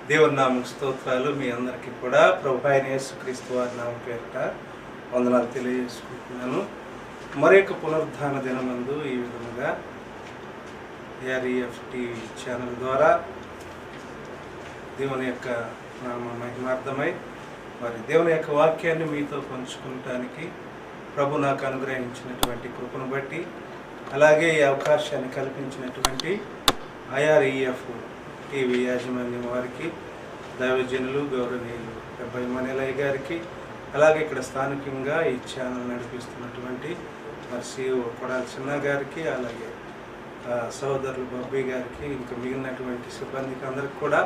దేవుని నామకు స్తోత్రాలు. మీ అందరికీ కూడా ప్రభు అయిన యేసుక్రీస్తు వారి నామం పేరిట వందనాలు తెలియజేసుకుంటున్నాను. మరొక పునరుద్ధాన దినమందు ఈ విధముగా AREF టీవీ ఛానల్ ద్వారా దేవుని యొక్క నామ మహిమార్థమై మరి దేవుని యొక్క వాక్యాన్ని మీతో పంచుకోవటానికి ప్రభు నాకు అనుగ్రహించినటువంటి కృపను బట్టి, అలాగే ఈ అవకాశాన్ని కల్పించినటువంటి IREF టీవీ యాజమాన్యం వారికి, దైవజనులు గౌరవనీయులు అబ్బాయి మనీలయ్య గారికి, అలాగే ఇక్కడ స్థానికంగా ఈ ఛానల్ నడిపిస్తున్నటువంటి మరి CEO కొడాలి చిన్న గారికి, అలాగే సోదరులు బబ్బీ గారికి, ఇంకా మిగిలినటువంటి సిబ్బందికి అందరికి కూడా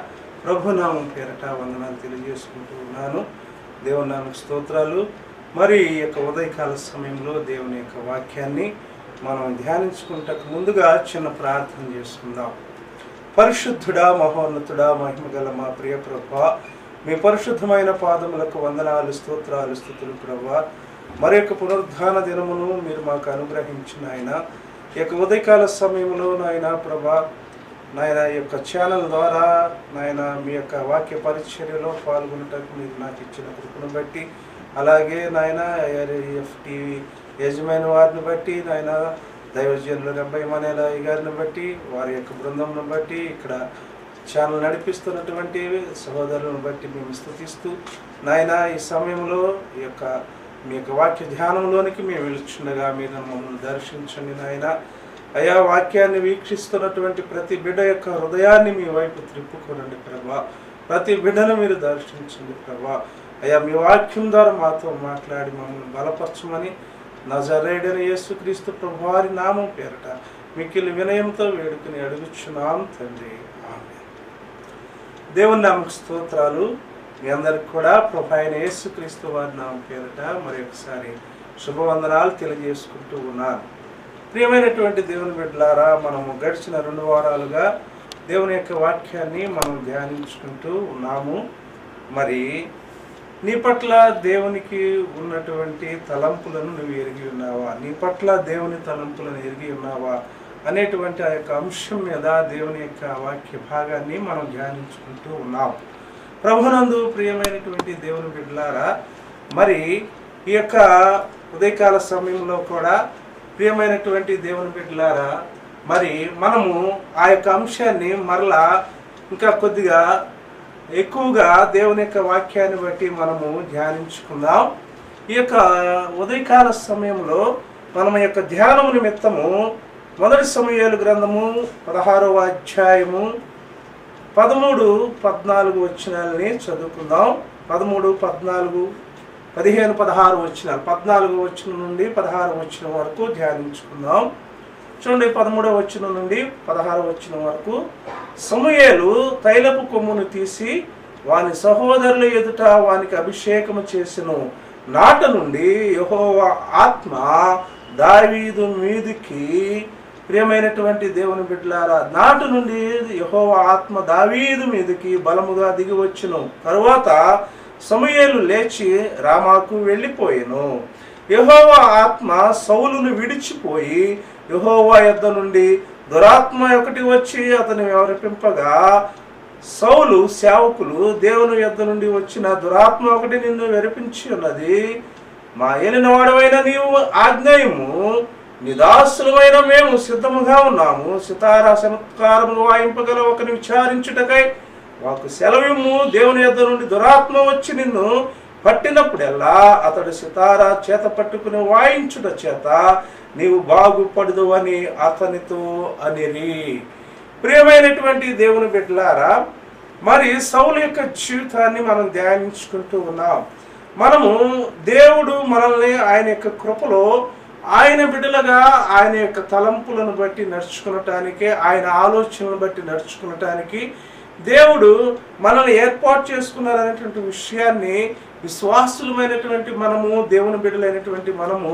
ప్రభునామం పేరట వందనాలు తెలియజేసుకుంటూ ఉన్నాను. దేవుని నామకు స్తోత్రాలు. మరి ఈ యొక్క ఉదయకాల సమయంలో దేవుని యొక్క వాక్యాన్ని మనం ధ్యానించుకుంటకు ముందుగా చిన్న ప్రార్థన చేసుకుందాం. పరిశుద్ధుడా, మహోన్నతుడా, మహిమగల మా ప్రియ ప్రభువా, మీ పరిశుద్ధమైన పాదములకు వందనాలు, స్తోత్రాలు, స్తుతులు ప్రభువా. మరి యొక్క పునరుద్ధాన దినమును మీరు మాకు అనుగ్రహించిన ఆయన ఈ యొక్క ఉదయకాల సమయంలో నాయన ప్రభా, నాయన ఈ యొక్క ఛానల్ ద్వారా నాయన మీ యొక్క వాక్య పరిచర్యలో పాల్గొనటకు మీరు నాకు ఇచ్చిన కృపను బట్టి, అలాగే నాయన AREF టీవీ యజమాని వారిని బట్టి, నాయన దైవజనులు అబ్బాయి మనీలయ్య గారిని బట్టి, వారి యొక్క బృందంను బట్టి, ఇక్కడ ఛానల్ నడిపిస్తున్నటువంటి సహోదరులను బట్టి మేము స్తుతిస్తూ నాయన ఈ సమయంలో ఈ యొక్క మీ యొక్క వాక్య ధ్యానంలోనికి మేము వెళుచుండగా మీరు మమ్మల్ని దర్శించండి నాయన. అయా, వాక్యాన్ని వీక్షిస్తున్నటువంటి ప్రతి బిడ్డ యొక్క హృదయాన్ని మీ వైపు త్రిప్పుకోనండి ప్రభా. ప్రతి బిడ్డను మీరు దర్శించండి ప్రభా. అయా, మీ వాక్యం ద్వారా మాతో మాట్లాడి మమ్మల్ని బలపరచమని నజరేయుడైన యేసుక్రీస్తు ప్రభువారి నామం పేరట మిక్కిలి వినయంతో వేడుకుని అడుగుచున్నాం తండ్రి, ఆమేన్. దేవుని నామకు స్తోత్రాలు. మీ అందరికి కూడా ప్రభు అయిన యేసుక్రీస్తు వారి నామం పేరట మరి ఒకసారి శుభవందనాలు తెలియజేసుకుంటూ ఉన్నాను. ప్రియమైనటువంటి దేవుని బిడ్డలారా, మనము గడిచిన 2 వారాలుగా దేవుని యొక్క వాక్యాన్ని మనం ధ్యానించుకుంటూ ఉన్నాము. మరి నీ పట్ల దేవునికి ఉన్నటువంటి తలంపులను నువ్వు ఎరిగి ఉన్నావా, నీ పట్ల దేవుని తలంపులను ఎరిగి ఉన్నావా అనేటువంటి ఆ యొక్క అంశం మీద దేవుని యొక్క వాక్య భాగాన్ని మనం ధ్యానించుకుంటూ ఉన్నాం. ప్రభునందు ప్రియమైనటువంటి దేవుని బిడ్డలారా, మరి ఈ యొక్క ఉదయకాల సమయంలో కూడా ప్రియమైనటువంటి దేవుని బిడ్డలారా, మరి మనము ఆ యొక్క అంశాన్ని మరలా ఇంకా కొద్దిగా ఎక్కువగా దేవుని యొక్క వాక్యాన్ని బట్టి మనము ధ్యానించుకుందాం. ఈ యొక్క ఉదయకాల సమయంలో మనం యొక్క ధ్యానం నిమిత్తము 1 సమూయేలు గ్రంథము 16వ అధ్యాయము 13-14 వచనాలని చదువుకుందాం. 13, 14, 15, 16 వచనాలు, 14వ వచనం నుండి 16వ వచనం వరకు ధ్యానించుకుందాం. చూడండి, 13వ వచనం నుండి 16వ వచనం వరకు. సమూయేలు తైలపు కొమ్మును తీసి వాని సహోదరుల ఎదుట వానికి అభిషేకము చేసెను. నాట నుండి యెహోవా ఆత్మ దావీదు మీదికి, ప్రియమైనటువంటి దేవుని బిడ్డలారా, నాటు నుండి యెహోవా ఆత్మ దావీదు మీదికి బలముగా దిగి వచ్చును. తరువాత సమూయేలు లేచి రామాకు వెళ్ళిపోయెను. యెహోవా ఆత్మ సౌలును విడిచిపోయి యెహోవా యొద్ద నుండి దురాత్మ ఒకటి వచ్చి అతని వివరింపగా, సౌలు సేవకులు, దేవుని యొద్ద నుండి వచ్చిన దురాత్మ ఒకటి నిన్ను వెరిపించి ఉన్నది. మా ఏలినవాడవైన నీవు ఆజ్ఞయము, నీ దాసులమైన మేము సిద్ధముగా ఉన్నాము. సితారా చమత్కారములు వాయింపగల ఒకరిని విచారించుటకై మాకు సెలవిమ్ము. దేవుని యొద్ద నుండి దురాత్మ వచ్చి నిన్ను పట్టినప్పుడెల్లా అతడు సితారా చేత పట్టుకుని వాయించుట చేత నీవు బాగుపడదు అని అతనితో అనిరి. ప్రియమైనటువంటి దేవుని బిడ్డలారా, మరి సౌలు యొక్క జీవితాన్ని మనం ధ్యానించుకుంటూ ఉన్నాం. మనము దేవుడు మనల్ని ఆయన యొక్క కృపలో ఆయన బిడ్డలుగా ఆయన యొక్క తలంపులను బట్టి నడుచుకునటానికి, ఆయన ఆలోచనలను బట్టి నడుచుకునటానికి దేవుడు మనల్ని ఏర్పాటు చేసుకున్నారనేటువంటి విషయాన్ని విశ్వాసులమైనటువంటి మనము, దేవుని బిడ్డలైనటువంటి మనము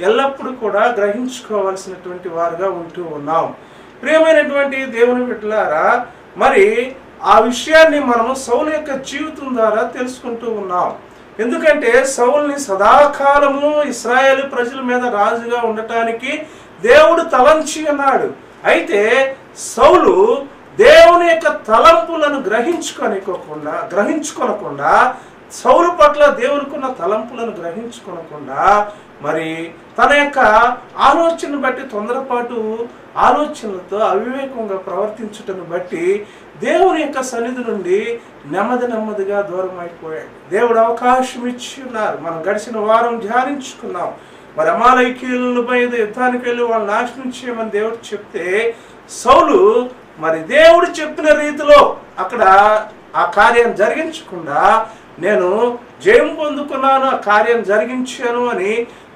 ఎల్లప్పుడూ కూడా గ్రహించుకోవాల్సినటువంటి వారుగా ఉంటూ ఉన్నాం. ప్రియమైనటువంటి దేవుని బిడ్డలారా, మరి ఆ విషయాన్ని మనము సౌలు యొక్క జీవితం ద్వారా తెలుసుకుంటూ ఉన్నాం. ఎందుకంటే సౌలుని సదాకాలము ఇశ్రాయేలు ప్రజల మీద రాజుగా ఉండటానికి దేవుడు తలంచి ఉన్నాడు. అయితే సౌలు దేవుని యొక్క తలంపులను గ్రహించుకొనకుండా సౌలు పట్ల దేవునికున్న తలంపులను గ్రహించుకొనకుండా మరి తన యొక్క ఆలోచనను బట్టి తొందరపాటు ఆలోచనలతో అవివేకంగా ప్రవర్తించుటను బట్టి దేవుని యొక్క సన్నిధి నుండి నెమ్మదిగా దూరం అయిపోయాడు. దేవుడు అవకాశం ఇచ్చి ఉన్నారు. మనం గడిచిన వారం ధ్యానించుకున్నాం. మరి అమాలేకీయులపై యుద్ధానికి వెళ్ళి వాళ్ళు నాశనం చేయమని దేవుడు చెప్తే సౌలు మరి దేవుడు చెప్పిన రీతిలో అక్కడ ఆ కార్యం జరిగించకుండా నేను జయం పొందుకున్నాను, ఆ కార్యం జరిగించాను అని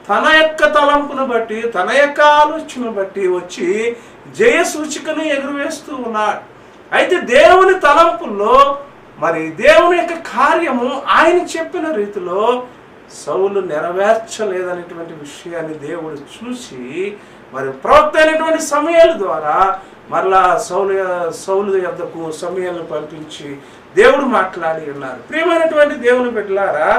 తన యొక్క తలంపును బట్టి తన యొక్క ఆలోచనను బట్టి వచ్చి జయ సూచికను ఎగురవేస్తూ ఉన్నాడు. అయితే దేవుని తలంపుల్లో మరి దేవుని యొక్క కార్యము ఆయన చెప్పిన రీతిలో సౌలు నెరవేర్చలేదనేటువంటి విషయాన్ని దేవుడు చూసి మరి ప్రవక్త అయినటువంటి సమూయేలు ద్వారా మరలా సౌలు యొద్దకు సమూయేలును పంపించి దేవుడు మాట్లాడి ఉన్నారు. ప్రియమైనటువంటి దేవుని బిడ్డలారా,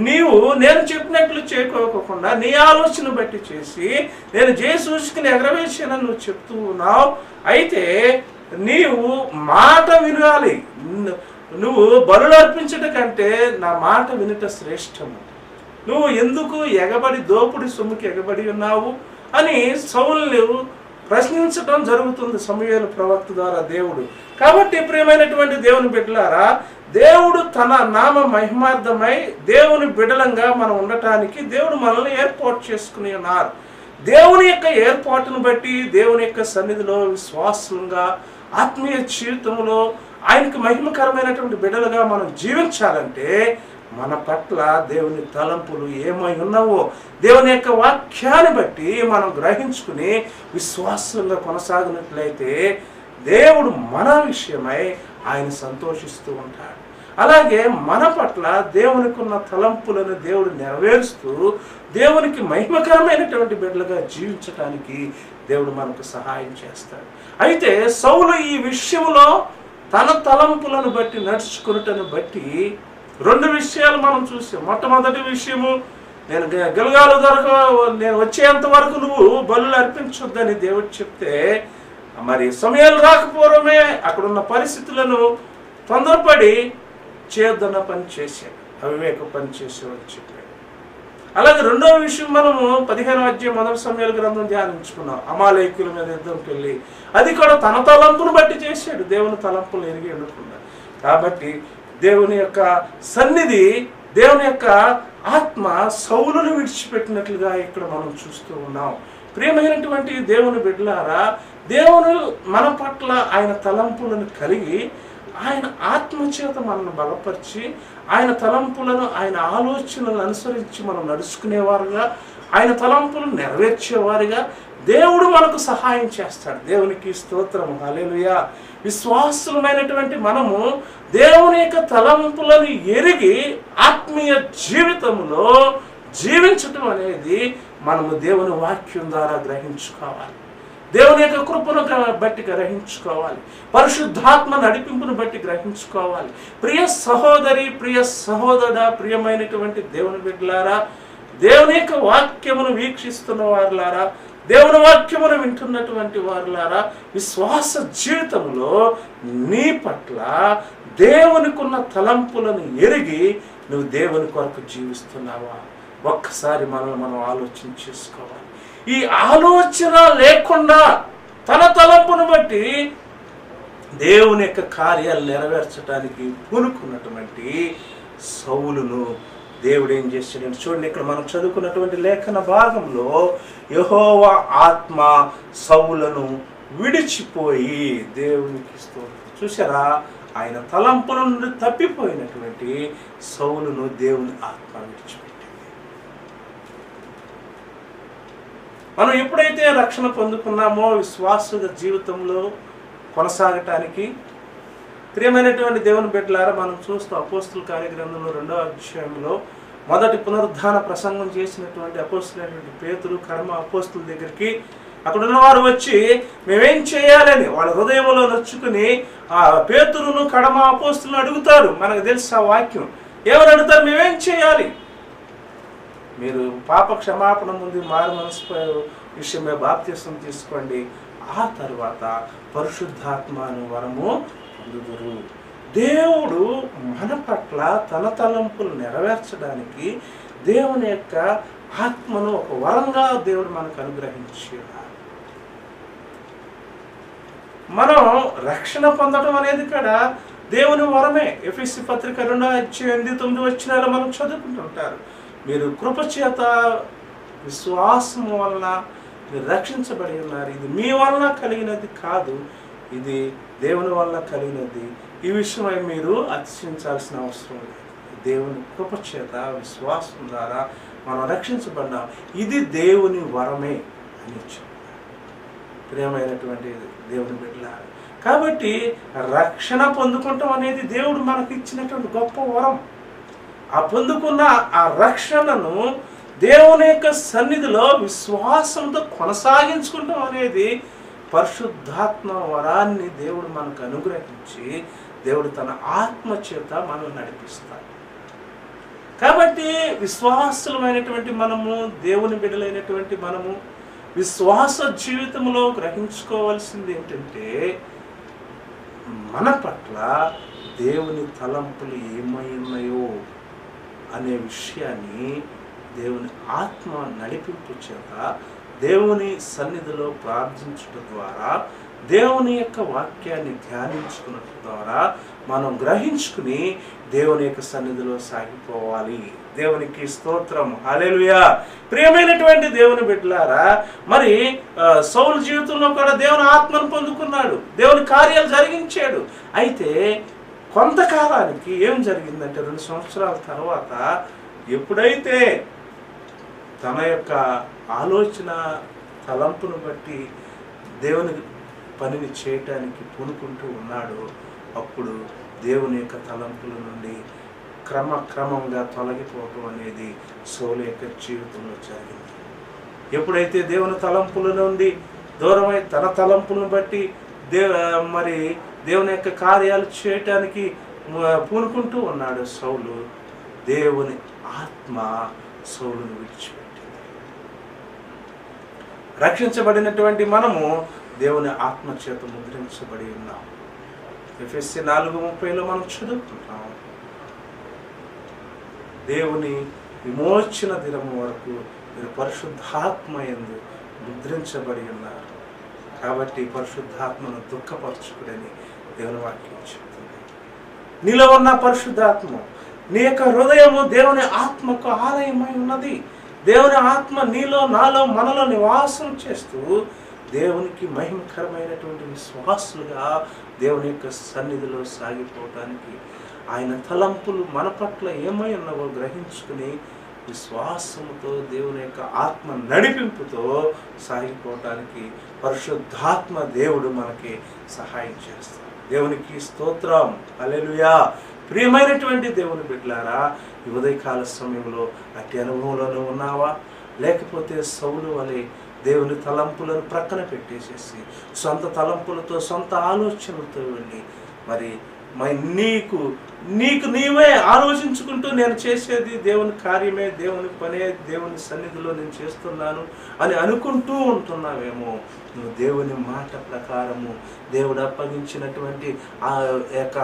నీవు నేను చెప్పినట్లు చేయకోకుండా నీ ఆలోచన బట్టి చేసి నేను జయ సూచికను ఎగరవేసానని నువ్వు చెప్తూ ఉన్నావు. అయితే నీవు మాట వినాలి. నువ్వు బలులు అర్పించట కంటే నా మాట వినుట శ్రేష్టము. నువ్వు ఎందుకు ఎగబడి దోపుడి సొమ్ముకి ఎగబడి ఉన్నావు అని సౌలును ప్రశ్నించడం జరుగుతుంది సమూయేలు ప్రవక్త ద్వారా దేవుడు. కాబట్టి ప్రియమైనటువంటి దేవుని బిడ్డలారా, దేవుడు తన నామ మహిమార్థమై దేవుని బిడ్డలంగా మనం ఉండటానికి దేవుడు మనల్ని ఏర్పాటు చేసుకుని ఉన్నారు. దేవుని యొక్క ఏర్పాటును బట్టి దేవుని యొక్క సన్నిధిలో విశ్వాసంగా ఆత్మీయ జీవితంలో ఆయనకు మహిమకరమైనటువంటి బిడ్డలుగా మనం జీవించాలంటే మన పట్ల దేవుని తలంపులు ఏమై ఉన్నావో దేవుని యొక్క వాక్యాన్ని బట్టి మనం గ్రహించుకుని విశ్వాసంగా కొనసాగినట్లయితే దేవుడు మన విషయమై ఆయన సంతోషిస్తూ ఉంటాడు. అలాగే మన పట్ల దేవునికి ఉన్న తలంపులను దేవుడు నెరవేరుస్తూ దేవునికి మహిమకరమైనటువంటి బిడ్డలుగా జీవించడానికి దేవుడు మనకు సహాయం చేస్తాడు. అయితే సౌలు ఈ విషయంలో తన తలంపులను బట్టి నడుచుకున్నటను బట్టి రెండు విషయాలు మనం చూసాం. మొట్టమొదటి విషయము, నేను గిల్గాలు నేను వచ్చేంత వరకు నువ్వు బలులు అర్పించొద్దని దేవుడు చెప్తే మరి సమయాలు రాకపోవడమే అక్కడున్న పరిస్థితులను తొందరపడి చేయొద్దన్న పని చేశాడు, అవివేక పని చేసేవాడు చెప్పాడు. అలాగే రెండవ విషయం మనము 15వ అధ్యాయం మొదటి సమయాల గ్రంథం ధ్యానించుకున్నాం. అమాలేకీయుల మీద యుద్ధంకి వెళ్ళి అది కూడా తన తలంపును బట్టి చేశాడు, దేవుని తలంపులు ఎరిగి ఉండకుండా. కాబట్టి దేవుని యొక్క సన్నిధి, దేవుని యొక్క ఆత్మ సౌలును విడిచిపెట్టినట్లుగా ఇక్కడ మనం చూస్తూ ఉన్నాం. ప్రియమైనటువంటి దేవుని బిడ్డలారా, దేవుని మన పట్ల ఆయన తలంపులను కలిగి ఆయన ఆత్మచేత మనల్ని బలపరిచి ఆయన తలంపులను ఆయన ఆలోచనలను అనుసరించి మనం నడుచుకునేవారుగా ఆయన తలంపులను నెరవేర్చేవారుగా దేవుడు మనకు సహాయం చేస్తాడు. దేవునికి స్తోత్రం, హల్లెలూయా. విశ్వాసులమైనటువంటి మనము దేవుని యొక్క తలంపులను ఎరిగి ఆత్మీయ జీవితంలో జీవించటం అనేది మనము దేవుని వాక్యం ద్వారా గ్రహించుకోవాలి. దేవుని యొక్క కృపను బట్టి గ్రహించుకోవాలి. పరిశుద్ధాత్మ నడిపింపును బట్టి గ్రహించుకోవాలి. ప్రియ సహోదరి, ప్రియ సహోదరుడా, ప్రియమైనటువంటి దేవుని బిడ్డలారా, దేవుని యొక్క వాక్యమును వీక్షిస్తున్న వారులారా, దేవుని వాక్యమును వింటున్నటువంటి వారులారా, విశ్వాస జీవితంలో నీ పట్ల దేవునికున్న తలంపులను ఎరిగి నువ్వు దేవుని కొరకు జీవిస్తున్నావా? ఒక్కసారి మనం ఆలోచన చేసుకోవాలి. ఈ ఆలోచన లేకుండా తన తలంపును బట్టి దేవుని యొక్క కార్యాలు నెరవేర్చడానికి పూనుకున్నటువంటి సౌలును దేవుడు ఏం చేశాడు చూడండి. ఇక్కడ మనం చదువుకున్నటువంటి లేఖన భాగంలో యెహోవా ఆత్మ సౌలును విడిచిపోయి, దేవునికి స్తోత్రం. చూసారా, ఆయన తలంపుల నుండి తప్పిపోయినటువంటి సౌలును దేవుని ఆత్మ విడిచిపెట్టింది. మనం ఎప్పుడైతే రక్షణ పొందుకున్నామో విశ్వాస జీవితంలో కొనసాగటానికి, ప్రియమైనటువంటి దేవుని బిడ్డలారా, మనం చూస్తాం అపోస్తుల కార్యగ్రంథంలో 2వ అధ్యాయంలో మొదటి పునరుద్ధాన ప్రసంగం చేసినటువంటి అపోస్తులైనటువంటి పేతురు కడమ అపోస్తుల దగ్గరికి అక్కడ ఉన్నవారు వచ్చి మేమేం చేయాలని వాళ్ళ హృదయంలో నొచ్చుకుని ఆ పేతురును కడమ అపోస్తులను అడుగుతారు. మనకు తెలుసు ఆ వాక్యం. ఏమని అడుగుతారు? మేమేం చేయాలి? మీరు పాప క్షమాపణ ముందు మారు మనసు విషయమే బాప్తిసం తీసుకోండి, ఆ తర్వాత పరిశుద్ధాత్మను వరము పొందుదురు. దేవుడు మన పట్ల తన తలంపులు నెరవేర్చడానికి దేవుని యొక్క ఆత్మను ఒక వరంగా దేవుడు మనకు అనుగ్రహించాడు. మనం రక్షణ పొందడం అనేది కూడా దేవుని వరమే. ఎఫెసీ పత్రిక 2:8-9 మనం చదువుకుంటుంటారు. మీరు కృపచేత విశ్వాసం వలన మీరు రక్షించబడి ఉన్నారు. ఇది మీ వలన కలిగినది కాదు, ఇది దేవుని వలన కలిగినది. ఈ విషయమై మీరు అతిశయించాల్సిన అవసరం లేదు. దేవుని కృపచేత విశ్వాసం ద్వారా మనం రక్షించబడ్డాం. ఇది దేవుని వరమే అని చెప్పారు. ప్రియమైనటువంటి దేవుని బిడ్డలారా, కాబట్టి రక్షణ పొందుకుంటాం అనేది దేవుడు మనకు ఇచ్చినటువంటి గొప్ప వరం. ఆ పొందుకున్న ఆ రక్షణను దేవుని యొక్క సన్నిధిలో విశ్వాసంతో కొనసాగించుకుంటాం అనేది పరిశుద్ధాత్మ వరాన్ని దేవుడు మనకు అనుగ్రహించి దేవుడు తన ఆత్మ చేత మనం నడిపిస్తాడు. కాబట్టి విశ్వాసులమైనటువంటి మనము, దేవుని బిడ్డలైనటువంటి మనము విశ్వాస జీవితంలో గ్రహించుకోవాల్సింది ఏంటంటే, మన పట్ల దేవుని తలంపులు ఏమై ఉన్నాయో అనే విషయాన్ని దేవుని ఆత్మ నడిపింపు చేత దేవుని సన్నిధిలో ప్రార్థించడం ద్వారా, దేవుని యొక్క వాక్యాన్ని ధ్యానించుకున్న ద్వారా మనం గ్రహించుకుని దేవుని యొక్క సన్నిధిలో సాగిపోవాలి. దేవునికి స్తోత్రం, హల్లెలూయా. ప్రియమైనటువంటి దేవుని బిడ్డలారా, మరి సౌలు జీవితంలో కూడా దేవుని ఆత్మను పొందుకున్నాడు, దేవుని కార్యాలు జరిగించాడు. అయితే కొంతకాలానికి ఏం జరిగిందంటే 2 సంవత్సరాల తర్వాత ఎప్పుడైతే తన యొక్క ఆలోచన తలంపును బట్టి దేవుని పనిని చేయటానికి పూనుకుంటూ ఉన్నాడో, అప్పుడు దేవుని యొక్క తలంపుల నుండి క్రమంగా తొలగిపోవటం అనేది సౌలు యొక్క జీవితంలో జరిగింది. ఎప్పుడైతే దేవుని తలంపుల నుండి దూరమై తన తలంపులను బట్టి మరి దేవుని యొక్క కార్యాలు చేయటానికి పూనుకుంటూ ఉన్నాడు సౌలు, దేవుని ఆత్మ సౌలును విడిచిపెట్టింది. రక్షించబడినటువంటి మనము దేవుని ఆత్మ చేత ముద్రించబడి ఉన్నాం. ఎఫెసీ 4:30 మనం చదువుకుంటాం, దేవుని విమోచన దినము వరకు మీరు పరిశుద్ధాత్మ యందు ముద్రించబడి ఉన్నారు. కాబట్టి పరిశుద్ధాత్మను దుఃఖపరచుకుడని దేవుని వాక్యం చెప్తుంది. నీలో ఉన్న పరిశుద్ధాత్మ, నీ యొక్క హృదయము దేవుని ఆత్మకు ఆలయమై ఉన్నది. దేవుని ఆత్మ నీలో, నాలో, మనలో నివాసం చేస్తూ దేవునికి మహిమకరమైనటువంటి విశ్వాసులుగా దేవుని యొక్క సన్నిధిలో సాగిపోవటానికి, ఆయన తలంపులు మన పట్ల ఏమై ఉన్నావో గ్రహించుకుని విశ్వాసముతో దేవుని యొక్క ఆత్మ నడిపింపుతో సాగిపోవటానికి పరిశుద్ధాత్మ దేవుడు మనకి సహాయం చేస్తాడు. దేవునికి స్తోత్రం, హల్లెలూయా. ప్రియమైనటువంటి దేవుని బిడ్డలారా, ఈ ఉదయకాల సమయంలో అట్టి అనుభవంలోనే ఉన్నావా? లేకపోతే సౌలు వలె దేవుని తలంపులను ప్రక్కన పెట్టేసేసి సొంత తలంపులతో, సొంత ఆలోచనలతో వెళ్ళి మరి నీకు నీవే ఆలోచించుకుంటూ నేను చేసేది దేవుని కార్యమే, దేవుని పనే, దేవుని సన్నిధిలో నేను చేస్తున్నాను అని అనుకుంటూ ఉంటున్నావేమో. నువ్వు దేవుని మాట ప్రకారము, దేవుడు అప్పగించినటువంటి ఆ యొక్క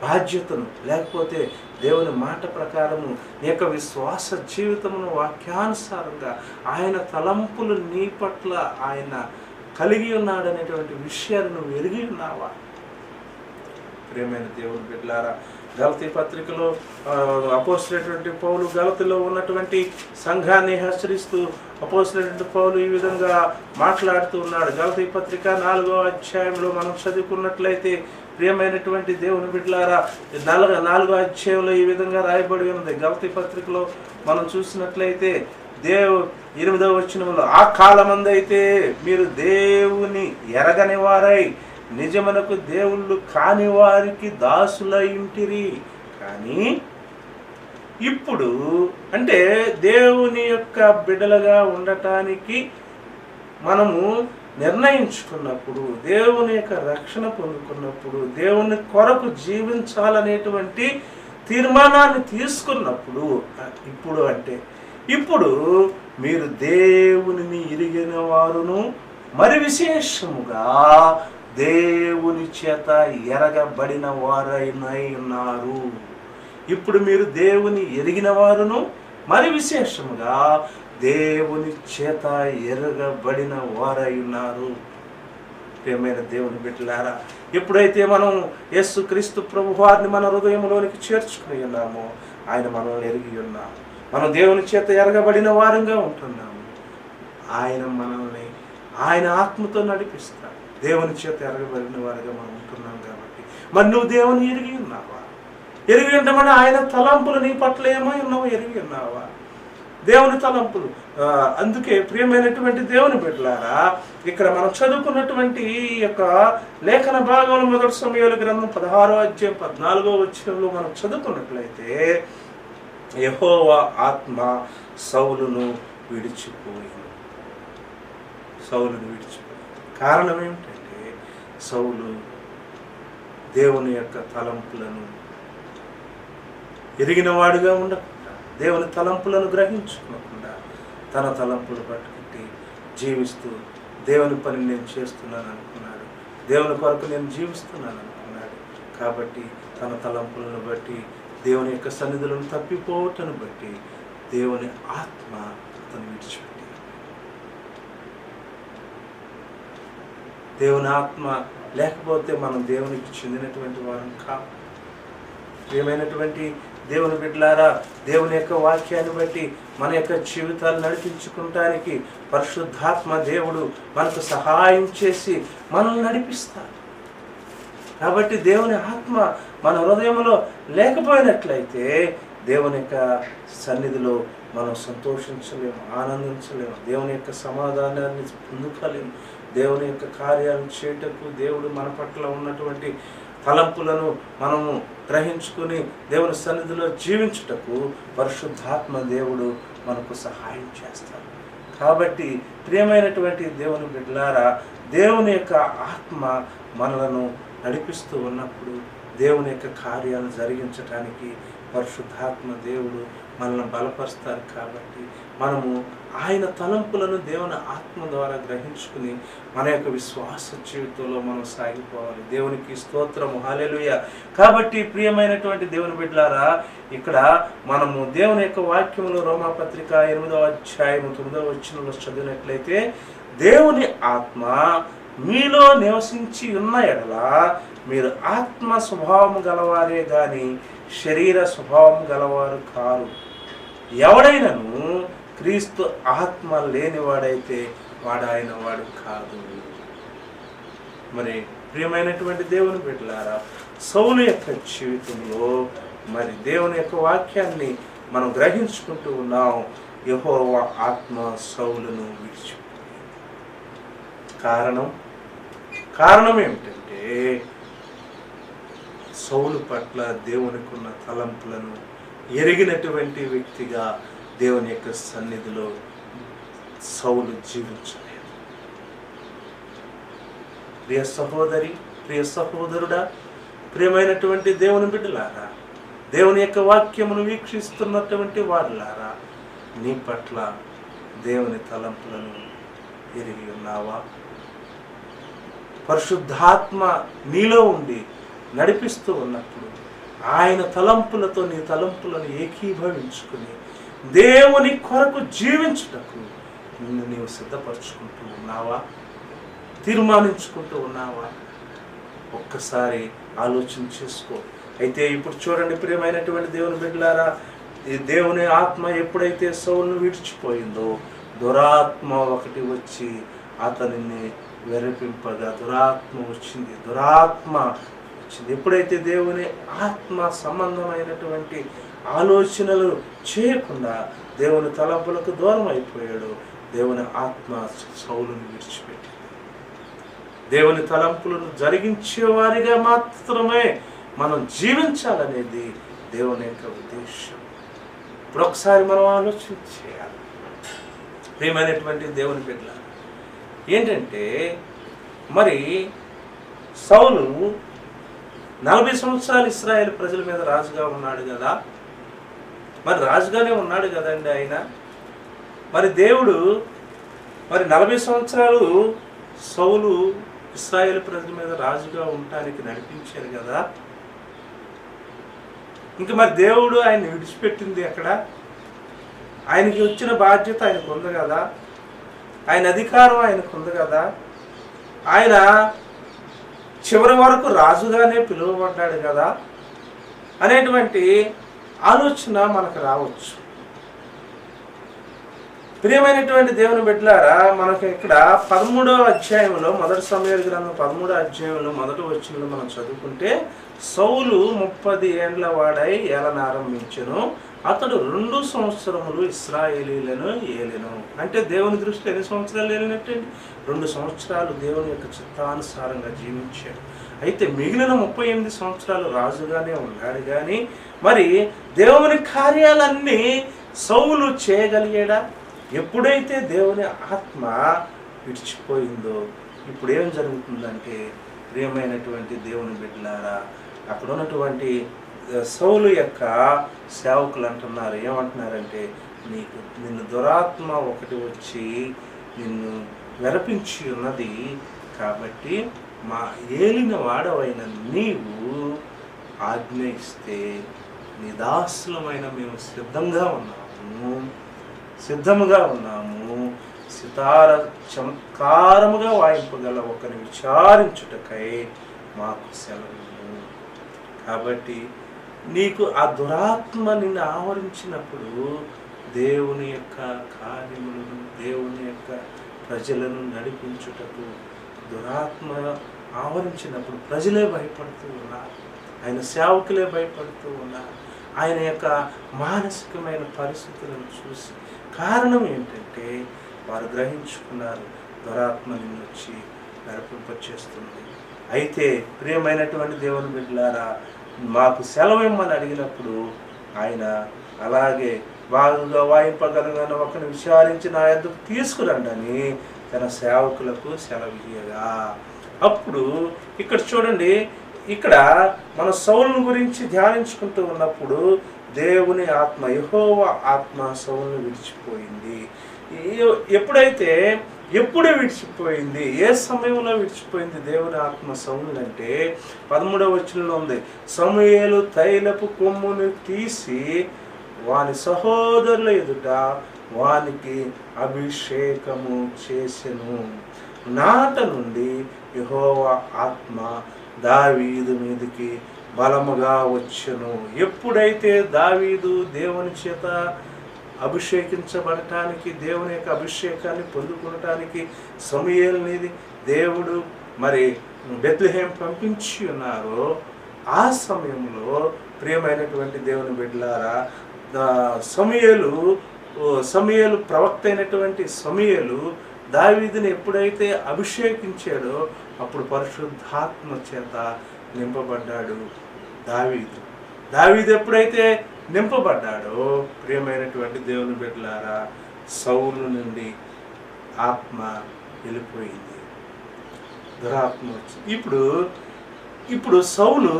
బాధ్యతను, లేకపోతే దేవుని మాట ప్రకారము నీ యొక్క విశ్వాస జీవితమును వాక్యానుసారంగా ఆయన తలంపులు నీ పట్ల ఆయన కలిగి ఉన్నాడనేటువంటి విషయాన్ని నువ్వు ఎరిగి ఉన్నావా? ప్రియమైన దేవుని బిడ్డలారా, గలతీ పత్రికలో అపోస్తలుడైనటువంటి పౌలు గలతీలో ఉన్నటువంటి సంఘాన్ని హెచ్చరిస్తూ అపోస్తలుడైనటువంటి పౌలు ఈ విధంగా మాట్లాడుతూ ఉన్నాడు. గలతీ పత్రిక 4వ అధ్యాయంలో మనం చదువుకున్నట్లయితే, ప్రియమైనటువంటి దేవుని బిడ్డలారా, 4వ అధ్యాయంలో ఈ విధంగా రాయబడి ఉంది. గలతీ పత్రికలో మనం చూసినట్లయితే 8వ వచనంలో, ఆ కాలమందైతే మీరు దేవుని ఎరగని వారై నిజమునకు దేవుళ్ళు కాని వారికి దాసులై ఉంటిరి. కానీ ఇప్పుడు అంటే దేవుని యొక్క బిడ్డలుగా ఉండటానికి మనము నిర్ణయించుకున్నప్పుడు, దేవుని యొక్క రక్షణ పొందుకున్నప్పుడు, దేవుని కొరకు జీవించాలనేటువంటి తీర్మానాన్ని తీసుకున్నప్పుడు, ఇప్పుడు మీరు దేవునిని ఎరిగిన వారును మరి విశేషముగా దేవుని చేత ఎరగబడిన వారైనై ఉన్నారు. ఇప్పుడు మీరు దేవుని ఎరిగిన వారును, మరి విశేషముగా దేవుని చేత ఎరగబడిన వారై ఉన్నారు. ప్రియమైన దేవుని బిడ్డలారా, ఎప్పుడైతే మనం యేసుక్రీస్తు ప్రభువారిని మన హృదయంలోనికి చేర్చుకుని ఉన్నామో, ఆయన మనల్ని ఎరిగి ఉన్నాము. మనం దేవుని చేత ఎరగబడిన వారంగా ఉంటున్నాము. ఆయన మనల్ని ఆయన ఆత్మతో నడిపిస్తాడు. దేవుని చేత ఎరగబడిన వారుగా మనం ఉంటున్నాం కాబట్టి, మరి నువ్వు దేవుని ఎరిగి ఉన్నావా? ఎరిగి ఉండమని ఆయన తలంపులు నీ పట్ల ఏమో ఉన్నావో ఎరిగి ఉన్నావా? దేవుని తలంపులు. అందుకే ప్రియమైనటువంటి దేవుని బిడ్డలారా, ఇక్కడ మనం చదువుకున్నటువంటి ఈ యొక్క లేఖన భాగంలో మొదటి సమూయేలు గ్రంథం 16వ అధ్యాయం 14వ వచనంలో మనం చదువుకున్నట్లయితే, యెహోవా ఆత్మ సౌలును విడిచిపోయింది. కారణం ఏమిటంటే, సౌలు దేవుని యొక్క తలంపులను ఎరిగిన వాడిగా ఉండకుండా, దేవుని తలంపులను గ్రహించుకోకుండా, తన తలంపులు పట్టుకుంటే జీవిస్తూ దేవుని పని నేను చేస్తున్నాను అనుకున్నాడు. దేవుని కొరకు నేను జీవిస్తున్నాను అనుకున్నాడు. కాబట్టి తన తలంపులను బట్టి, దేవుని యొక్క సన్నిధులను తప్పిపోవటను బట్టి దేవుని ఆత్మ అతను విడిచిపెట్టింది. దేవుని ఆత్మ లేకపోతే మనం దేవునికి చెందినటువంటి వారం కాదు. ప్రియమైనటువంటి దేవుని బిడ్డలారా, దేవుని యొక్క వాక్యాన్ని బట్టి మన యొక్క జీవితాలు నడిపించుకోవటానికి పరిశుద్ధాత్మ దేవుడు మనకు సహాయం చేసి మనల్ని నడిపిస్తాడు. కాబట్టి దేవుని ఆత్మ మన హృదయంలో లేకపోయినట్లయితే దేవుని యొక్క సన్నిధిలో మనం సంతోషించలేము, ఆనందించలేము, దేవుని యొక్క సమాధానాన్ని పొందుకోలేము. దేవుని యొక్క కార్యాలను చేయటకు, దేవుడు మన పట్ల ఉన్నటువంటి తలంపులను మనము గ్రహించుకుని దేవుని సన్నిధిలో జీవించుటకు పరిశుద్ధాత్మ దేవుడు మనకు సహాయం చేస్తాడు. కాబట్టి ప్రియమైనటువంటి దేవుని బిడ్డలారా, దేవుని యొక్క ఆత్మ మనలను నడిపిస్తూ ఉన్నప్పుడు దేవుని యొక్క కార్యాలను జరిగించటానికి పరిశుద్ధాత్మ దేవుడు మనల్ని బలపరుస్తారు. కాబట్టి మనము ఆయన తలంపులను దేవుని ఆత్మ ద్వారా గ్రహించుకుని మన యొక్క విశ్వాస జీవితంలో మనం సాగిపోవాలి. దేవునికి స్తోత్రము, హల్లెలూయా. కాబట్టి ప్రియమైనటువంటి దేవుని బిడ్డలారా, ఇక్కడ మనము దేవుని యొక్క వాక్యములో రోమాపత్రిక 8వ అధ్యాయము 9వ వచనంలో చదివినట్లయితే, దేవుని ఆత్మ మీలో నివసించి ఉన్న ఎడల మీరు ఆత్మ స్వభావం గలవారే గాని శరీర స్వభావం గలవారు కారు. ఎవడైనను క్రీస్తు ఆత్మ లేనివాడైతే వాడు ఆయన వాడు కాదు. మరి ప్రియమైనటువంటి దేవుని బిడ్డలారా, సౌలు యొక్క జీవితంలో మరి దేవుని యొక్క వాక్యాన్ని మనం గ్రహించుకుంటూ ఉన్నాం. యెహోవా ఆత్మ సౌలును విడిచిపోయింది. కారణం ఏమిటంటే, సౌలు పట్ల దేవునికి ఉన్న తలంపులను ఎరిగినటువంటి వ్యక్తిగా దేవుని యొక్క సన్నిధిలో సౌలు జీవించలేదు. ప్రియ సహోదరి, ప్రియ సహోదరుడా, ప్రియమైనటువంటి దేవుని బిడ్డలారా, దేవుని యొక్క వాక్యమును వీక్షిస్తున్నటువంటి వారులారా, నీ పట్ల దేవుని తలంపులను ఎరిగి ఉన్నావా? పరిశుద్ధాత్మ నీలో ఉండి నడిపిస్తూ ఉన్నప్పుడు ఆయన తలంపులతో నీ తలంపులను ఏకీభవించుకుని దేవుని కొరకు జీవించుటకు నిన్ను నీవు సిద్ధపరచుకుంటూ ఉన్నావా? తీర్మానించుకుంటూ ఉన్నావా? ఒక్కసారి ఆలోచన చేసుకో. అయితే ఇప్పుడు చూడండి ప్రియమైనటువంటి దేవుని బిడ్డలారా, ఈ దేవుని ఆత్మ ఎప్పుడైతే సౌలును విడిచిపోయిందో, దురాత్మ ఒకటి వచ్చి అతనిని వెరపింపగా దురాత్మ వచ్చింది. ఎప్పుడైతే దేవుని ఆత్మ సంబంధమైనటువంటి ఆలోచనలు చేయకుండా దేవుని తలంపులకు దూరం అయిపోయాడు, దేవుని ఆత్మ సౌలును విడిచిపెట్టి దేవుని తలంపులను జరిగించేవారిగా మాత్రమే మనం జీవించాలనేది దేవుని యొక్క ఉద్దేశం. ఇప్పుడు ఒకసారి మనం ఆలోచన చేయాలి. ప్రియమైనటువంటి దేవుని బిడ్డలారా, ఏంటంటే మరి సౌలు 40 సంవత్సరాలు ఇశ్రాయేలు ప్రజల మీద రాజుగా ఉన్నాడు కదా. మరి రాజుగానే ఉన్నాడు కదండి ఆయన. మరి దేవుడు మరి 40 సంవత్సరాలు సౌలు ఇశ్రాయేలు ప్రజల మీద రాజుగా ఉండటానికి నడిపించారు కదా, ఇంకా మరి దేవుడు ఆయన విడిచిపెట్టింది ఎక్కడ? ఆయనకి వచ్చిన బాధ్యత ఆయనకు ఉంది కదా, ఆయన అధికారం ఆయనకు ఉంది కదా, ఆయన చివరి వరకు రాజుగానే పిలువబడ్డాడు కదా అనేటువంటి ఆలోచన మనకు రావచ్చు. ప్రియమైనటువంటి దేవుని బిడ్డలారా, మనకి ఇక్కడ 13వ అధ్యాయంలో, మొదటి సమూయేలు గ్రంథం 13వ అధ్యాయంలో మొదటి వచనంలో మనం చదువుకుంటే, సౌలు 30 ఏండ్ల వాడై ఏలన ఆరంభించెను, అతడు 2 సంవత్సరములు ఇశ్రాయేలీలను ఏలెను. అంటే దేవుని దృష్టిలో ఎన్ని సంవత్సరాలు ఏలినట్టండి? 2 సంవత్సరాలు దేవుని యొక్క చిత్తానుసారంగా జీవించాడు. అయితే మిగిలిన 38 సంవత్సరాలు రాజుగానే ఉన్నాడు. కానీ మరి దేవుని కార్యాలన్నీ సౌలు చేయగలిగాడా? ఎప్పుడైతే దేవుని ఆత్మ విడిచిపోయిందో ఇప్పుడు ఏం జరుగుతుందంటే, ప్రియమైనటువంటి దేవుని బిడ్డలారా, అక్కడ ఉన్నటువంటి సౌలు యొక్క సేవకులు అంటున్నారు, ఏమంటున్నారంటే, నిన్ను దురాత్మ ఒకటి వచ్చి నిన్ను వెరపించి ఉన్నది, కాబట్టి మా ఏలిన వాడవైన నీవు ఆజ్ఞ ఇస్తే నీ దాసులమైన మేము సిద్ధముగా ఉన్నాము, సితార చమత్కారముగా వాయింపగల ఒకరిని విచారించుటకై మాకు సెలవు. కాబట్టి నీకు ఆ దురాత్మ నిన్ను ఆవరించినప్పుడు దేవుని యొక్క కార్యములను, దేవుని యొక్క ప్రజలను నడిపించుటకు దురాత్మ ఆవరించినప్పుడు ప్రజలే భయపడుతూ ఉన్నారు, ఆయన సేవకులే భయపడుతూ ఉన్నారు. ఆయన యొక్క మానసికమైన పరిస్థితులను చూసి కారణం ఏంటంటే, వారు గ్రహించుకున్నారు దురాత్మ నిన్ను వచ్చి నడిపింపచేస్తుంది. అయితే ప్రియమైనటువంటి దేవుని బిడ్డలారా, మాకు సెలవు ఇమ్మని అడిగినప్పుడు ఆయన అలాగే బాగుగా వాయింపగలగానే ఒకరిని విచారించి నా యొద్దకు తీసుకురండని తన సేవకులకు సెలవియగా, అప్పుడు ఇక్కడ చూడండి, ఇక్కడ మన సౌలుని గురించి ధ్యానించుకుంటూ ఉన్నప్పుడు దేవుని ఆత్మ, యెహోవా ఆత్మ సౌలుని విడిచిపోయింది. ఎప్పుడు విడిచిపోయింది? ఏ సమయంలో విడిచిపోయింది దేవుని ఆత్మ సౌలుని అంటే 13వ వచనంలో ఉంది, సమూయేలు తైలపు కొమ్మును తీసి వాని సహోదరుల ఎదుట వానికి అభిషేకము చేసెను. నాట నుండి యెహోవా ఆత్మ దావీదు మీదకి బలముగా వచ్చెను. ఎప్పుడైతే దావీదు దేవుని చేత అభిషేకించబడటానికి, దేవుని యొక్క అభిషేకాన్ని పొందుకోవటానికి సమూయేలుని దేవుడు మరి బెత్లెహేం పంపించి ఉన్నారో, ఆ సమయంలో ప్రియమైనటువంటి దేవుని బిడ్డలారా, సమూయేలు ప్రవక్త అయినటువంటి సమూయేలు దావీదుని ఎప్పుడైతే అభిషేకించాడో అప్పుడు పరిశుద్ధాత్మ చేత నింపబడ్డాడు దావీదు ఎప్పుడైతే నింపబడ్డాడో, ప్రియమైనటువంటి దేవుని బిడ్డలారా, సౌలు నుండి ఆత్మ వెళ్ళిపోయింది, దురాత్మ వచ్చింది. ఇప్పుడు సౌలు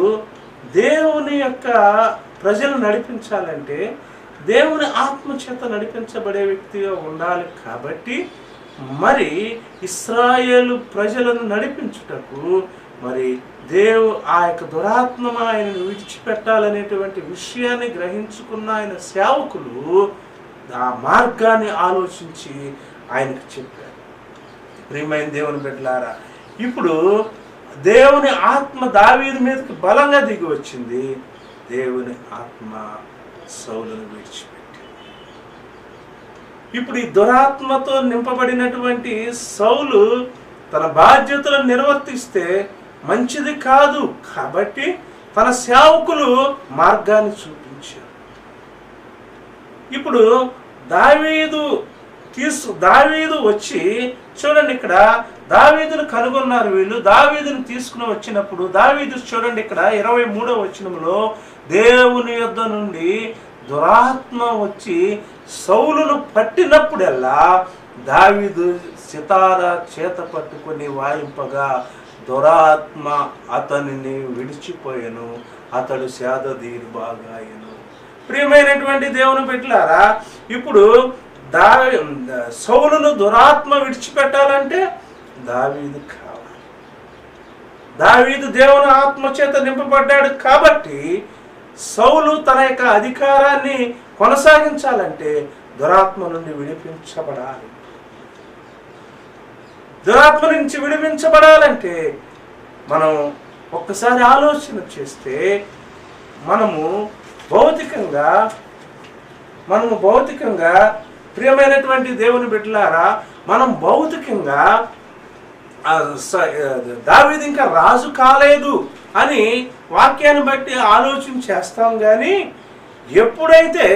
దేవుని యొక్క ప్రజలు నడిపించాలంటే దేవుని ఆత్మ చేత నడిపించబడే వ్యక్తిగా ఉండాలి. కాబట్టి మరి ఇశ్రాయేలు ప్రజలను నడిపించుటకు మరి ఆ యొక్క దురాత్మ ఆయనను విడిచిపెట్టాలనేటువంటి విషయాన్ని గ్రహించుకున్న ఆయన సేవకులు ఆ మార్గాన్ని ఆలోచించి ఆయనకు చెప్పారు. ప్రియమైన దేవుని బిడ్డలారా, ఇప్పుడు దేవుని ఆత్మ దావీదు మీదకి బలంగా దిగి వచ్చింది, దేవుని ఆత్మ సౌలును విడిచిపెట్టి. ఇప్పుడు ఈ దురాత్మతో నింపబడినటువంటి సౌలు తన బాధ్యతలను నిర్వర్తిస్తే మంచిది కాదు. కాబట్టి తన సేవకులు మార్గాన్ని చూపించారు. ఇప్పుడు దావీదు వచ్చి చూడండి, ఇక్కడ దావీదును కనుగొన్నారు వీళ్ళు. దావీదును తీసుకుని వచ్చినప్పుడు దావీదు చూడండి, ఇక్కడ 23వ వచనంలో దేవుని యొద్ద నుండి దురాత్మ వచ్చి సౌలును పట్టినప్పుడల్లా దావీదు సితార చేత పట్టుకొని వాయింపగా దురాత్మ అతనిని విడిచిపోయెను, అతడు సేదదీరు బాగా అయ్యను. ప్రియమైనటువంటి దేవుని బిడ్డలారా, ఇప్పుడు సౌలును దురాత్మ విడిచిపెట్టాలంటే దావీదు కావాలి. దావీదు దేవుని ఆత్మచేత నింపబడ్డాడు కాబట్టి సౌలు తన యొక్క అధికారాన్ని కొనసాగించాలంటే దురాత్మ నుండి విడిపించబడాలి. దురాత్మ నుంచి విడిపించబడాలంటే మనం ఒక్కసారి ఆలోచన చేస్తే మనము భౌతికంగా ప్రియమైనటువంటి దేవుని బిడ్డలారా, మనం భౌతికంగా దావీదు ఇంకా రాజు కాలేదు అని వాక్యాన్ని బట్టి ఆలోచన చేస్తాం. కానీ ఎప్పుడైతే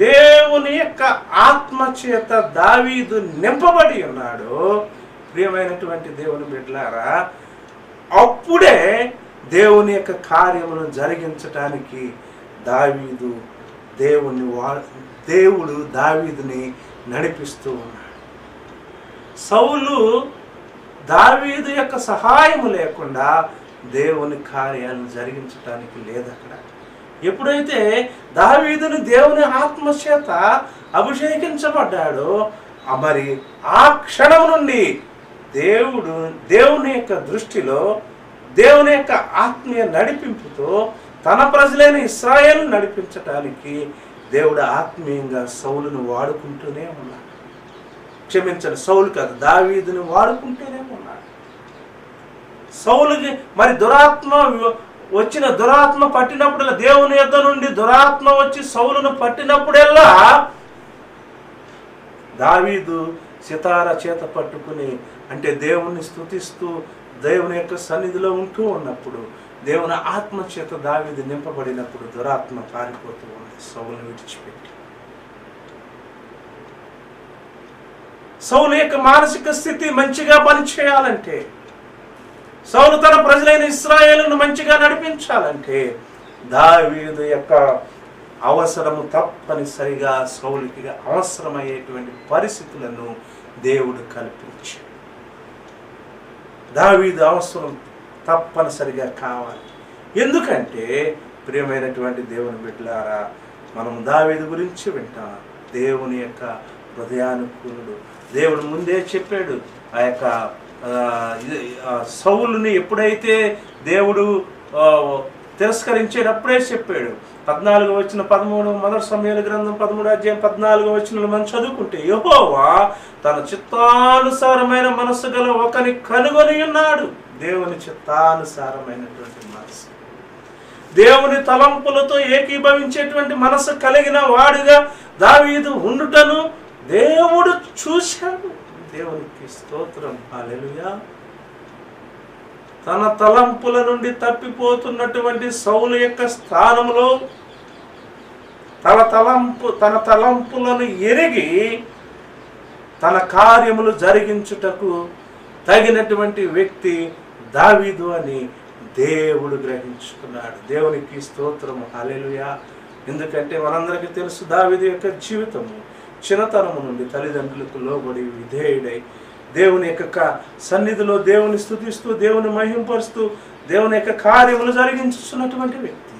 దేవుని యొక్క ఆత్మచేత దావీదు నింపబడి ఉన్నాడో ప్రియమైనటువంటి దేవుని బిడ్డలారా, అప్పుడే దేవుని యొక్క కార్యములను జరిగించటానికి దేవుడు దావీదుని నడిపిస్తూ ఉన్నాడు. సౌలు దావీదు యొక్క సహాయము లేకుండా దేవుని కార్యాలను జరిగించటానికి లేదు అక్కడ. ఎప్పుడైతే దావీదుని దేవుని ఆత్మచేత అభిషేకించబడ్డాడో మరి ఆ క్షణం నుండి దేవుని యొక్క దృష్టిలో దేవుని యొక్క ఆత్మీయ నడిపింపుతో తన ప్రజలైన ఇశ్రాయేలు నడిపించటానికి దేవుడు ఆత్మీయంగా సౌలును వాడుకుంటూనే ఉన్నాడు. క్షమించండి, సౌలు కాదు, దావీదుని వాడుకుంటూనే ఉన్నాడు. సౌలుకి మరి దురాత్మ పట్టినప్పుడల్లా, దేవుని యొద్ద నుండి దురాత్మ వచ్చి సౌలును పట్టినప్పుడల్లా దావీదు సితార చేత పట్టుకుని, అంటే దేవుణ్ణి స్తుతిస్తూ దేవుని యొక్క సన్నిధిలో ఉంటూ ఉన్నప్పుడు, దేవుని ఆత్మ చేత దావీదు నింపబడినప్పుడు దురాత్మ పారిపోతూ ఉంది సౌలును విడిచిపెట్టి. సౌలు యొక్క మానసిక స్థితి మంచిగా పనిచేయాలంటే, సౌలు తన ప్రజలైన ఇశ్రాయేలును మంచిగా నడిపించాలంటే దావీదు యొక్క అవసరము తప్పనిసరిగా సౌలుకి అవసరమయ్యేటువంటి పరిస్థితులను దేవుడు కల్పించాడు. దావీదు అవసరం తప్పనిసరిగా కావాలి. ఎందుకంటే ప్రియమైనటువంటి దేవుని బిడ్డలారా, మనం దావీదు గురించి వింటాం. దేవుని యొక్క హృదయానుకూలుడు. దేవుడు ముందే చెప్పాడు. ఆ యొక్క సౌలుని ఎప్పుడైతే దేవుడు తిరస్కరించేటప్పుడే చెప్పాడు. 14 మొదటి సమూయేలు గ్రంథం 13 మనం చదువుకుంటే, యెహోవా తన చిత్తానుసారమైన మనస్సు గల ఒకని కనుగొని ఉన్నాడు. దేవుని చిత్తానుసారమైనటువంటి మనస్సు, దేవుని తలంపులతో ఏకీభవించేటువంటి మనస్సు కలిగిన వాడుగా దావీదు ఉండుటను దేవుడు చూశాడు. దేవునికి స్తోత్రం, హల్లెలూయా. తన తలంపుల నుండి తప్పిపోతున్నటువంటి సౌలు యొక్క స్థానంలో తన తలంపులను ఎరిగి తన కార్యములు జరిగించుటకు తగినటువంటి వ్యక్తి దావీదు అని దేవుడు గ్రహించుకున్నాడు. దేవునికి స్తోత్రము, హల్లెలూయా. ఎందుకంటే మనందరికీ తెలుసు దావీదు యొక్క జీవితము చిన్నతనము నుండి తల్లిదండ్రులకు లోబడి విధేయుడై దేవుని యొక్క సన్నిధిలో దేవుని స్తుతిస్తూ దేవుని మహింపరుస్తూ దేవుని యొక్క కార్యములు జరిగించుతున్నటువంటి వ్యక్తి.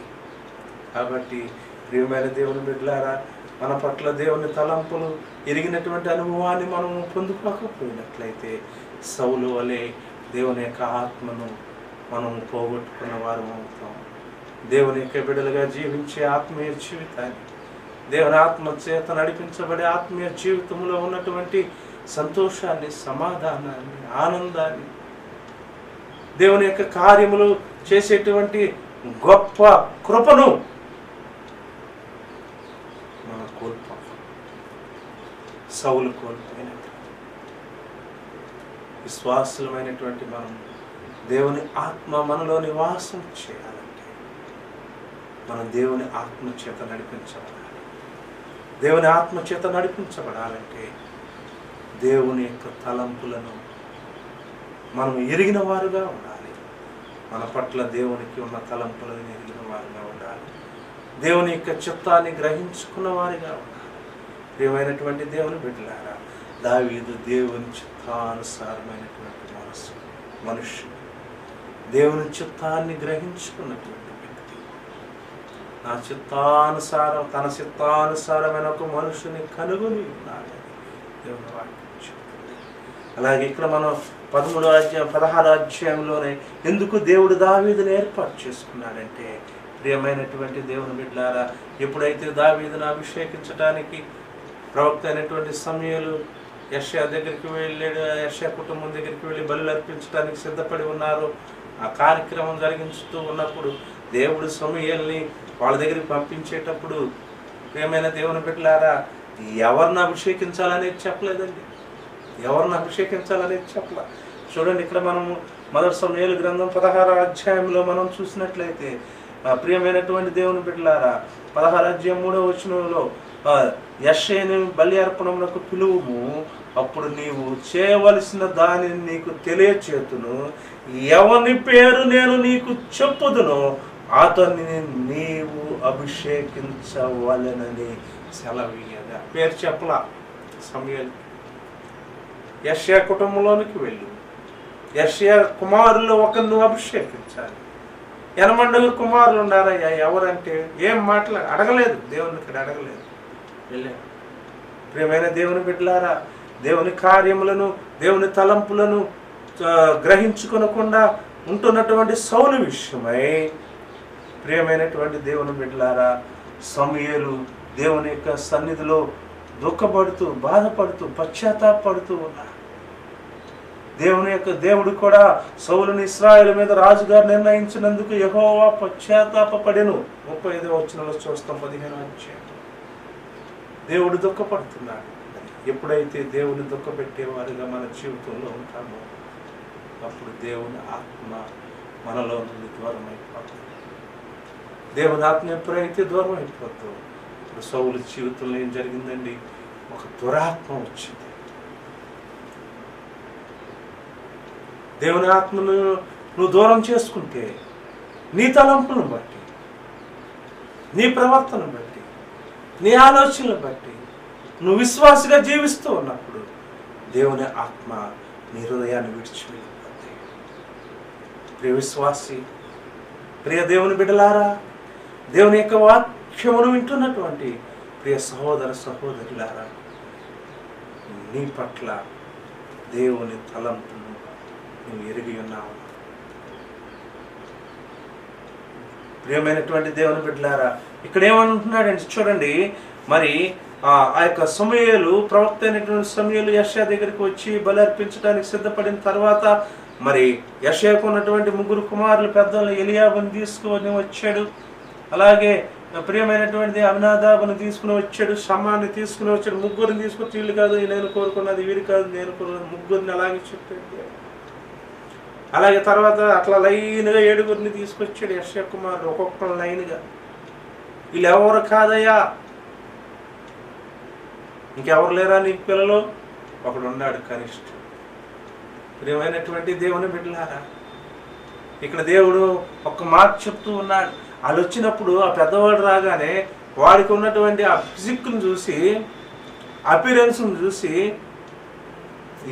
కాబట్టి ప్రియమైన దేవుని బిడ్డలారా, మన పట్ల దేవుని తలంపులు ఎరిగినటువంటి అనుభవాన్ని మనం పొందుకోకపోయినట్లయితే సౌలు వలె దేవుని యొక్క ఆత్మను మనం పోగొట్టుకున్న వారు అవుతాం. దేవుని యొక్క బిడ్డలుగా జీవించే ఆత్మీయ జీవితాన్ని, దేవుని ఆత్మ చేత నడిపించబడే ఆత్మీయ జీవితంలో ఉన్నటువంటి సంతోషాన్ని, సమాధానాన్ని, ఆనందాన్ని, దేవుని యొక్క కార్యములు చేసేటువంటి గొప్ప కృపను మనం కోల్పోతాం. సౌలు కోల్పోయినట్టు విశ్వాసులమైనటువంటి మనం దేవుని ఆత్మ మనలో నివాసం చేయాలంటే మనం దేవుని ఆత్మ చేత నడిపించబడాలి. దేవుని ఆత్మ చేత నడిపించబడాలంటే దేవుని యొక్క తలంపులను మనం ఎరిగిన వారుగా ఉండాలి. మన పట్ల దేవునికి ఉన్న తలంపులను ఎరిగిన వారుగా ఉండాలి. దేవుని యొక్క చిత్తాన్ని గ్రహించుకున్న వారిగా ఉండాలి. ప్రియమైనటువంటి దేవుని బిడ్డలారా, దావీదు దేవుని చిత్తానుసారమైనటువంటి మనుష్యుడు, దేవుని చిత్తాన్ని గ్రహించుకున్నటువంటి వ్యక్తి. నా చిత్తానుసారం, తన చిత్తానుసారమైన ఒక మనుషుని కనుగొని ఉన్నాడని దేవుని వాక్యం చెప్తుంది. అలాగే ఇక్కడ మనం 16 అధ్యాయంలోనే ఎందుకు దేవుడు దావీదుని ఏర్పాటు చేసుకున్నాడంటే, ప్రియమైనటువంటి దేవుని బిడ్డలారా, ఎప్పుడైతే దావీదును అభిషేకించడానికి ప్రవక్త అయినటువంటి సమూయేలు యెషయా దగ్గరికి వెళ్ళాడు, యెషయా కుటుంబం దగ్గరికి వెళ్ళి బలులు అర్పించడానికి సిద్ధపడి ఉన్నారు. ఆ కార్యక్రమం జరిగించుతూ ఉన్నప్పుడు దేవుడు సమూయేలుని వాళ్ళ దగ్గరికి పంపించేటప్పుడు, ప్రియమైన దేవుని బిడ్డలారా, ఎవరిని అభిషేకించాలనేది చెప్పలేదండి. ఎవరిని అభిషేకించాలనేది చెప్పలే. చూడండి, ఇక్కడ మనము 1 సమూయేలు గ్రంథం 16 అధ్యాయంలో మనం చూసినట్లయితే, ప్రియమైనటువంటి దేవుని బిడ్డలారా, 16 అధ్యాయం 3వ వచనంలో యెషయాని బలి అర్పణమునకు పిలువుము, అప్పుడు నీవు చేయవలసిన దానిని నీకు తెలియచేతును, ఎవని పేరు నేను నీకు చెప్పుదును అతన్ని నీవు అభిషేకించవలెనని సెలవీయగా. పేరు చెప్పలా సమూయేలు. యెషయా కుటుంబంలోనికి వెళ్ళు, యెషయా కుమారులు ఒకరిని అభిషేకించాలి. 80 కుమారులు ఉన్నారయ్యా, ఎవరంటే ఏం అడగలేదు, దేవుని ఇక్కడ అడగలేదు, వెళ్ళారు. ప్రియమైన దేవుని బిడ్డలారా, దేవుని కార్యములను దేవుని తలంపులను గ్రహించుకొనకుండా ఉంటున్నటువంటి సౌలు విషయమై, ప్రియమైనటువంటి దేవుని బిడ్డలారా, సమూయేలు దేవుని యొక్క సన్నిధిలో దుఃఖపడుతూ బాధపడుతూ పశ్చాత్తాపడుతూ ఉన్నారు. దేవుడు కూడా సౌలుని ఇశ్రాయేలు మీద రాజుగా నిర్ణయించినందుకు యెహోవా పశ్చాత్తాపపడెను. 35వ వచనంలో చూస్తాం. 15వ అధ్యాయం. దేవుడు దుఃఖపడుతున్నాడు. ఎప్పుడైతే దేవుని దుఃఖపెట్టేవారుగా మన జీవితంలో ఉంటామో, అప్పుడు దేవుని ఆత్మ మనలో నుండి దూరం అయిపోతుంది. దేవుని ఆత్మ ఎప్పుడైతే దూరం అయిపోతుందో, ఇప్పుడు సౌలు జీవితంలో ఏం జరిగిందండి? ఒక దురాత్మ వచ్చింది. దేవుని ఆత్మను నువ్వు దూరం చేసుకుంటే, నీ తలంపులను బట్టి, నీ ప్రవర్తన బట్టి, నీ ఆలోచనలు బట్టి నువ్వు విశ్వాసిగా జీవిస్తూ ఉన్నప్పుడు దేవుని ఆత్మ నీ హృదయాన్ని విడిచిపెట్టిపోతుంది. ప్రియ విశ్వాసి, ప్రియ దేవుని బిడ్డలారా, దేవుని యొక్క వాక్యమును వింటున్నటువంటి ప్రియ సహోదర సహోదరులారా, నీ పట్ల దేవుని తలంపును నువ్వు ఎరిగి ఉన్నావు. ప్రియమైనటువంటి దేవుని బిడ్డలారా, ఇక్కడ ఏమంటున్నాడంటే చూడండి, మరి ఆ యొక్క సమూయేలు, ప్రవక్త అయినటువంటి సమూయేలు యెషయా దగ్గరికి వచ్చి బలి అర్పించడానికి సిద్ధపడిన తర్వాత, మరి యెషయాకు ఉన్నటువంటి 3 కుమారులు పెద్దలు ఎలియాబుని తీసుకుని వచ్చాడు. అలాగే ప్రియమైనటువంటి అబినాదాబును తీసుకుని వచ్చాడు, షమ్మాని తీసుకుని వచ్చాడు. 3 తీసుకొచ్చి, వీళ్ళు కాదు నేను కోరుకున్నది, వీరు కాదు నేను కోరుకున్నది, 3 అలాగే చెప్పాడు. అలాగే తర్వాత అట్లా లైన్గా 7 తీసుకొచ్చాడు యెషయా కుమారుడు, ఒక్కొక్క లైన్గా. వీళ్ళు ఎవరు కాదయ్యా, ఇంకెవరు లేరా నీకు పిల్లలు? ఒకడు ఉన్నాడు కనిష్ఠుడు. ప్రియమైనటువంటి దేవుని బిడ్డలారా, ఇక్కడ దేవుడు ఒక్క మాట చెప్తూ ఉన్నాడు. వాళ్ళు వచ్చినప్పుడు ఆ పెద్దవాడు రాగానే వాడికి ఉన్నటువంటి ఆ ఫిజిక్ను చూసి, అపిరెన్స్ను చూసి,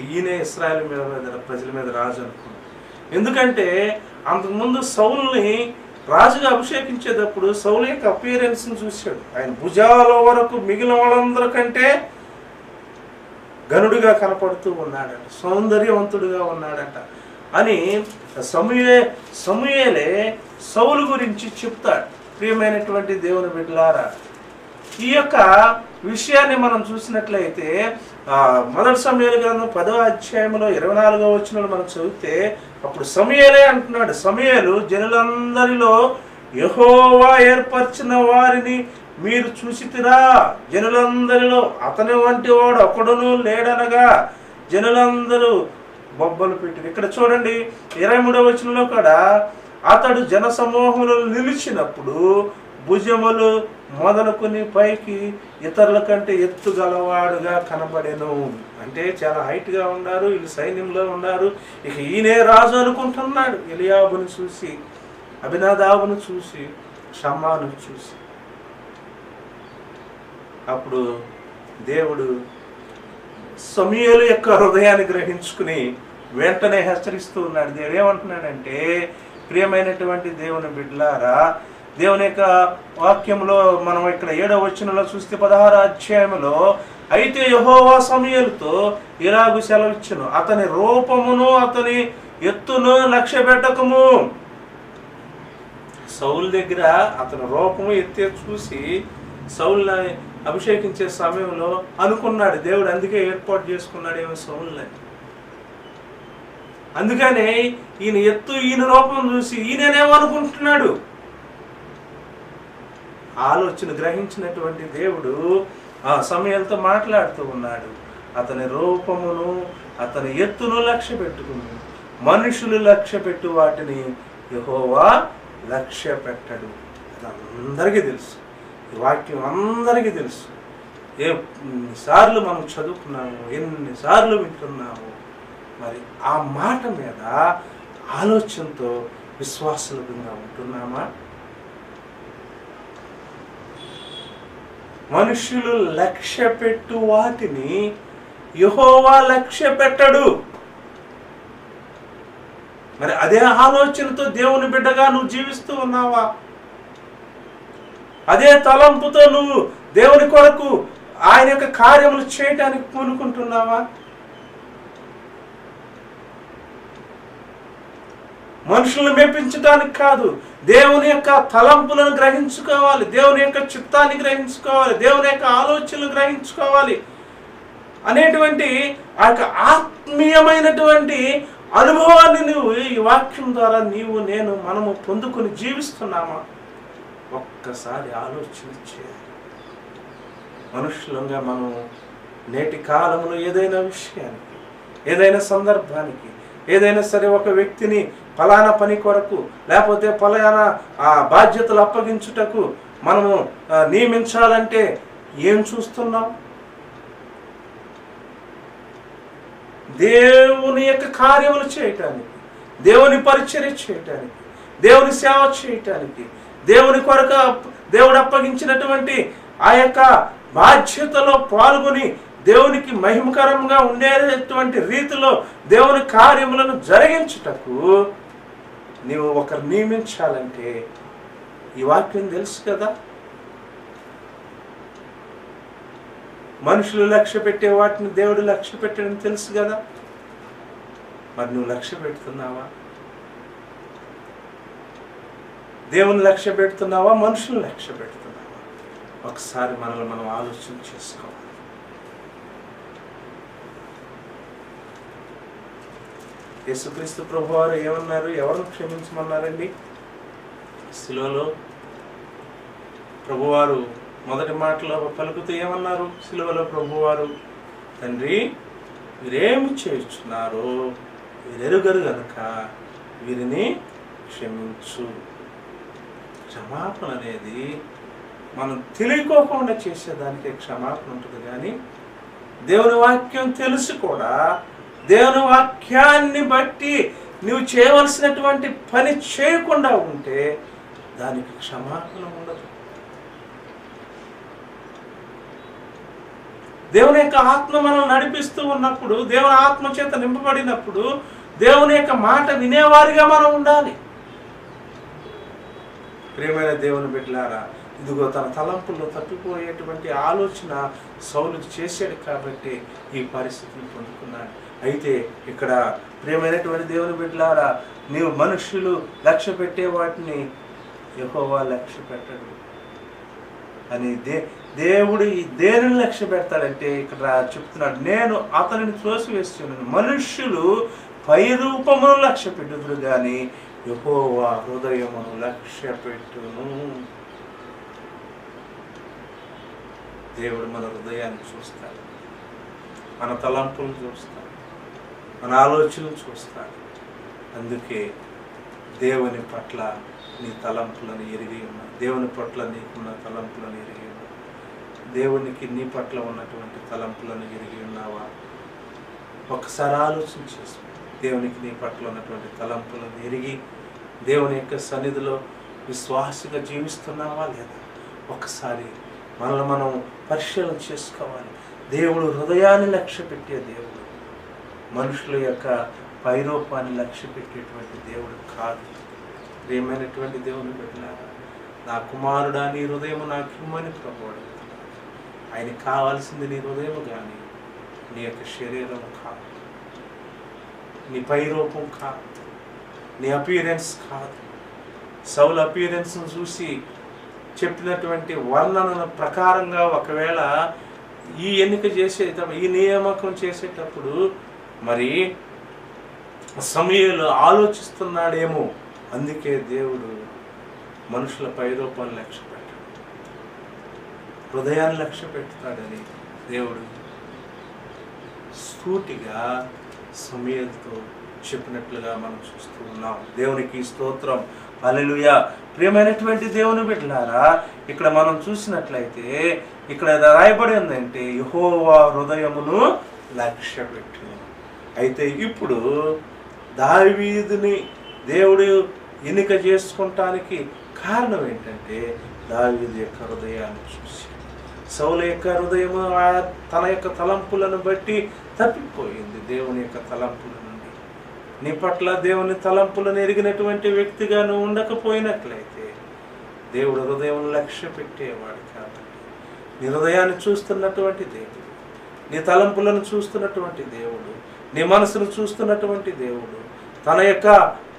ఈయనే ఇశ్రాయేలు మీద ప్రజల మీద రాజు అనుకున్నాడు. ఎందుకంటే అంతకుముందు సౌలుని రాజుగా అభిషేకించేటప్పుడు సౌలు యొక్క అపియరెన్స్ని చూశాడు. ఆయన భుజాల వరకు మిగిలిన వాళ్ళందరికంటే ఘనుడిగా కనపడుతూ ఉన్నాడట, సౌందర్యవంతుడిగా ఉన్నాడట అని సమూయేలే సౌలు గురించి చెప్తాడు. ప్రియమైనటువంటి దేవుని బిడ్డలారా, ఈ యొక్క విషయాన్ని మనం చూసినట్లయితే 1 సమూయేలు గ్రంథం 10వ అధ్యాయంలో 24వ వచనంలో మనం చదివితే, అప్పుడు సమూయేలే అంటున్నాడు, సమూయేలు జనులందరిలో యెహోవా ఏర్పరిచిన వారిని మీరు చూసితిరా, జనులందరిలో అతని వంటి వాడు ఒకడును లేడనగా జనులందరూ బొబ్బలు పెట్టిరు. ఇక్కడ చూడండి 23వ వచనంలో కూడా, అతడు జన సమూహంలో నిలిచినప్పుడు భుజములు మొదలుకొని పైకి ఇతరుల కంటే ఎత్తుగలవాడుగా కనబడెను. అంటే చాలా హైట్గా ఉన్నారు, వీళ్ళు సైన్యంలో ఉన్నారు, ఇక ఈయనే రాజు అనుకుంటున్నాడు. ఎలియాబును చూసి, అబినాదాబును చూసి, షమ్మాను చూసి. అప్పుడు దేవుడు సమూయేలు యొక్క హృదయాన్ని గ్రహించుకుని వెంటనే హెచ్చరిస్తూ ఉన్నాడు. దేవుడు ఏమంటున్నాడంటే, ప్రియమైనటువంటి దేవుని బిడ్డలారా, దేవుని యొక్క వాక్యంలో మనం ఇక్కడ 7వ వచనంలో చూస్తే 16వ అధ్యాయంలో, అయితే యెహోవా సమూయేలుతో ఇలాగు సెలవిచ్చెను, అతని రూపమును అతని ఎత్తును లక్ష్య పెట్టకము. సౌలు దగ్గర అతని రూపము ఎత్తే చూసి సౌలుని అభిషేకించే సమయంలో అనుకున్నాడు దేవుడు, అందుకే ఏర్పాటు చేసుకున్నాడు ఏమో సౌలుని. అందుకనే ఈయన ఎత్తు ఈయన రూపం చూసి ఈయనేమనుకుంటున్నాడు, ఆలోచన గ్రహించినటువంటి దేవుడు ఆ సమయంతో మాట్లాడుతూ ఉన్నాడు. అతని రూపమును అతని ఎత్తును లక్ష్య పెట్టుకుని, మనుషులు లక్ష్య పెట్టు వాటిని యెహోవా లక్ష్య పెట్టడు. అది అందరికీ తెలుసు, ఈ వాక్యం అందరికీ తెలుసు. ఎన్నిసార్లు మనం చదువుకున్నాము, ఎన్నిసార్లు వింటున్నాము. మరి ఆ మాట మీద ఆలోచనతో విశ్వాసంగా ఉంటున్నామా? మనుషులు లక్ష్య పెట్టు వాటిని యెహోవా లక్ష్య పెట్టడు. మరి అదే ఆలోచనతో దేవుని బిడ్డగా నువ్వు జీవిస్తూ ఉన్నావా? అదే తలంపుతో నువ్వు దేవుని కొరకు ఆయన యొక్క కార్యములు చేయటానికి పూనుకుంటున్నావా? మనుషులను మెప్పించడానికి కాదు, దేవుని యొక్క తలంపులను గ్రహించుకోవాలి, దేవుని యొక్క చిత్తాన్ని గ్రహించుకోవాలి, దేవుని యొక్క ఆలోచనలు గ్రహించుకోవాలి అనేటువంటి ఆ యొక్క ఆత్మీయమైనటువంటి అనుభవాన్ని నువ్వు ఈ వాక్యం ద్వారా మనము పొందుకొని జీవిస్తున్నామా? ఒక్కసారి ఆలోచన చేయాలి. మనుషులంగా మనం నేటి కాలంలో ఏదైనా విషయానికి, ఏదైనా సందర్భానికి, ఏదైనా సరే ఒక వ్యక్తిని ఫలానా పని కొరకు లేకపోతే ఫలానా బాధ్యతలు అప్పగించుటకు మనము నియమించాలంటే ఏం చూస్తున్నాం? దేవుని యొక్క కార్యములు చేయటానికి, దేవుని పరిచర్య చేయటానికి, దేవుని సేవ చేయటానికి, దేవుని కొరకు దేవుడు అప్పగించినటువంటి ఆ యొక్క బాధ్యతలో పాల్గొని దేవునికి మహిమకరంగా ఉండేటువంటి రీతిలో దేవుని కార్యములను జరిగించుటకు నీవు ఒకరు నియమించాలంటే ఈ వాక్యం తెలుసు కదా. మనుషులు లక్ష్య పెట్టే వాటిని దేవుడు లక్ష్య పెట్టడం తెలుసు కదా. మరి నువ్వు లక్ష్య పెడుతున్నావా? దేవుని లక్ష్య పెడుతున్నావా, మనుషులను లక్ష్య పెడుతున్నావా? ఒకసారి మనల్ని మనం ఆలోచన చేసుకోవాలి. యేసుక్రీస్తు ప్రభువారు ఏమన్నారు? ఎవరిని క్షమించమన్నారండి? శిలువలో ప్రభువారు మొదటి మాటలో పలుకుతూ ఏమన్నారు? శిలువలో ప్రభువారు, తండ్రి వీరేమి చేయుచున్నారో వీరెరుగరు గనుక వీరిని క్షమించు. క్షమాపణ అనేది మనం తెలియకోకుండా చేసేదానికి క్షమాపణ ఉంటుంది. కానీ దేవుని వాక్యం తెలిసి కూడా దేవుని వాక్యాన్ని బట్టి నువ్వు చేయవలసినటువంటి పని చేయకుండా ఉంటే దానికి క్షమాపణ ఉండదు. దేవుని యొక్క ఆత్మ మనం నడిపిస్తూ ఉన్నప్పుడు, దేవుని ఆత్మ చేత నింపబడినప్పుడు దేవుని యొక్క మాట వినేవారిగా మనం ఉండాలి. ప్రియమైన దేవుని బిడ్డలారా, ఇదిగో తన తలంపుల్లో తప్పిపోయేటువంటి ఆలోచన సౌలు చేశాడు కాబట్టి ఈ పరిస్థితిని పొందుకున్నాడు. అయితే ఇక్కడ ప్రియమైనటువంటి దేవుని బిడ్డలారా, నీవు మనుషులు లక్ష్య పెట్టే వాటిని యెహోవా లక్ష్య పెట్టడు అని దేవుడు ఈ దేనిని లక్ష్య పెడతాడంటే ఇక్కడ చెప్తున్నాడు, నేను అతనిని త్రోసివేస్తున్నాను. మనుష్యులు పై రూపమును లక్ష్య పెట్టుదురు కానీ యెహోవా హృదయమును లక్ష్య పెట్టును. దేవుడు మన హృదయాన్ని చూస్తాడు, మన తలంపులను చూస్తాడు, మన ఆలోచనలు చూస్తాడు. అందుకే దేవుని పట్ల నీ తలంపులను ఎరిగి ఉన్నావు, దేవుని పట్ల నీకున్న తలంపులను ఎరిగి ఉన్నావు. దేవునికి నీ పట్ల ఉన్నటువంటి తలంపులను ఎరిగి ఉన్నావా? ఒకసారి ఆలోచన చేసి దేవునికి నీ పట్ల ఉన్నటువంటి తలంపులను ఎరిగి దేవుని యొక్క సన్నిధిలో విశ్వాసగా జీవిస్తున్నావా లేదా? ఒకసారి మనల్ని మనం పరిశీలన చేసుకోవాలి. దేవుడు హృదయాన్ని లక్ష్య పెట్టే దేవుడు, మనుషుల యొక్క పైరూపాన్ని లక్ష్య పెట్టేటువంటి దేవుడు కాదు. ప్రియమైనటువంటి దేవుని బిడ్డలారా, నా కుమారుడా నీ హృదయం నాకు ఇమ్మని ప్రభువు అడుగుతున్నాడు. ఆయనకి కావాల్సింది నీ హృదయం కానీ నీ యొక్క శరీరం కాదు, నీ పై రూపం కాదు, నీ అపియరెన్స్ కాదు. సౌలు అపియరెన్స్ను చూసి చెప్పినటువంటి వర్ణన ప్రకారంగా ఒకవేళ ఈ ఎన్నిక చేసేటప్పుడు, ఈ నియామకం చేసేటప్పుడు మరి సమూయేలు ఆలోచిస్తున్నాడేమో. అందుకే దేవుడు మనుషుల పైరూపాన్ని లక్ష్య పెట్టాడు, హృదయాన్ని లక్ష్య పెడతాడని దేవుడు సూటిగా సమూయేలుతో చెప్పినట్లుగా మనం చూస్తూ ఉన్నాం. దేవునికి స్తోత్రం, హల్లెలూయా. ప్రియమైనటువంటి దేవుని బిడ్డలారా, ఇక్కడ మనం చూసినట్లయితే ఇక్కడ రాయబడి ఉందంటే యెహోవా హృదయమును లక్ష్య పెట్టును. అయితే ఇప్పుడు దావీదుని దేవుడు ఎన్నిక చేసుకుంటానికి కారణం ఏంటంటే దావీదు యొక్క హృదయాన్ని చూసి. సౌలు యొక్క హృదయము తన యొక్క తలంపులను బట్టి తప్పిపోయింది దేవుని యొక్క తలంపుల నుండి. నీ పట్ల దేవుని తలంపులను ఎరిగినటువంటి వ్యక్తిగా నువ్వు ఉండకపోయినట్లయితే దేవుడు హృదయం లక్ష్య పెట్టేవాడు. కాబట్టి నీ హృదయాన్ని చూస్తున్నటువంటి దేవుడు, నీ తలంపులను చూస్తున్నటువంటి దేవుడు, నీ మనసును చూస్తున్నటువంటి దేవుడు, తన యొక్క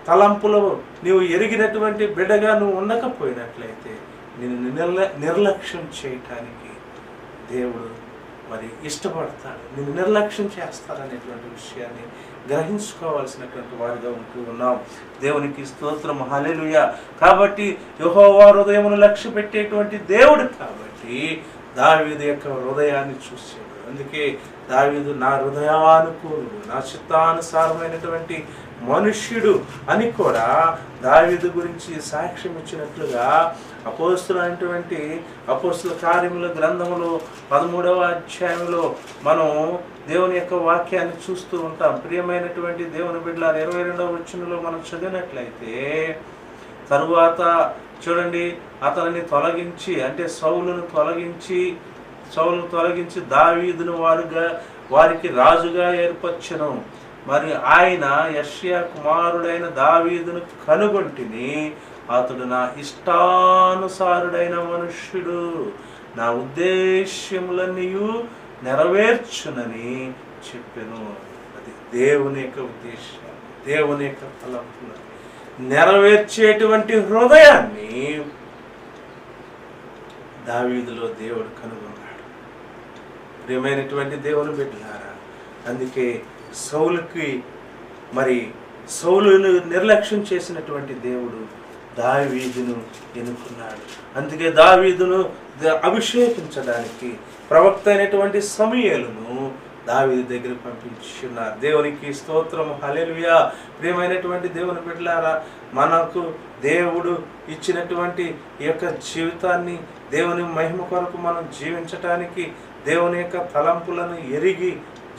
తలంపులు నీవు ఎరిగినటువంటి బిడ్డగా నువ్వు ఉండకపోయినట్లయితే నిన్ను నిర్లక్ష్యం చేయటానికి దేవుడు మరి ఇష్టపడతాడు, నిన్ను నిర్లక్ష్యం చేస్తారనేటువంటి విషయాన్ని గ్రహించుకోవాల్సినటువంటి వారిగా ఉంటూ ఉన్నాం. దేవునికి స్తోత్రం, హల్లెలూయా. కాబట్టి యెహోవా హృదయమును లక్ష్య పెట్టేటువంటి దేవుడు కాబట్టి దావీదు యొక్క హృదయాన్ని చూసాడు. అందుకే దావీదు నా హృదయానుకూలుడు, నా చిత్తానుసారమైనటువంటి మనుష్యుడు అని కూడా దావీదు గురించి సాక్ష్యం ఇచ్చినట్లుగా అపోస్తుల కార్యముల గ్రంథములో 13వ అధ్యాయంలో మనం దేవుని యొక్క వాక్యాన్ని చూస్తూ ఉంటాం. ప్రియమైనటువంటి దేవుని బిడ్డలారా, 22వ వచనంలో మనం చదివినట్లయితే తరువాత చూడండి, అతనిని తొలగించి అంటే సౌలును తొలగించి దావీదును వారికి రాజుగా ఏర్పరచెను. మరి ఆయన యెష్షయా కుమారుడైన దావీదును కనుగొంటిని, అతడు నా ఇష్టానుసారుడైన మనుష్యుడు, నా ఉద్దేశ్యములన్నీ నెరవేర్చునని చెప్పెను. అది దేవుని యొక్క ఉద్దేశం, దేవుని యొక్క తలంపులు నెరవేర్చేటువంటి హృదయాన్ని దావీదులో దేవుడు కనుగొన్నాడు. ప్రియమైనటువంటి దేవుని బిడ్డలారా, అందుకే సౌలును నిర్లక్ష్యం చేసినటువంటి దేవుడు దావీదును ఎన్నుకున్నాడు. అందుకే దావీదును అభిషేకించడానికి ప్రవక్త అయినటువంటి సమూయేలును దావీదు దగ్గర పంపించున్నారు. దేవునికి స్తోత్రం, హల్లెలూయా. ప్రియమైనటువంటి దేవుని బిడ్డలారా, మనకు దేవుడు ఇచ్చినటువంటి ఈ యొక్క జీవితాన్ని దేవుని మహిమ కొరకు మనం జీవించటానికి, దేవుని యొక్క తలంపులను ఎరిగి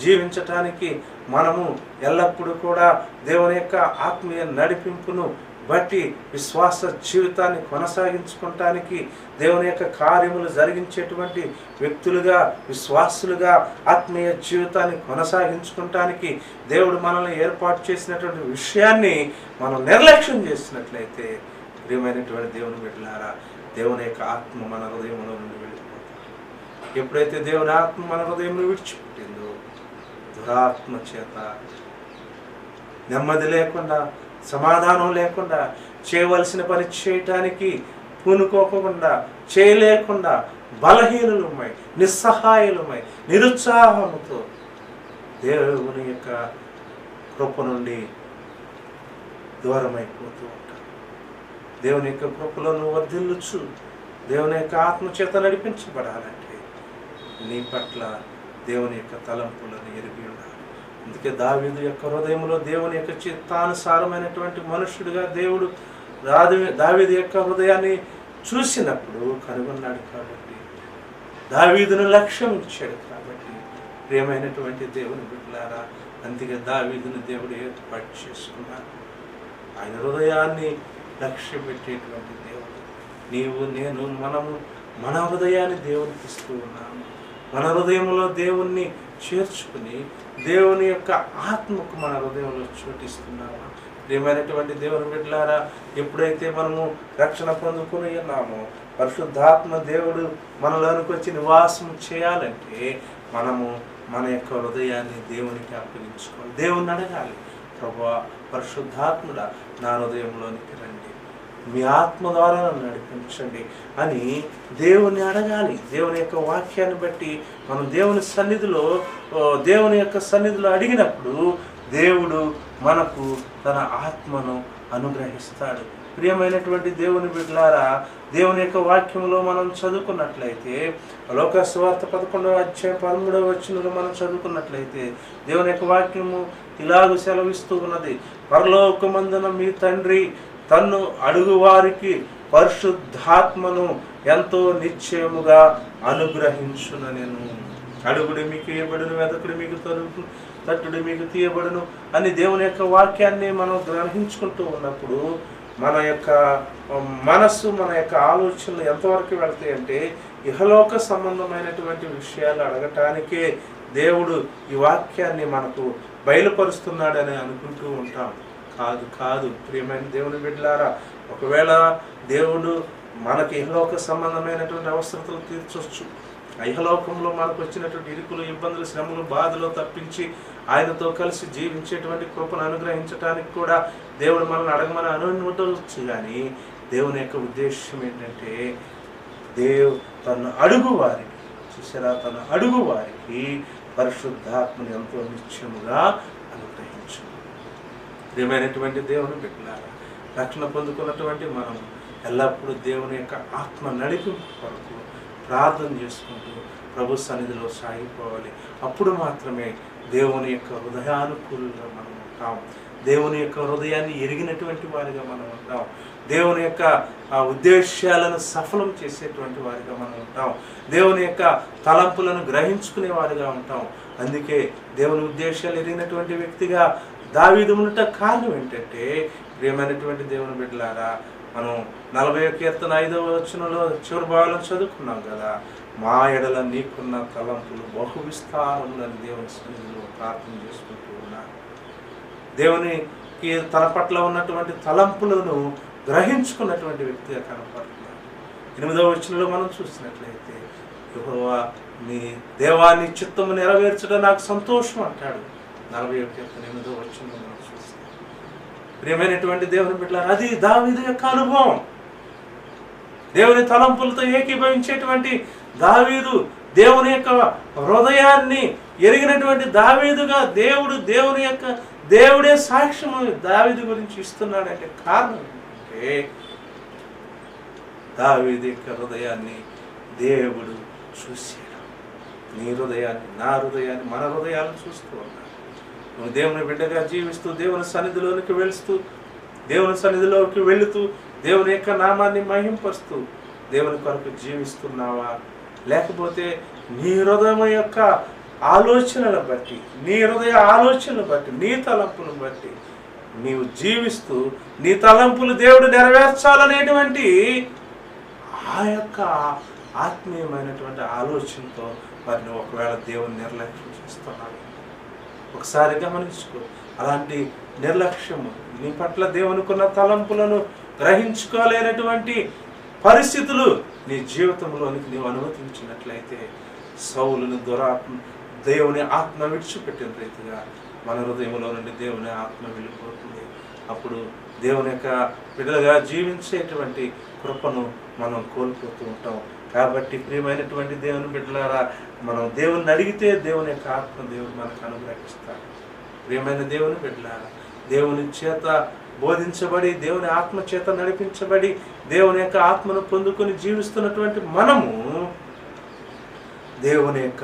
జీవించటానికి మనము ఎల్లప్పుడూ కూడా దేవుని యొక్క ఆత్మీయ నడిపింపును బట్టి విశ్వాస జీవితాన్ని కొనసాగించుకోవటానికి, దేవుని యొక్క కార్యములు జరిగించేటువంటి వ్యక్తులుగా, విశ్వాసులుగా ఆత్మీయ జీవితాన్ని కొనసాగించుకోవటానికి దేవుడు మనల్ని ఏర్పాటు చేసినటువంటి విషయాన్ని మనం నిర్లక్ష్యం చేసినట్లయితే ప్రియమైనటువంటి దేవుని బిడ్డలారా, దేవుని యొక్క ఆత్మ మన హృదయంలో నుండి వెళ్ళిపోతుంది. ఎప్పుడైతే దేవుని ఆత్మ మన హృదయంలో విడిచిపెట్టిందో దురాత్మ చేత నెమ్మది లేకుండా, సమాధానం లేకుండా, చేయవలసిన పని చేయటానికి పూనుకోకుండా, చేయలేకుండా, బలహీనులమై, నిస్సహాయులమై, నిరుత్సాహంతో దేవుని యొక్క కృప నుండి దూరమైపోతూ ఉంటాం. దేవుని యొక్క కృపలో నువ్వు వర్ధిల్లుచు దేవుని యొక్క ఆత్మచేత నడిపించబడాలంటే నీ పట్ల దేవుని యొక్క తలంపులను ఎరిగి ఉండాలి. అందుకే దావీదు యొక్క హృదయంలో దేవుని యొక్క చిత్తానుసారమైనటువంటి మనుష్యుడిగా దేవుడు దావీదు యొక్క హృదయాన్ని చూసినప్పుడు కనుగొన్నాడు. కాబట్టి దావీదును లక్ష్యం ఇచ్చాడు. కాబట్టి ప్రియమైనటువంటి దేవుని బిడ్డలారా, అందుకే దావీదును దేవుడు ఏర్పాటు చేసుకున్నాడు. ఆయన హృదయాన్ని లక్ష్య పెట్టేటువంటి దేవుడు. నీవు, నేను, మనము మన హృదయాన్ని దేవునికి ఇస్తూ ఉన్నాము. మన హృదయంలో దేవుణ్ణి చేర్చుకుని దేవుని యొక్క ఆత్మకు మన హృదయంలో చోటిస్తున్నామా? ప్రియమైనటువంటి దేవుని బిడ్డలారా, ఎప్పుడైతే మనము రక్షణ పొందుకుని ఉన్నామో, పరిశుద్ధాత్మ దేవుడు మనలోనికి వచ్చి నివాసం చేయాలంటే మనము మన యొక్క హృదయాన్ని దేవునికి అప్పగించుకోవాలి. దేవుణ్ణి అడగాలి, ప్రభువా పరిశుద్ధాత్ముడా నా హృదయంలోనికి రండి, మీ ఆత్మ ద్వారా నన్ను నడిపించండి అని దేవుని అడగాలి. దేవుని యొక్క వాక్యాన్ని బట్టి మనం దేవుని యొక్క సన్నిధిలో అడిగినప్పుడు దేవుడు మనకు తన ఆత్మను అనుగ్రహిస్తాడు. ప్రియమైనటువంటి దేవుని బిడ్డలారా, దేవుని యొక్క వాక్యంలో మనం చదువుకున్నట్లయితే లోక సువార్త 11వ అధ్యాయం 13వ వచనంలో మనం చదువుకున్నట్లయితే దేవుని యొక్క వాక్యము ఇలాగ సెలవిస్తూ ఉన్నది, పరలోకమందున మీ తండ్రి తన్ను అడుగువారికి పరిశుద్ధాత్మను ఎంతో నిశ్చయముగా అనుగ్రహించుననెను. అడుగుడు మీకు ఇయ్యబడును, వెదకుడు మీకు తట్టుడు మీకు తీయబడును అని దేవుని యొక్క వాక్యాన్ని మనం గ్రహించుకుంటూ ఉన్నప్పుడు మన యొక్క మనస్సు, మన యొక్క ఆలోచనలు ఎంతవరకు వెళ్తాయి అంటే ఇహలోక సంబంధమైనటువంటి విషయాలు అడగటానికే దేవుడు ఈ వాక్యాన్ని మనకు బయలుపరుస్తున్నాడని అనుకుంటూ ఉంటాం. కాదు ప్రియమైన దేవుని బిడ్డలారా, ఒకవేళ దేవుడు మనకి ఇహలోక సంబంధమైనటువంటి అవసరతలు తీర్చొచ్చు, ఇహలోకంలో మనకు వచ్చినటువంటి ఇరుకులు, ఇబ్బందులు, శ్రమలు, బాధలు తప్పించి ఆయనతో కలిసి జీవించేటువంటి కృపను అనుగ్రహించడానికి కూడా దేవుడు మనల్ని అడగమని అనుమతించవచ్చు. కానీ దేవుని యొక్క ఉద్దేశం ఏంటంటే తను అడుగువారికి, చూసారా, తను అడుగువారికి పరిశుద్ధాత్మని ఎంతో నిశ్చయముగా అనుగ్రహించు. ప్రియమైనటువంటి దేవుని బిడ్డలారా, రక్షణ పొందుకున్నటువంటి మనం ఎల్లప్పుడూ దేవుని యొక్క ఆత్మ నడిపింపు కొరకు ప్రార్థన చేసుకుంటూ ప్రభు సన్నిధిలో సాగిపోవాలి. అప్పుడు మాత్రమే దేవుని యొక్క హృదయానుకూలంగా మనం ఉంటాం, దేవుని యొక్క హృదయాన్ని ఎరిగినటువంటి వారిగా మనం ఉంటాం, దేవుని యొక్క ఉద్దేశాలను సఫలం చేసేటువంటి వారిగా మనం ఉంటాం, దేవుని యొక్క తలంపులను గ్రహించుకునే వారిగా ఉంటాం. అందుకే దేవుని ఉద్దేశాలు ఎరిగినటువంటి వ్యక్తిగా దావీదు ఉండట కారణం ఏంటంటే, ప్రియమైనటువంటి దేవుని బిడ్డలారా, మనం 40వ కీర్తన 5వ వచనంలో చివరి భాగంలో చదువుకున్నాం కదా, మా ఎడల నీకున్న తలంపులు బహు విస్తారములని దేవుని సన్నిధిలో ప్రార్థన చేసుకుంటూ ఉన్నారు. దేవునికి తన పట్ల ఉన్నటువంటి తలంపులను గ్రహించుకున్నటువంటి వ్యక్తిగా కనపడుతున్నారు. 8వ వచనంలో మనం చూసినట్లయితే, యెహోవా నీ దేవాన్ని చిత్తము నెరవేర్చడం నాకు సంతోషం అంటాడు. 40వ కీర్తన 8వ వచనంలో మనం చూస్తాం. ప్రియమైనటువంటి దేవుని బిడ్డలారా, అది దావీదు యొక్క అనుభవం. దేవుని తలంపులతో ఏకీభవించేటువంటి దావీదు, దేవుని యొక్క హృదయాన్ని ఎరిగినటువంటి దావీదుగా దేవుడే సాక్ష్యం దావీదు గురించి ఇస్తున్నాడంటే కారణం ఏంటంటే, దావీదు యొక్క హృదయాన్ని దేవుడు చూశాడు. నీ హృదయాన్ని, నా హృదయాన్ని, మన హృదయాలను చూస్తూ ఉన్నాడు. నువ్వు దేవుని బిడ్డగా జీవిస్తూ, దేవుని సన్నిధిలోకి వెళుతూ దేవుని యొక్క నామాన్ని మహింపరుస్తూ దేవుని కొరకు జీవిస్తున్నావా? లేకపోతే నీ హృదయం యొక్క ఆలోచనలను బట్టి, నీ హృదయ ఆలోచనలు బట్టి, నీ తలంపులను బట్టి నీవు జీవిస్తూ నీ తలంపులు దేవుడు నెరవేర్చాలనేటువంటి ఆ యొక్క ఆత్మీయమైనటువంటి ఆలోచనతో మరి నువ్వు ఒకవేళ దేవుని నిర్లక్ష్యం చేస్తున్నావు, ఒకసారి గమనించుకో. అలాంటి నిర్లక్ష్యము, నీ పట్ల దేవునికున్న తలంపులను గ్రహించుకోలేనటువంటి పరిస్థితులు నీ జీవితంలోనికి నీవు అనుమతించినట్లయితే సౌలును దేవుని ఆత్మ విడిచిపెట్టిన రీతిగా మన హృదయంలో నుండి దేవుని ఆత్మ వెళ్ళిపోతుంది. అప్పుడు దేవుని యొక్క బిడ్డలుగా జీవించేటువంటి కృపను మనం కోల్పోతూ ఉంటాం. కాబట్టి ప్రియమైనటువంటి దేవుని బిడ్డలారా, మనం దేవుని అడిగితే దేవుని యొక్క ఆత్మ దేవుడు మనకు అనుగ్రహిస్తాడు. ప్రియమైన దేవుని బిడ్డలారా, దేవుని చేత బోధించబడి, దేవుని ఆత్మ చేత నడిపించబడి, దేవుని యొక్క ఆత్మను పొందుకొని జీవిస్తున్నటువంటి మనము దేవుని యొక్క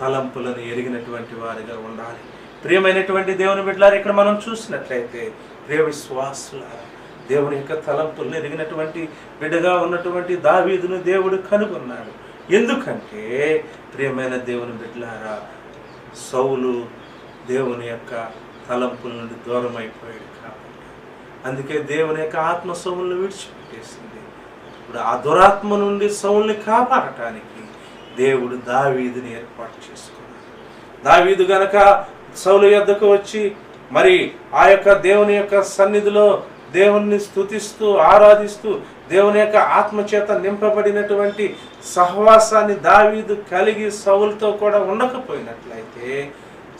తలంపులను ఎరిగినటువంటి వారిగా ఉండాలి. ప్రియమైనటువంటి దేవుని బిడ్డలారా, ఇక్కడ మనం చూసినట్లయితే ప్రియ విశ్వాసులారా, దేవుని యొక్క తలంపులను ఎరిగినటువంటి బిడ్డగా ఉన్నటువంటి దావీదును దేవుడు కనుగొన్నాడు. ఎందుకంటే ప్రియమైన దేవుని బిడ్డలారా, సౌలు దేవుని యొక్క తలంపుల నుండి దూరం అయిపోయాడు కాబట్టి, అందుకే దేవుని యొక్క ఆత్మ సౌలును విడిచిపెట్టేసింది. ఇప్పుడు ఆ దురాత్మ నుండి సౌలుని కాపాడటానికి దేవుడు దావీదుని ఏర్పాటు చేసుకున్నాడు. దావీదు గనక సౌలు యొద్దకు వచ్చి మరి ఆ యొక్క దేవుని యొక్క సన్నిధిలో దేవుణ్ణి స్తుతిస్తూ ఆరాధిస్తూ దేవుని యొక్క ఆత్మచేత నింపబడినటువంటి సహవాసాన్ని దావీదు కలిగి సౌలుతో కూడా ఉండకపోయినట్లయితే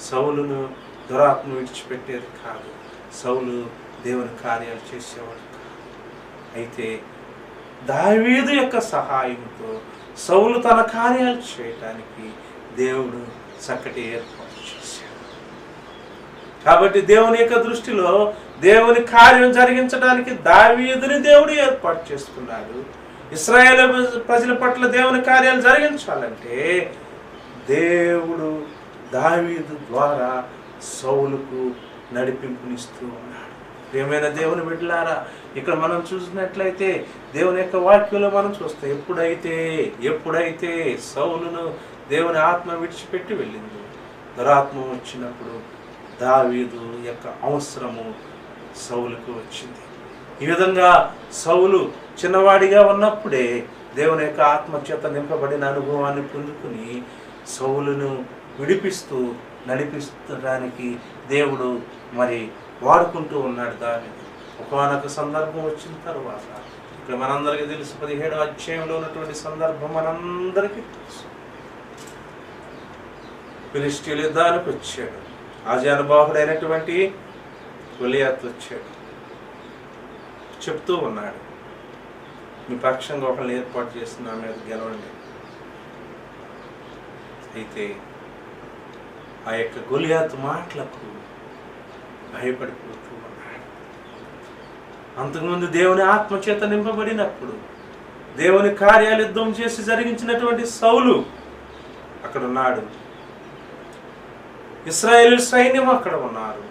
సౌలును దురాత్మ విడిచిపెట్టేది కాదు, సౌలు దేవుని కార్యాలు చేసేవాడు కాదు. అయితే దావీదు యొక్క సహాయంతో సౌలు తన కార్యాలు చేయటానికి దేవుడు చక్కటి ఏర్పాటు చేశాడు. కాబట్టి దేవుని యొక్క దృష్టిలో దేవుని కార్యం జరిగించడానికి దావీదుని దేవుడు ఏర్పాటు చేసుకున్నాడు. ఇశ్రాయేలు ప్రజల పట్ల దేవుని కార్యాలు జరిగించాలంటే దేవుడు దావీదు ద్వారా సౌలుకు నడిపింపునిస్తూ ఉన్నాడు. ప్రియమైన దేవుని బిడ్డలారా, ఇక్కడ మనం చూసినట్లయితే దేవుని యొక్క వాక్యంలో మనం చూస్తే ఎప్పుడైతే సౌలును దేవుని ఆత్మ విడిచిపెట్టి వెళ్ళిందో, దురాత్మ వచ్చినప్పుడు దావీదు యొక్క అవసరము సౌలుకు వచ్చింది. ఈ విధంగా సౌలు చిన్నవాడిగా ఉన్నప్పుడే దేవుని యొక్క ఆత్మచేత నింపబడిన అనుభవాన్ని పొందుకుని సౌలును విడిపిస్తూ నడిపిస్తడానికి దేవుడు మరి వాడుకుంటూ ఉన్నాడు దావీదు. ఒకానొక సందర్భం వచ్చిన తర్వాత, ఇక్కడ మనందరికీ తెలుసు, 17వ అధ్యాయంలో ఉన్నటువంటి సందర్భం మనందరికీ తెలుసు. ఫిలిష్తీయుల యుద్ధానికి వచ్చాడు. ఆజానుబాహుడైనటువంటి గొలియాతు వచ్చాడు. చెప్తూ ఉన్నాడు, మీ పక్షంగా ఒకరిని ఏర్పాటు చేస్తున్నా మీద గెలవండి. అయితే ఆ యొక్క గొలియాతు మాటలకు భయపడిపోతూ ఉన్నాడు. అంతకుముందు దేవుని ఆత్మచేత నింపబడినప్పుడు దేవుని కార్యాలు యుద్ధం చేసి జరిగించినటువంటి సౌలు అక్కడ ఉన్నాడు, ఇశ్రాయేలు సైన్యం అక్కడ ఉన్నారు.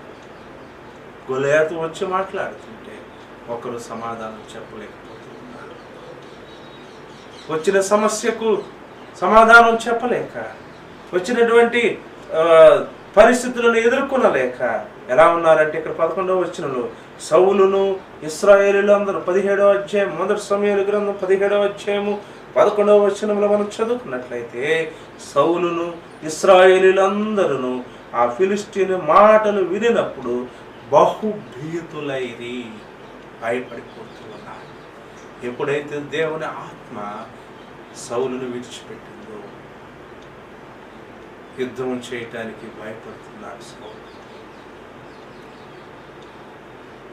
గొలియాతు వచ్చి మాట్లాడుతుంటే ఒకరు సమాధానం చెప్పలేకపోతున్నారు. వచ్చిన సమస్యకు సమాధానం చెప్పలేక, వచ్చినటువంటి పరిస్థితులను ఎదుర్కొనలేక ఎలా ఉన్నారంటే, ఇక్కడ 11వ వచనంలో సౌలును ఇశ్రాయేలీయులు అందరూ 17వ అధ్యాయం 1 సమూయేలు గ్రంథం 17వ అధ్యాయము 11వ వచనంలో మనం చదువుకున్నట్లయితే సౌలును ఇశ్రాయేలీయులందరూ ఆ ఫిలిష్తీయుని మాటలు వినినప్పుడు బహుభీతులైరి, భయపడిపోతున్నారు. ఎప్పుడైతే దేవుని ఆత్మ సౌలును విడిచిపెట్టిందో యుద్ధం చేయటానికి భయపడుతున్నాడు సౌలు.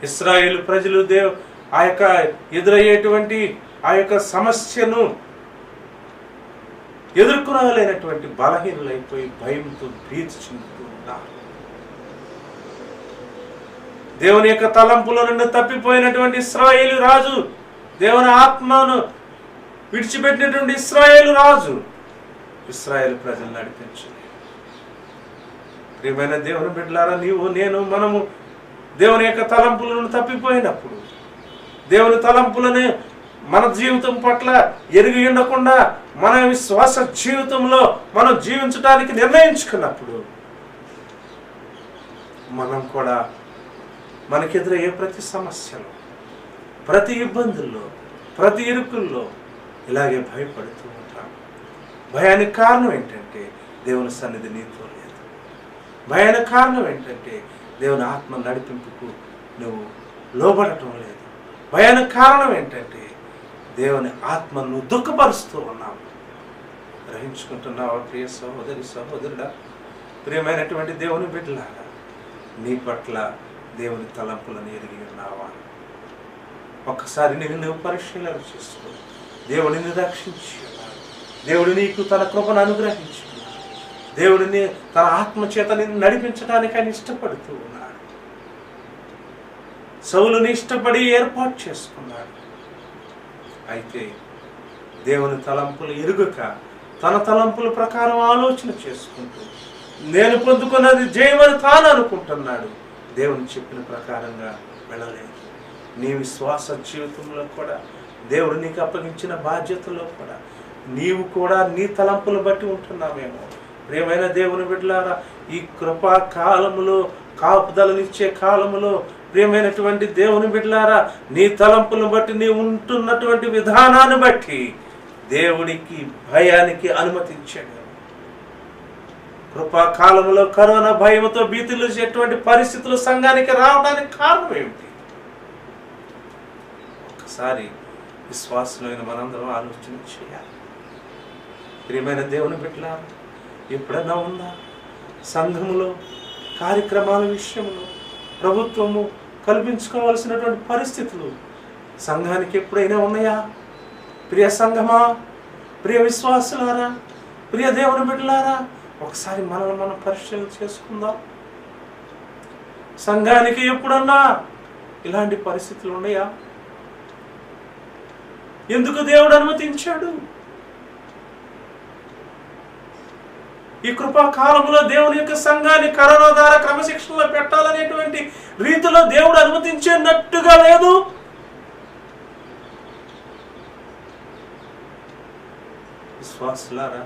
ఇశ్రాయేలు ప్రజలు ఆ యొక్క ఎదురయ్యేటువంటి ఆ యొక్క సమస్యను ఎదుర్కొనలేనటువంటి బలహీనులైపోయి భయంతో భీతి చెందుతూ ఉన్నారు. దేవుని యొక్క తలంపుల నుండి తప్పిపోయినటువంటి ఇశ్రాయేలు రాజు, దేవుని ఆత్మను విడిచిపెట్టినటువంటి ఇశ్రాయేలు రాజు ఇశ్రాయేలు ప్రజలు నడిపించలేదు. ప్రియమైన దేవుని బిడ్డలారా, నీవు నేను మనము దేవుని యొక్క తలంపులను తప్పిపోయినప్పుడు, దేవుని తలంపులని మన జీవితం పట్ల ఎరిగి ఉండకుండా మన విశ్వాస జీవితంలో మనం జీవించడానికి నిర్ణయించుకున్నప్పుడు మనం కూడా మనకెదురయ్యే ప్రతి సమస్యలో, ప్రతి ఇబ్బందుల్లో, ప్రతి ఇరుకుల్లో ఇలాగే భయపడుతూ ఉంటాం. భయానికి కారణం ఏంటంటే దేవుని సన్నిధి నీతో లేదు. భయానికి కారణం ఏంటంటే దేవుని ఆత్మ నడిపింపుకు నువ్వు లోబడటం లేదు. భయానికి కారణం ఏంటంటే దేవుని ఆత్మను నువ్వు దుఃఖపరుస్తూ ఉన్నావు. గ్రహించుకుంటున్నావా ప్రియ సహోదరి సహోదరుడా? ప్రియమైనటువంటి దేవుని బిడ్డలారా, నీ పట్ల దేవుని తలంపులను ఎరిగి ఉన్నావా? ఒక్కసారి నువ్వు పరిశీలన చేసుకో. దేవుడిని రక్షించి, దేవుడు నీకు తన కృపను అనుగ్రహించి, దేవుడిని తన ఆత్మచేత నిన్ను నడిపించడానికి ఆయన ఇష్టపడుతూ ఉన్నాడు. సౌలుని ఇష్టపడి ఏర్పాటు చేసుకున్నాడు. అయితే దేవుని తలంపులు ఎరుగక తన తలంపుల ప్రకారం ఆలోచన చేసుకుంటూ నేను పొందుకున్నది జయమని తాను అనుకుంటున్నాడు. దేవుని చెప్పిన ప్రకారంగా వెళ్ళలేదు. నీ విశ్వాస జీవితంలో కూడా దేవుడు నీకు అప్పగించిన బాధ్యతలో కూడా నీవు కూడా నీ తలంపులు బట్టి ఉంటున్నావేమో. ప్రియమైన దేవుని బిడ్డలారా, ఈ కృపా కాలములో, కాపుదలనిచ్చే కాలములో ప్రియమైనటువంటి దేవుని బిడ్డలారా, నీ తలంపులను బట్టి నీ ఉంటున్నటువంటి విధానాన్ని బట్టి దేవుడికి భయానికి అనుమతించాడు. కృపాకాలంలో కరోనా భయంతో భీతులు ఎటువంటి పరిస్థితులు సంఘానికి రావడానికి కారణం ఏమిటి? ఒకసారి విశ్వాసులైన మనందరం ఆలోచన చేయాలి. ప్రియమైన దేవుని బిడ్డలారా, ఎప్పుడన్నా ఉందా సంఘములో కార్యక్రమాల విషయంలో ప్రభుత్వము కల్పించుకోవాల్సినటువంటి పరిస్థితులు సంఘానికి ఎప్పుడైనా ఉన్నాయా? ప్రియ సంఘమా, ప్రియ విశ్వాసులారా, ప్రియ దేవుని బిడ్డలారా, ఒకసారి మనల్ని మనం పరిశీలన చేసుకుందాం. సంఘానికి ఎప్పుడన్నా ఇలాంటి పరిస్థితులు ఉన్నాయా? ఎందుకు దేవుడు అనుమతించాడు? ఈ కృపాకాలంలో దేవుని యొక్క సంఘాన్ని కరోనా ద్వారా క్రమశిక్షణలో పెట్టాలనేటువంటి రీతిలో దేవుడు అనుమతించేటట్టుగా లేదు. విశ్వాసులారా,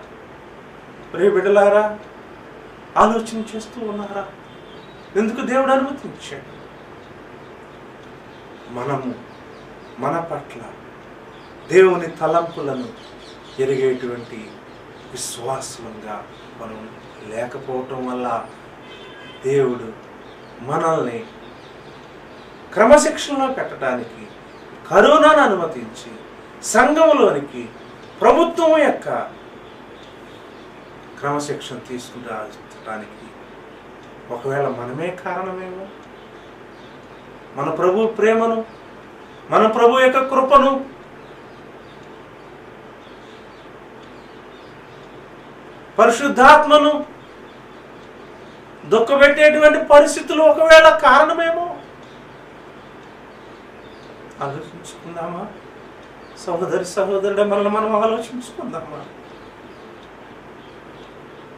ప్రియ బిడ్డలారా, ఆలోచన చేస్తూ ఉన్నారా? ఎందుకు దేవుడు అనుమతించాడు? మనము మన పట్ల దేవుని తలంపులను ఎరిగేటువంటి విశ్వాసంగా మనం లేకపోవటం వల్ల దేవుడు మనల్ని క్రమశిక్షణలో పెట్టడానికి కరోనాను అనుమతించి సంఘంలోనికి ప్రభుత్వం యొక్క క్రమశిక్షణ తీసుకురావడానికి ఒకవేళ మనమే కారణమేమో. మన ప్రభు ప్రేమను, మన ప్రభు యొక్క కృపను, పరిశుద్ధాత్మను దుఃఖపెట్టేటువంటి పరిస్థితులు ఒకవేళ కారణమేమో. ఆలోచించుకుందామా? సహోదరుడే, మనల్ని మనం ఆలోచించుకుందామా?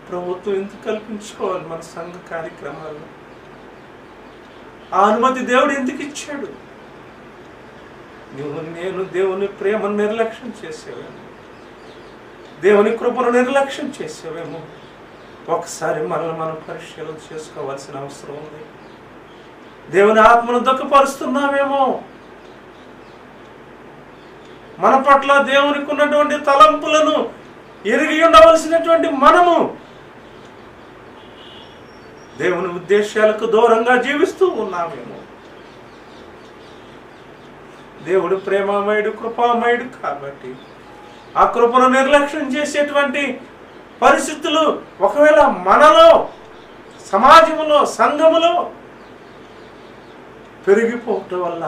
ప్రభుత్వం ఎందుకు కల్పించుకోవాలి మన సంఘ కార్యక్రమాలు? ఆ అనుమతి దేవుడు ఎందుకు ఇచ్చాడు? నేను దేవుని ప్రేమను నిర్లక్ష్యం చేసేవేమో, దేవుని కృపను నిర్లక్ష్యం చేసేవేమో. ఒకసారి మనల్ని మనం పరిశీలన చేసుకోవాల్సిన అవసరం ఉంది. దేవుని ఆత్మను దుఃఖపరుస్తున్నామేమో. మన పట్ల దేవునికి ఉన్నటువంటి తలంపులను ఎరిగి ఉండవలసినటువంటి మనము దేవుని ఉద్దేశాలకు దూరంగా జీవిస్తూ ఉన్నామేమో. దేవుడు ప్రేమామయుడు, కృపామయుడు కాబట్టి ఆ కృపను నిర్లక్ష్యం చేసేటువంటి పరిస్థితులు ఒకవేళ మనలో, సమాజంలో, సంఘములో పెరిగిపోవటం వల్ల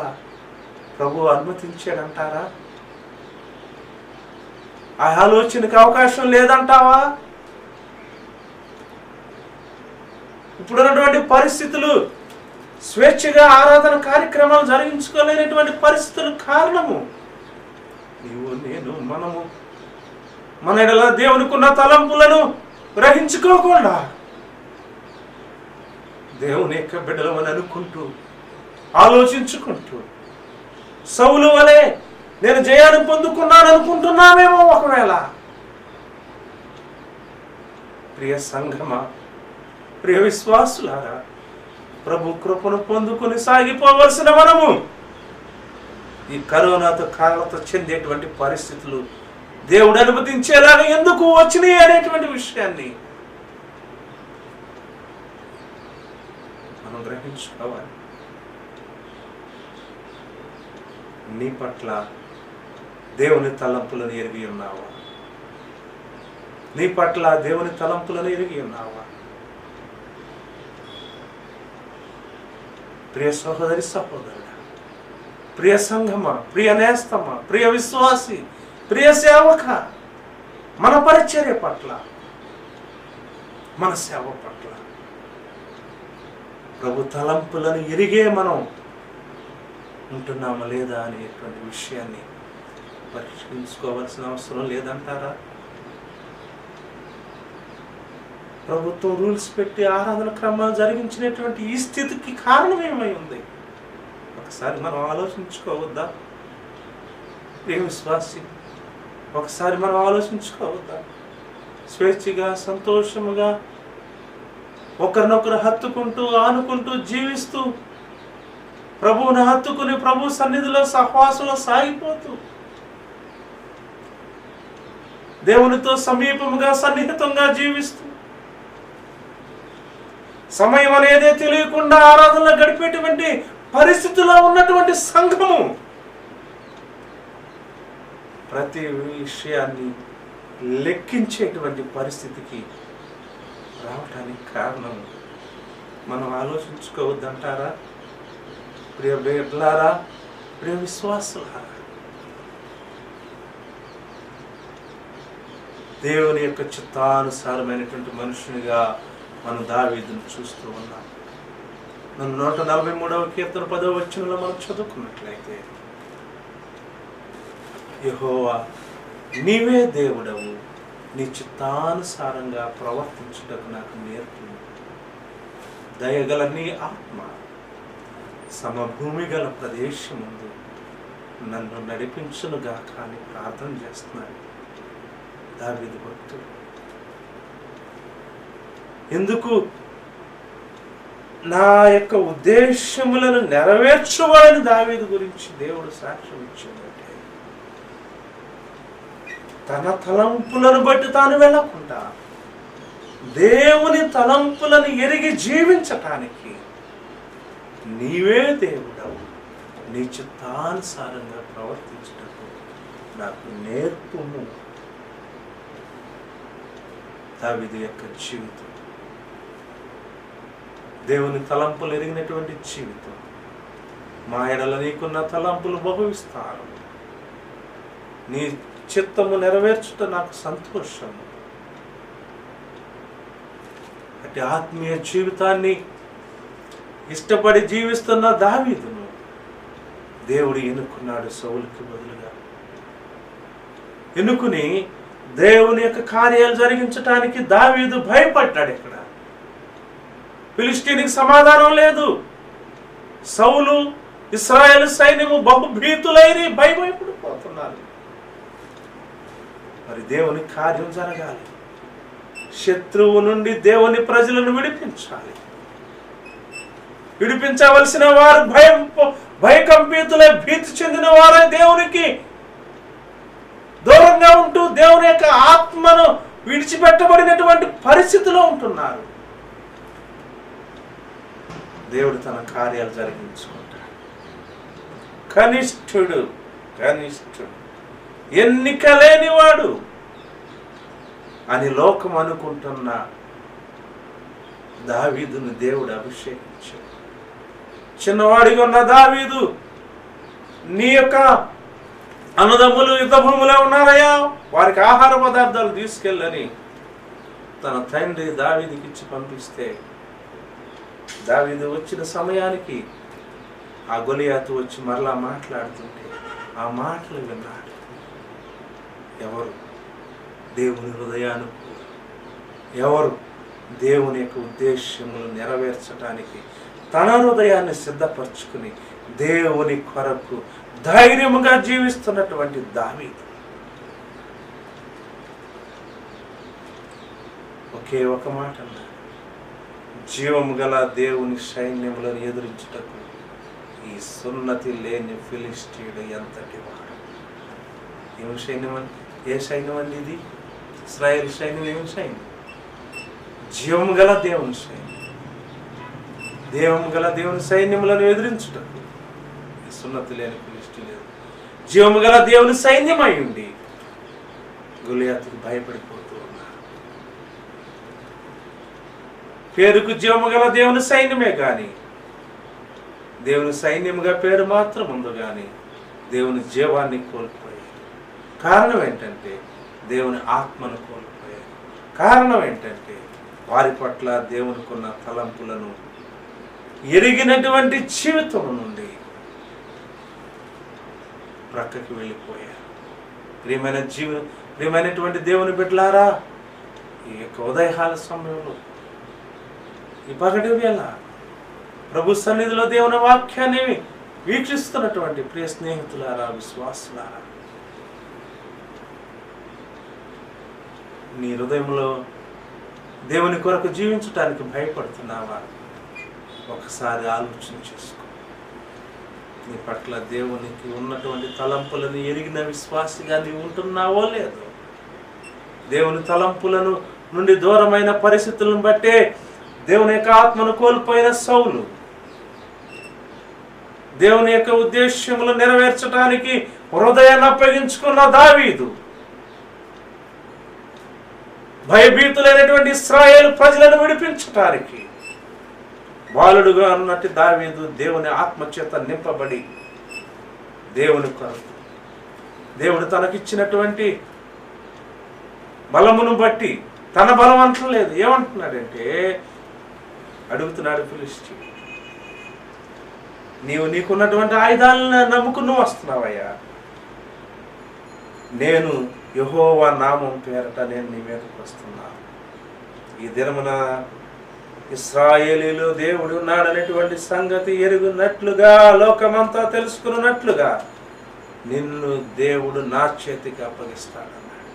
ప్రభు అనుమతించాడంటారా? ఆ ఆలోచనకు అవకాశం లేదంటావా? ఇప్పుడున్నటువంటి పరిస్థితులు స్వేచ్ఛగా ఆరాధన కార్యక్రమాలు జరిగించుకోలేనటువంటి పరిస్థితులు కారణము నీవు, నేను, మనము మన ఎడల దేవునికి ఉన్న తలంపులను గ్రహించుకోకుండా దేవుని యొక్క బిడ్డలమని అనుకుంటూ, ఆలోచించుకుంటూ సౌలు వలె నేను జయాన్ని పొందుకున్నాను అనుకుంటున్నామేమో ఒకవేళ. ప్రియ సంఘమా, ప్రియ విశ్వాసులారా, ప్రభు కృపను పొందుకుని సాగిపోవలసిన మనము ఈ కరోనాతో కాలతో చెందేటువంటి పరిస్థితులు దేవుడు అనుమతించేలాగా ఎందుకు వచ్చినాయి అనేటువంటి విషయాన్ని మనం గ్రహించుకోవాలి. నీ పట్ల దేవుని తలంపులను ఎరిగి ఉన్నావా? నీ పట్ల దేవుని తలంపులను ఎరిగి ఉన్నావా? ప్రియ సహోదరి, సహోదరుడా, ప్రియ సంఘమా, ప్రియ నేస్తమా, ప్రియ విశ్వాసి, ప్రియ సేవక, మన పరిచర్య పట్ల, మన సేవ పట్ల ప్రభు తలంపులను ఎరిగే మనం ఉంటున్నామా లేదా అనేటువంటి విషయాన్ని పరిశీలించుకోవాల్సిన అవసరం లేదంటారా? ప్రభుత్వం రూల్స్ పెట్టి ఆరాధన క్రమాలు జరిగించినటువంటి ఈ స్థితికి కారణం ఏమై ఉంది? ఒకసారి మనం ఆలోచించుకోవద్దా? ప్రియ విశ్వాసి, ఒకసారి మనం ఆలోచించుకోవద్దా? స్వేచ్ఛగా, సంతోషముగా ఒకరినొకరు హత్తుకుంటూ, ఆనుకుంటూ, జీవిస్తూ, ప్రభువుని హత్తుకుని ప్రభు సన్నిధిలో సహవాసంలో సాగిపోతూ, దేవునితో సమీపముగా, సన్నిహితంగా జీవిస్తూ సమయం అనేదే తెలియకుండా ఆరాధనలో గడిపేటువంటి పరిస్థితిలో ఉన్నటువంటి సంఘము ప్రతి విషయాన్ని లెక్కించేటువంటి పరిస్థితికి రావడానికి కారణం మనం ఆలోచించుకోవద్దంటారా? ప్రియ బిడ్డలారా, ప్రియ విశ్వాసులారా, దేవుని యొక్క చిత్తానుసారమైనటువంటి మనుషునిగా మనం దావీదును చూస్తూ ఉన్నాం. మనం 143వ కీర్తన 10వ వచనంలో మనం చదువుకున్నట్లయితే, యెహోవా నీవే దేవుడవు, నీ చిత్తానుసారంగా ప్రవర్తించుటకు నాకు నేర్పు. దయగల నీ ఆత్మ సమభూమి గల ప్రదేశముందు నన్ను నడిపించునుగా కానీ ప్రార్థన చేస్తున్నాను దావీదు భక్తుడు. ఎందుకు? నా యొక్క ఉద్దేశములను నెరవేర్చువాడని దావీదు గురించి దేవుడు సాక్ష్యం ఇచ్చిందంటే, తన తలంపులను బట్టి తాను వెళ్ళకుండా దేవుని తలంపులను ఎరిగి జీవించటానికి నీవే దేవుడవు, నీ చిత్తానుసారంగా ప్రవర్తించటకు నాకు నేర్పుము. దావీదు యొక్క జీవితం దేవుని తలంపులు ఎరిగినటువంటి జీవితం. మా ఎడల నీకున్న తలంపులు బహు విస్తారం, నీ చిత్తము నెరవేర్చుట నాకు సంతోషము. అటు ఆత్మీయ జీవితాన్ని ఇష్టపడి జీవిస్తున్న దావీదును దేవుడు ఎన్నుకున్నాడు సౌలుకి బదులుగా. ఎన్నుకుని దేవుని యొక్క కార్యాలు జరిగించటానికి దావీదు భయపడ్డాడు. ఇక్కడ ఫిలిష్తీనికి సమాధానం లేదు. సౌలు ఇశ్రాయేలు సైన్యము బహుభీతులైన భయపడిపోతున్నారు. మరి దేవుని కార్యం జరగాలి, శత్రువు నుండి దేవుని ప్రజలను విడిపించాలి. విడిపించవలసిన వారు భయకంపితులై భీతి చెందిన వారై దేవునికి దూరంగా ఉంటూ దేవుని యొక్క ఆత్మను విడిచిపెట్టబడినటువంటి పరిస్థితిలో ఉంటున్నారు. దేవుడు తన కార్యాలు జరిగించుకుంటాడు. కనిష్ఠుడు ఎన్నిక లేనివాడు అని లోకం అనుకుంటున్న దావీదును దేవుడు అభిషేకించాడు. చిన్నవాడిగా ఉన్న దావీదు, నీ యొక్క అన్నదమ్ములు యుద్ధ భూమిలో ఉన్నారయ్యా, వారికి ఆహార పదార్థాలు తీసుకెళ్ళని తన తండ్రి దావీదుకి ఇచ్చి పంపిస్తే, దావీదు వచ్చిన సమయానికి ఆ గొలియాతు వచ్చి మరలా మాట్లాడుతుంటే ఆ మాటలు విన్నాడు. ఎవరు? దేవుని హృదయానుకూల, ఎవరు దేవుని యొక్క ఉద్దేశములు నెరవేర్చడానికి తన హృదయాన్ని సిద్ధపరచుకుని దేవుని కొరకు ధైర్యముగా జీవిస్తున్నటువంటి దావీదు. ఒకే ఒక మాట అన్నాడు, జీవము గల దేవుని సైన్యములను ఎదురించుటకు ఈ సున్నతి లేని ఫిలిష్తీయుడు ఎంతటి వాడు. ఏం సైన్యం అండి? ఏ సైన్యం అండి ఇది? ఇశ్రాయేలు సైన్యం. ఏం సైన్యం? జీవము గల దేవుని సైన్యం. జీవము గల దేవుని సైన్యములను ఎదిరించుటకు ఈ సున్నతి లేని ఫిలిష్తీయుడు జీవము గల దేవుని సైన్యం అయి ఉండి గొలియాతుకు భయపడిపోతూ ఉన్నారు. పేరుకు జీవము గల దేవుని సైన్యమే కానీ దేవుని సైన్యముగా పేరు మాత్రం ఉంది కానీ దేవుని జీవాన్ని కోల్పోయారు. కారణం ఏంటంటే దేవుని ఆత్మను కోల్పోయారు. కారణం ఏంటంటే వారి పట్ల దేవునికున్న తలంపులను ఎరిగినటువంటి జీవితం నుండి ప్రక్కకి వెళ్ళిపోయారు. ప్రియమైనటువంటి దేవుని బిడ్డలారా, ఈ యొక్క ఉదయకాల సమయంలో, ఈ పగటి వేళ ప్రభు సన్నిధిలో దేవుని వాక్యాన్ని వీక్షిస్తున్నటువంటి ప్రియ స్నేహితులారా, విశ్వాసులారా, నీ హృదయంలో దేవుని కొరకు జీవించటానికి భయపడుతున్నావా? ఒకసారి ఆలోచన చేసుకో. నీ పట్ల దేవునికి ఉన్నటువంటి తలంపులను ఎరిగిన విశ్వాసిగా నీవు ఉంటున్నావో లేదో? దేవుని తలంపులను నుండి దూరమైన పరిస్థితులను బట్టే దేవుని యొక్క ఆత్మను కోల్పోయిన సౌలు దేవుని యొక్క ఉద్దేశ్యములు నెరవేర్చడానికి హృదయాన్ని అప్పగించుకున్న దావీదు, భయభీతులైనటువంటి ఇశ్రాయేలు ప్రజలను విడిపించటానికి బాలుడుగా ఉన్నట్టు దావీదు దేవుని ఆత్మచేత నింపబడి దేవుని కొరకు దేవుడు తనకిచ్చినటువంటి బలమును బట్టి, తన బలం అంటలేదు, ఏమంటున్నాడంటే అడుగుతున్నాడు ఫిలిష్తీ, నీకున్నటువంటి ఆయుధాలను నమ్ముకుని నువ్వు వస్తున్నావయ్యా, నేను యెహోవా నామం పేరట నేను నీ మీదకి వస్తున్నాను. ఈ దినమున ఇశ్రాయేలీలో దేవుడు ఉన్నాడనేటువంటి సంగతి ఎరుగున్నట్లుగా, లోకమంతా తెలుసుకున్నట్లుగా నిన్ను దేవుడు నా చేతికి అప్పగిస్తాడన్నాడు.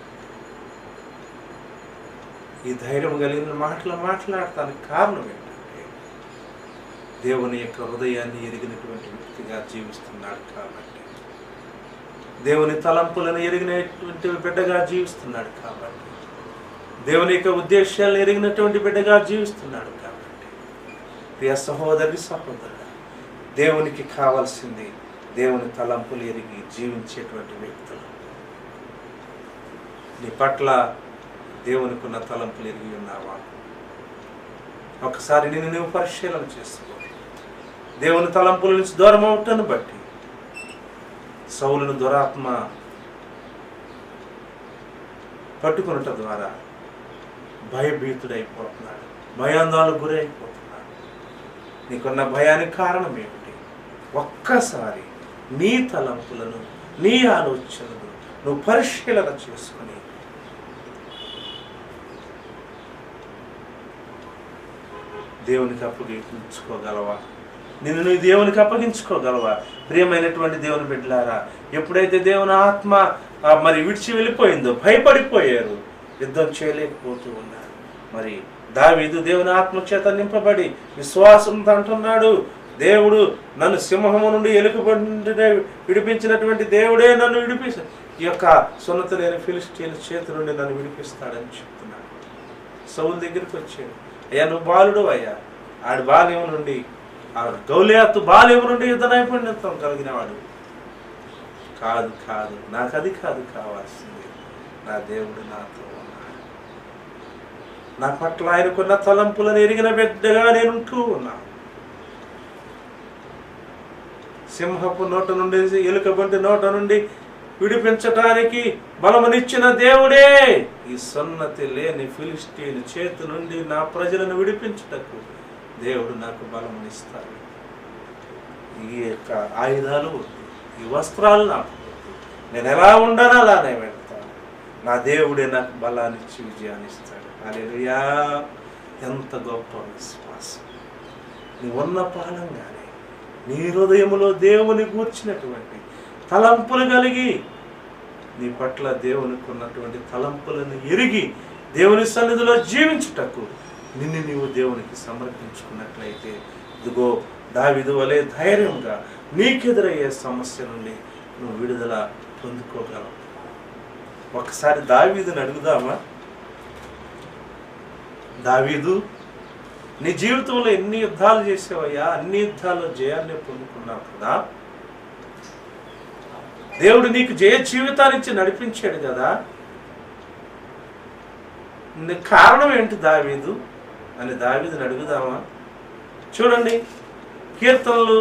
ఈ ధైర్యం కలిగిన మాటలు మాట్లాడటానికి కారణం ఏంటంటే దేవుని యొక్క హృదయాన్ని ఎరిగినటువంటి వ్యక్తిగా జీవిస్తున్నాడు కాబట్టి, దేవుని తలంపులను ఎరిగినటువంటి బిడ్డగా జీవిస్తున్నాడు కాబట్టి, దేవుని యొక్క ఉద్దేశాలను ఎరిగినటువంటి బిడ్డగా జీవిస్తున్నాడు కాబట్టి, ప్రియ సహోదరి సహోదరుడు, దేవునికి కావాల్సింది దేవుని తలంపులు ఎరిగి జీవించేటువంటి వ్యక్తులు. నీ పట్ల దేవునికి ఉన్న తలంపులు ఎరిగి ఉన్నావా? ఒకసారి నిన్ను నువ్వు పరిశీలన చేసుకో. దేవుని తలంపుల నుంచి దూరం అవటాన్ని బట్టి సౌలును దురాత్మ పట్టుకున్నట ద్వారా భయభీతుడైపోతున్నాడు, భయాందోళనకు గురైపోతున్నాడు. నీకున్న భయానికి కారణం ఏమిటి? ఒక్కసారి నీ తలంపులను, నీ ఆలోచనలను నువ్వు పరిశీలన చేసుకుని దేవునికి అప్పగించుకోగలవా? నిన్ను నువ్వు దేవునికి అప్పగించుకోగలవా? ప్రియమైనటువంటి దేవుని బిడ్డలారా, ఎప్పుడైతే దేవుని ఆత్మ మరి విడిచి వెళ్ళిపోయిందో భయపడిపోయారు, యుద్ధం చేయలేకపోతూ ఉన్నారు. మరి దావీదు దేవుని ఆత్మ చేత నింపబడి విశ్వాసంతో అంటున్నాడు, దేవుడు నన్ను సింహము నుండి ఎలుకబంటి విడిపించినటువంటి దేవుడే నన్ను ఈ యొక్క సున్నత లేని ఫిలిష్తీయుల చేతి నుండి నన్ను విడిపిస్తాడని చెప్తున్నాడు. సౌలు దగ్గరికి వచ్చాడు, అయ్యా నువ్వు బాలుడు అయ్యా, ఆడి బాల్యం నుండి, ఆ గౌలియాతు బాల్యం నుండి యుద్ధ నైపుణ్యత్వం కలిగిన వాడు. కాదు కాదు, నాకు అది కాదు కావాల్సింది, నా దేవుడు నాతో ఉన్నాడు, నా పట్ల ఆయనకున్న తలంపులను ఎరిగిన బిడ్డగా నేనుంటూ ఉన్నాను. సింహపు నోట నుండి, ఎలుకబంటి నోట నుండి విడిపించటానికి బలమునిచ్చిన దేవుడే ఈ సున్నతి లేని ఫిలిష్తీయుల చేతి నుండి నా ప్రజలను విడిపించుటకు దేవుడు నాకు బలమునిస్తాడు. ఈ యొక్క ఆయుధాలు వద్దు, ఈ వస్త్రాలు నాకు వద్దు, నేను ఎలా ఉండానో అలానే వెళ్తాను, నా దేవుడే నాకు బలాన్నిచ్చి విజయాన్ని ఇస్తాడు. హల్లెలూయా! ఎంత గొప్ప విశ్వాసం! నీ ఉన్న పాలంగానే నీ హృదయములో దేవుని గూర్చినటువంటి తలంపులు కలిగి, నీ పట్ల దేవునికి ఉన్నటువంటి తలంపులను ఎరిగి దేవుని సన్నిధిలో జీవించుటకు నిన్ను నీవు దేవునికి సమర్పించుకున్నట్లయితే, ఇదిగో దావీదు వలె ధైర్యంగా నీకెదురయ్యే సమస్య నుండి నువ్వు విడుదల పొందుకోగలవు. ఒకసారి దావీదుని అడుగుదామా? దావీదు, నీ జీవితంలో ఎన్ని యుద్ధాలు చేసావయ్యా, అన్ని యుద్ధాల్లో జయాన్ని పొందుకున్నావు కదా, దేవుడు నీకు జయ జీవితాన్ని ఇచ్చి నడిపించాడు కదా, కారణం ఏంటి దావీదు అని దావీదుని అడుగుదామా? చూడండి, కీర్తనలు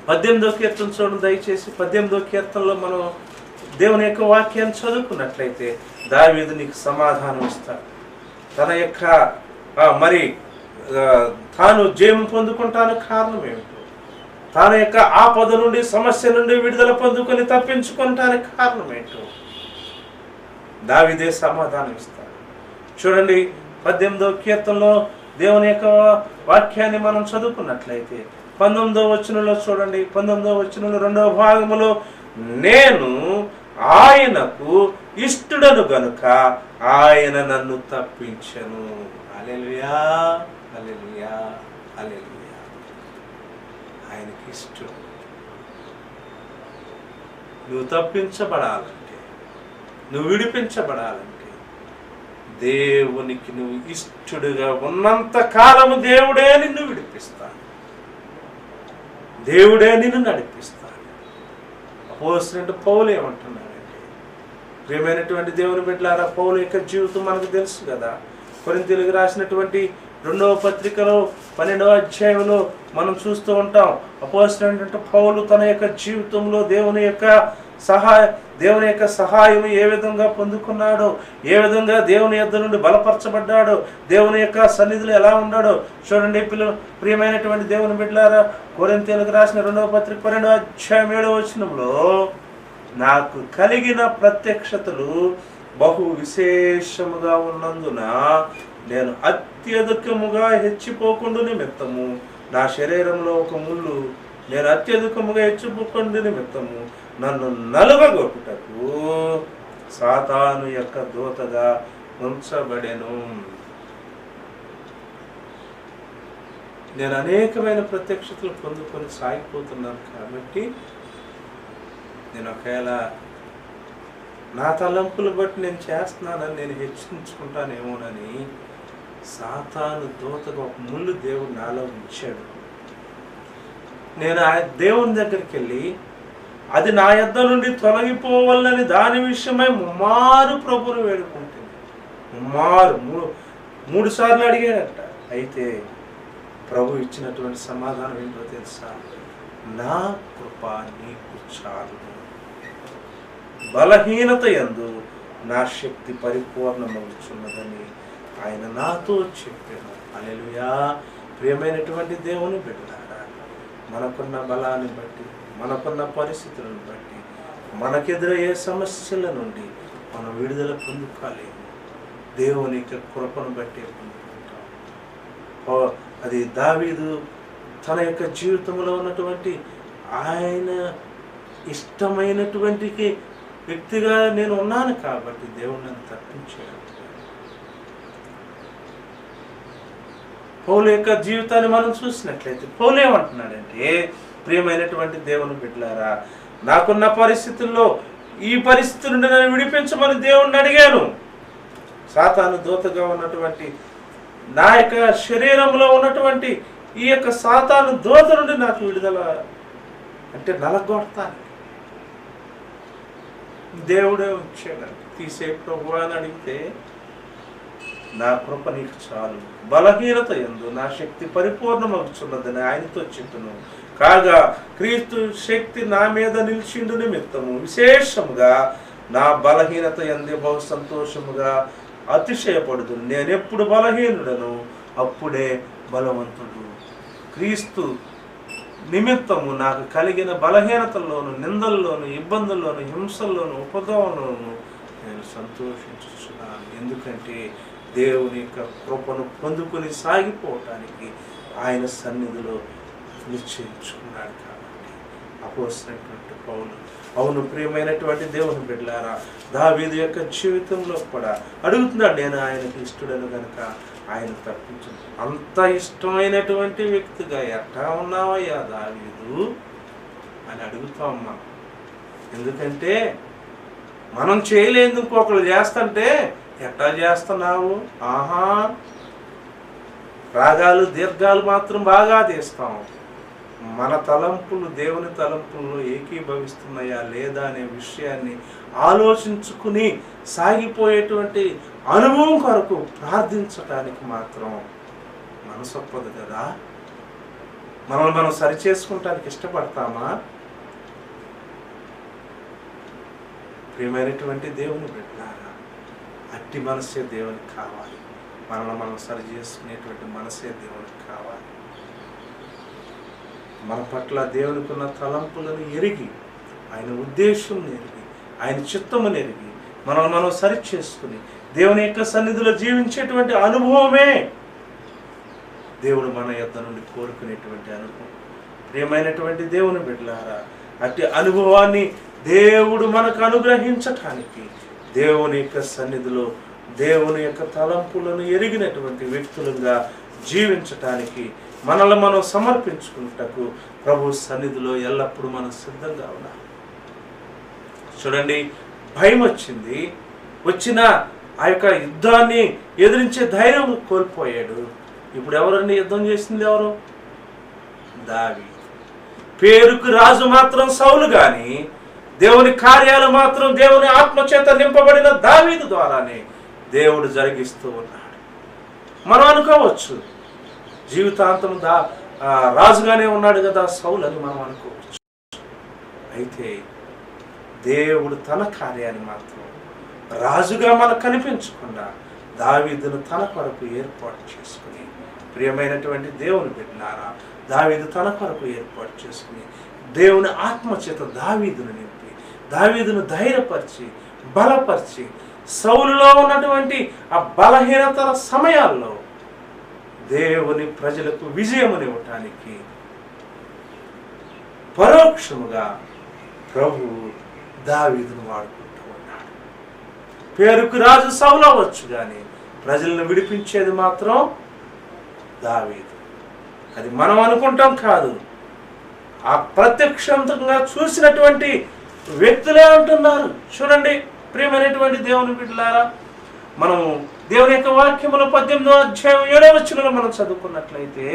18వ కీర్తన చూడండి దయచేసి. 18వ కీర్తనలో మనం దేవుని యొక్క వాక్యాన్ని చదువుకున్నట్లయితే దావీదు నీకు సమాధానం ఇస్తాడు. తన యొక్క మరి తాను జయం పొందుకుంటానికి కారణం ఏమిటో, తన యొక్క ఆపద నుండి, సమస్య నుండి విడుదల పొందుకొని తప్పించుకుంటానికి కారణం ఏంటో దావీదే సమాధానం ఇస్తాడు. చూడండి, 18వ కీర్తనలో దేవుని యొక్క వాక్యాన్ని మనం చదువుకున్నట్లయితే 19వ వచనంలో చూడండి, 19వ వచనంలో 2వ భాగములో, నేను ఆయనకు ఇష్టడను గనుక ఆయన నన్ను తప్పించెను. హల్లెలూయా, హల్లెలూయా, హల్లెలూయా. ఆయనకి ఇష్టం. నువ్వు తప్పించబడాలంటే, నువ్వు విడిపించబడాలంటే దేవునికి నువ్వు ఇష్టడుగా ఉన్నంత కాలము దేవుడే నిన్ను విడిపిస్తాడు, దేవుడే నిన్ను నడిపిస్తాడు. అపోస్తలుడైన పౌలు ఏమంటున్నాడంటే, ప్రియమైనటువంటి దేవుని బిడ్డలారా, పౌలు యొక్క జీవితం మనకు తెలుసు కదా. కొరింథీయులకు రాసినటువంటి 2వ పత్రికలో 12వ అధ్యాయంలో మనం చూస్తూ ఉంటాం. అపోస్తలుడైన పౌలు తన యొక్క జీవితంలో దేవుని యొక్క సహాయం ఏ విధంగా పొందుకున్నాడో, ఏ విధంగా దేవుని యొద్ద నుండి బలపరచబడ్డాడో, దేవుని యొక్క సన్నిధిలో ఎలా ఉన్నాడో చూడండి. ప్రియమైనటువంటి దేవుని బిడ్డలారా, కొరింథీయులకు రాసిన 2వ పత్రిక 12వ అధ్యాయం 7వ వచనంలో, నాకు కలిగిన ప్రత్యక్షతలు బహు విశేషముగా ఉన్నందున నేను అత్యధికముగా హెచ్చిపోకుండా నిమిత్తము నా శరీరంలో ఒక ముళ్ళు, నేను అత్యధికముగా హెచ్చిపోకుండా నిమిత్తము నన్ను నలుగగొట్టుటకు సాతాను యొక్క దూతగా ఉంచబడెను. నేను అనేకమైన ప్రత్యక్షతలు పొందుకొని సాగిపోతున్నాను కాబట్టి నేను ఒకవేళ నా తలంపులు బట్టి నేను చేస్తున్నానని నేను హెచ్చరించుకుంటానేమోనని సాతాను దూతగా ఒక ముళ్ళు దేవుడు నాలో ఉంచాడు. నేను ఆ దేవుని దగ్గరికి వెళ్ళి అది నా యొద్ద నుండి తొలగిపోవాలని దాని విషయమై ముమ్మారు ప్రభువును వేడుకుంటుంది. ముమ్మారు 3 సార్లు అడిగాడట. అయితే ప్రభు ఇచ్చినటువంటి సమాధానం ఏంటో తెలుసా? నా కృప నీకు చాలు, బలహీనత యందు నా శక్తి పరిపూర్ణమవుతున్నదని ఆయన నాతో చెప్పాను. హల్లెలూయా. ప్రియమైనటువంటి దేవుని బిడ్డలారా, మనకున్న బలాన్ని బట్టి, మనకున్న పరిస్థితులను బట్టి, మనకెదురయ్యే సమస్యల నుండి మనం విడుదల పొందుకోలేము. దేవుని యొక్క కృపను బట్టి పొందుకుంటాం. అది దావీదు తన యొక్క జీవితంలో ఉన్నటువంటి ఆయన ఇష్టమైనటువంటి వ్యక్తిగా నేను ఉన్నాను కాబట్టి దేవుడు నన్ను తప్పించాడు. పౌలు యొక్క జీవితాన్ని మనం చూసినట్లయితే పౌలు ఏమంటున్నాడంటే, ప్రియమైనటువంటి దేవుని బిడ్డలారా, నాకున్న పరిస్థితుల్లో ఈ పరిస్థితి నుండి నన్ను విడిపించమని దేవుణ్ణి అడిగాను. సాతాను దూతగా ఉన్నటువంటి నా యొక్క శరీరంలో ఉన్నటువంటి ఈ యొక్క సాతాను దూత నుండి నాకు విడుదల అంటే నలగొడతాను దేవుడే వచ్చాడంట. తీసే ప్రభువా అని అడిగితే, నా కృప నీకు చాలు, బలహీనత యందు నా శక్తి పరిపూర్ణమవుతున్నదని ఆయనతో చెప్పును. కాగా క్రీస్తు శక్తి నా మీద నిలిచిండు నిమిత్తము విశేషముగా నా బలహీనత యందే బహు సంతోషముగా అతిశయపడుదు. నేనెప్పుడు బలహీనుడను అప్పుడే బలవంతుడు. క్రీస్తు నిమిత్తము నాకు కలిగిన బలహీనతల్లోను, నిందల్లోను, ఇబ్బందుల్లోను, హింసల్లోను, ఉపద్రవంలోను నేను సంతోషించుచున్నాను. ఎందుకంటే దేవుని యొక్క కృపను పొందుకొని సాగిపోవటానికి ఆయన సన్నిధిలో నిశ్చయించుకున్నాడు కాబట్టి. అపోస్తలుడైనటువంటి పౌలు, అవును ప్రియమైనటువంటి దేవుని బిడ్డలారా, దావీదు యొక్క జీవితంలో కూడా అడుగుతున్నాడు, నేను ఆయనకు ఇష్టడను కనుక ఆయన తప్పించను. అంత ఇష్టమైనటువంటి వ్యక్తిగా ఎట్టా ఉన్నావయ్యా దావీదు అని అడుగుతాం మనం. ఎందుకంటే మనం చేయలేదు ఇంకొకరు చేస్తుంటే ఎట్టా చేస్తున్నావు? ఆహా, రాగాలు దీర్ఘాలు మాత్రం బాగా తీస్తాం. మన తలంపులు దేవుని తలంపుల్లో ఏకీభవిస్తున్నాయా లేదా అనే విషయాన్ని ఆలోచించుకుని సాగిపోయేటువంటి అనుభవం కొరకు ప్రార్థించటానికి మాత్రం మనసు ఒప్పదు కదా. మనల్ని మనం సరిచేసుకుంటానికి ఇష్టపడతామా? ప్రియమైనటువంటి దేవుని బిడ్డలారా, అట్టి మనసే దేవునికి కావాలి. మనల్ని మనం సరి చేసుకునేటువంటి మనసే దేవునికి కావాలి. మన పట్ల దేవునికి ఉన్న తలంపులను ఎరిగి, ఆయన ఉద్దేశం ఎరిగి, ఆయన చిత్తమును ఎరిగి, మనల్ని మనం సరి చేసుకుని దేవుని యొక్క సన్నిధిలో జీవించేటువంటి అనుభవమే దేవుడు మన యొద్ద నుండి కోరుకునేటువంటి అనుభవం. ప్రియమైనటువంటి దేవుని బిడ్డలారా, అట్టి అనుభవాన్ని దేవుడు మనకు అనుగ్రహించటానికి దేవుని యొక్క సన్నిధిలో దేవుని యొక్క తలంపులను ఎరిగినటువంటి వ్యక్తులుగా జీవించటానికి మనల్ని మనం సమర్పించుకుంటకు ప్రభు సన్నిధిలో ఎల్లప్పుడూ మనం సిద్ధంగా ఉన్నాం. చూడండి, భయం వచ్చింది, వచ్చిన ఆ యొక్క యుద్ధాన్ని ఎదిరించే ధైర్యం కోల్పోయాడు. ఇప్పుడు ఎవరండి యుద్ధం చేసింది? ఎవరు? దావీదు. పేరుకు రాజు మాత్రం సౌలు, కానీ దేవుని కార్యాలు మాత్రం దేవుని ఆత్మచేత నింపబడిన దావీదు ద్వారానే దేవుడు జరిగిస్తూ ఉన్నాడు. మనం అనుకోవచ్చు జీవితాంతం రాజుగానే ఉన్నాడు కదా సౌలు అని మనం అనుకోవచ్చు. అయితే దేవుడు తన కార్యాన్ని మాత్రం రాజుగా మనకు కనిపించకుండా దావీదును తన కొరకు ఏర్పాటు చేసుకుని, ప్రియమైనటువంటి దేవుని బిడ్డలారా, దావీదు తన కొరకు ఏర్పాటు చేసుకుని దేవుని ఆత్మచేత దావీదును నింపి, దావీదును ధైర్యపరిచి, బలపరిచి, సౌలులో ఉన్నటువంటి ఆ బలహీనతల సమయాల్లో దేవుని ప్రజలకు విజయమునివ్వటానికి పరోక్షముగా ప్రభు దావీదును వాడుకుంటూ ఉన్నాడు. పేరుకు రాజు సౌలు అవ్వచ్చు, కానీ ప్రజలను విడిపించేది మాత్రం దావీదు. అది మనం అనుకుంటాం కాదు, ఆ ప్రత్యక్షంగా చూసినటువంటి వ్యక్తులే అంటున్నారు. చూడండి ప్రియమైనటువంటి దేవుని బిడ్డలారా, మనం దేవుని యొక్క వాక్యములో 18వ అధ్యాయం 7వ వచనంలో మనం చదువుకున్నట్లయితే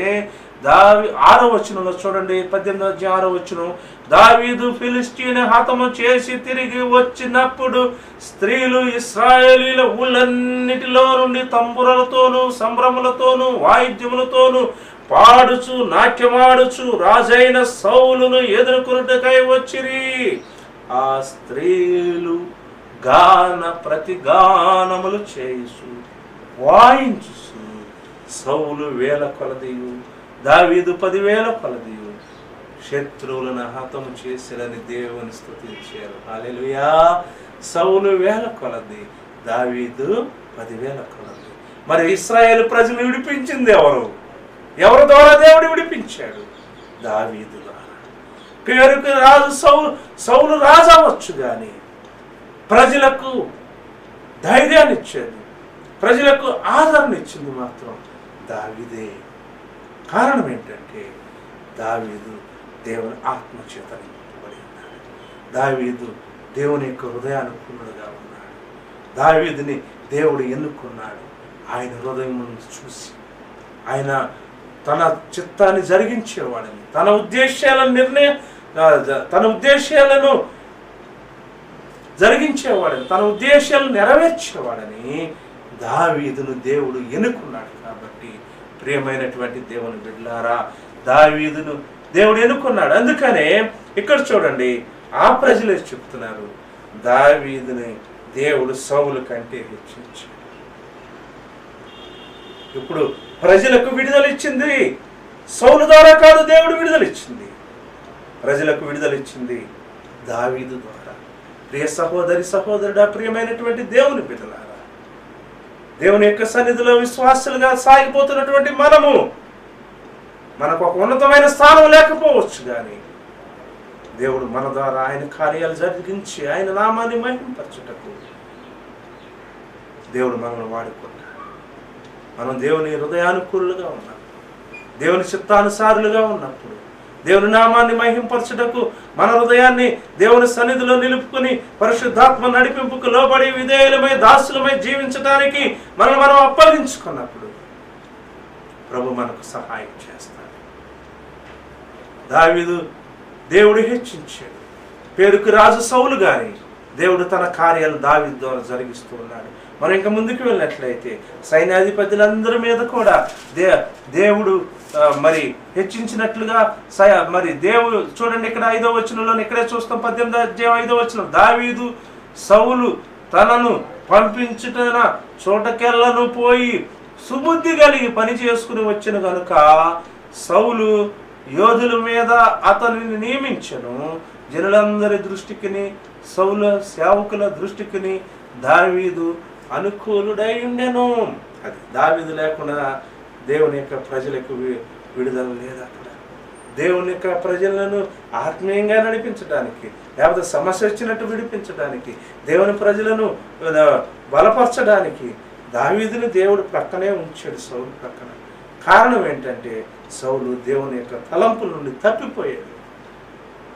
6వ వచనంలో చూడండి, 18వ అధ్యాయం 6వ వచనం, దావీదు ఫిలిష్తీయుని హతము చేసి తిరిగి వచ్చినప్పుడు స్త్రీలు ఇశ్రాయేలీల ఊళ్ళన్నిటిలో నుండి తంబురలతోనూ సంభ్రములతోనూ వాయిద్యములతోనూ పాడుచు నాట్యమాడుచు రాజైన సౌలును ఎదుర్కొనుటకై వచ్చిరి. ఆ స్త్రీలు గాన ప్రతిగానములు చేయుచు వాయించుసు సౌలు 1000 కొలదియు దావీదు 10,000 కొలదియు శత్రువులను హతము చేసిరని దేవుని స్తుతించారు. హల్లెలూయా. సౌలు 1000 కొలది, దావీదు 10,000 కొలది. మరి ఇశ్రాయేలు ప్రజలు విడిపించింది ఎవరు? ఎవరి ద్వారా దేవుడు విడిపించాడు? దావీదు ద్వారా. పేరుకు రాజు సౌలు రాజు అవ్వచ్చు, కానీ ప్రజలకు ధైర్యాన్ని ఇచ్చేది, ప్రజలకు ఆదరణ ఇచ్చింది మాత్రం దావీదే. కారణం ఏంటంటే దావీదు దేవుని ఆత్మచేత నింపబడి ఉన్నాడు. దావీదు దేవుని యొక్క హృదయానుకున్నగా ఉన్నాడు. దావీదుని దేవుడు ఎన్నుకున్నాడు. ఆయన హృదయం చూసి ఆయన తన చిత్తాన్ని జరిగించేవాడని, తన ఉద్దేశాలను జరిగించేవాడని, తన ఉద్దేశాలను నెరవేర్చేవాడని దావీదును దేవుడు ఎన్నుకున్నాడు. కాబట్టి ప్రియమైనటువంటి దేవుని బిడ్డలారా, దావీదును దేవుడు ఎన్నుకున్నాడు. అందుకనే ఇక్కడ చూడండి, ఆ ప్రజలే చెప్తున్నారు, దావీదుని దేవుడు సౌలు కంటే హెచ్చించాడు. ఇప్పుడు ప్రజలకు విడుదల ఇచ్చింది సౌలు ద్వారా కాదు, దేవుడు విడుదల ఇచ్చింది. ప్రజలకు విడుదల ఇచ్చింది దావీదు ద్వారా. ప్రియ సహోదరి సహోదరుడా, ప్రియమైనటువంటి దేవుని బిడ్డలారా, దేవుని యొక్క సన్నిధిలో విశ్వాసులుగా సాగిపోతున్నటువంటి మనకు ఒక ఉన్నతమైన స్థానం లేకపోవచ్చు, కానీ దేవుడు మన ద్వారా ఆయన కార్యాలు జరిగించి ఆయన నామాన్ని మహింపరచుటకు దేవుడు మనల్ని వాడుకున్నాడు. మనం దేవుని హృదయానుకూలుగా ఉన్నాం, దేవుని చిత్తానుసారులుగా ఉన్నప్పుడు దేవుని నామాన్ని మహింపరచుటకు మన హృదయాన్ని దేవుని సన్నిధిలో నిలుపుకుని పరిశుద్ధాత్మ నడిపింపుకు లోబడి విధేయులమై దాసులమై జీవించడానికి మనం అప్పగించుకున్నప్పుడు ప్రభు మనకు సహాయం చేస్తాడు. దావీదు దేవుడు హెచ్చించాడు. పేరుకు రాజు సౌలు, గాని దేవుడు తన కార్యాలు దావీదు ద్వారా జరిగిస్తూ ఉన్నాడు. మనం ఇంకా ముందుకు వెళ్ళినట్లయితే సైన్యాధిపతులందరి మీద కూడా దేవుడు మరి హెచ్చించినట్లుగా మరి దేవుడు చూడండి, ఇక్కడ 5వ వచనంలో ఇక్కడే చూస్తాం, 18వ అధ్యాయం 5వ వచనం, దావీదు సౌలు తనను పంపించుటన చోటకెళ్ళను పోయి సుబుద్ధి కలిగి పని చేసుకుని వచ్చిన కనుక సౌలు యోధుల మీద అతనిని నియమించను. జనులందరి దృష్టికి, సౌల సేవకుల దృష్టికి దావీదు అనుకూలుడై ఉండెను. అది దావీదు లేకుండా దేవుని యొక్క ప్రజలకు విడుదల లేదు. అక్కడ దేవుని యొక్క ప్రజలను ఆత్మీయంగా నడిపించడానికి, లేకపోతే సమస్య వచ్చినట్టు విడిపించడానికి, దేవుని ప్రజలను బలపరచడానికి దావీదుని దేవుడు ప్రక్కనే ఉంచాడు, సౌలు ప్రక్కన. కారణం ఏంటంటే సౌలు దేవుని యొక్క తలంపుల నుండి తప్పిపోయాడు.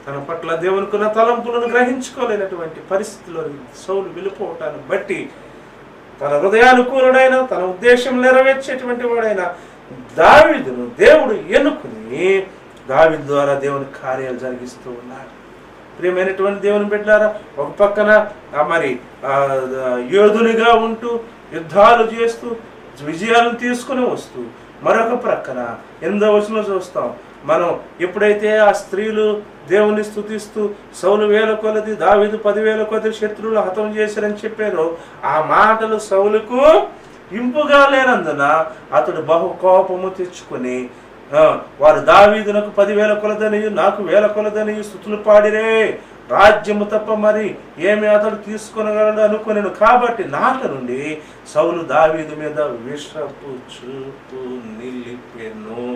తన పట్ల దేవునికున్న తలంపులను గ్రహించుకోలేనటువంటి పరిస్థితిలో సౌలు వెళ్ళిపోవటాన్ని బట్టి తన హృదయానుకూలుడైన తన ఉద్దేశం నెరవేర్చేటువంటి వాడైన దావీదును దేవుడు ఎన్నుకుని దావీదు ద్వారా దేవుని కార్యాలు జరిగిస్తూ ఉన్నాడు. ప్రియమైనటువంటి దేవుని బిడ్డలారా, ఒక పక్కన మరి యోధునిగా ఉంటూ యుద్ధాలు చేస్తూ విజయాలను తీసుకుని వస్తూ, మరొక ప్రక్కన 8వ వచనంలో చూస్తాం, మనం ఎప్పుడైతే ఆ స్త్రీలు దేవుని స్తుతిస్తూ సౌలు 1000 కొలది దావీదు 10,000 కొలది శత్రువులు హతం చేశారని చెప్పారో, ఆ మాటలు సౌలుకు ఇంపుగా లేనందున అతడు బహు కోపము తెచ్చుకొని, వారు దావీదునకు 10,000 కొలదనియు నాకు 1000 కొలదనియు స్తుతులు పాడిరే, రాజ్యము తప్ప మరి ఏమి అతడు తీసుకొనగలడు అనుకునేను. కాబట్టి నాట నుండి సౌలు దావీదు మీద విషపు చూపు నిలిపెను.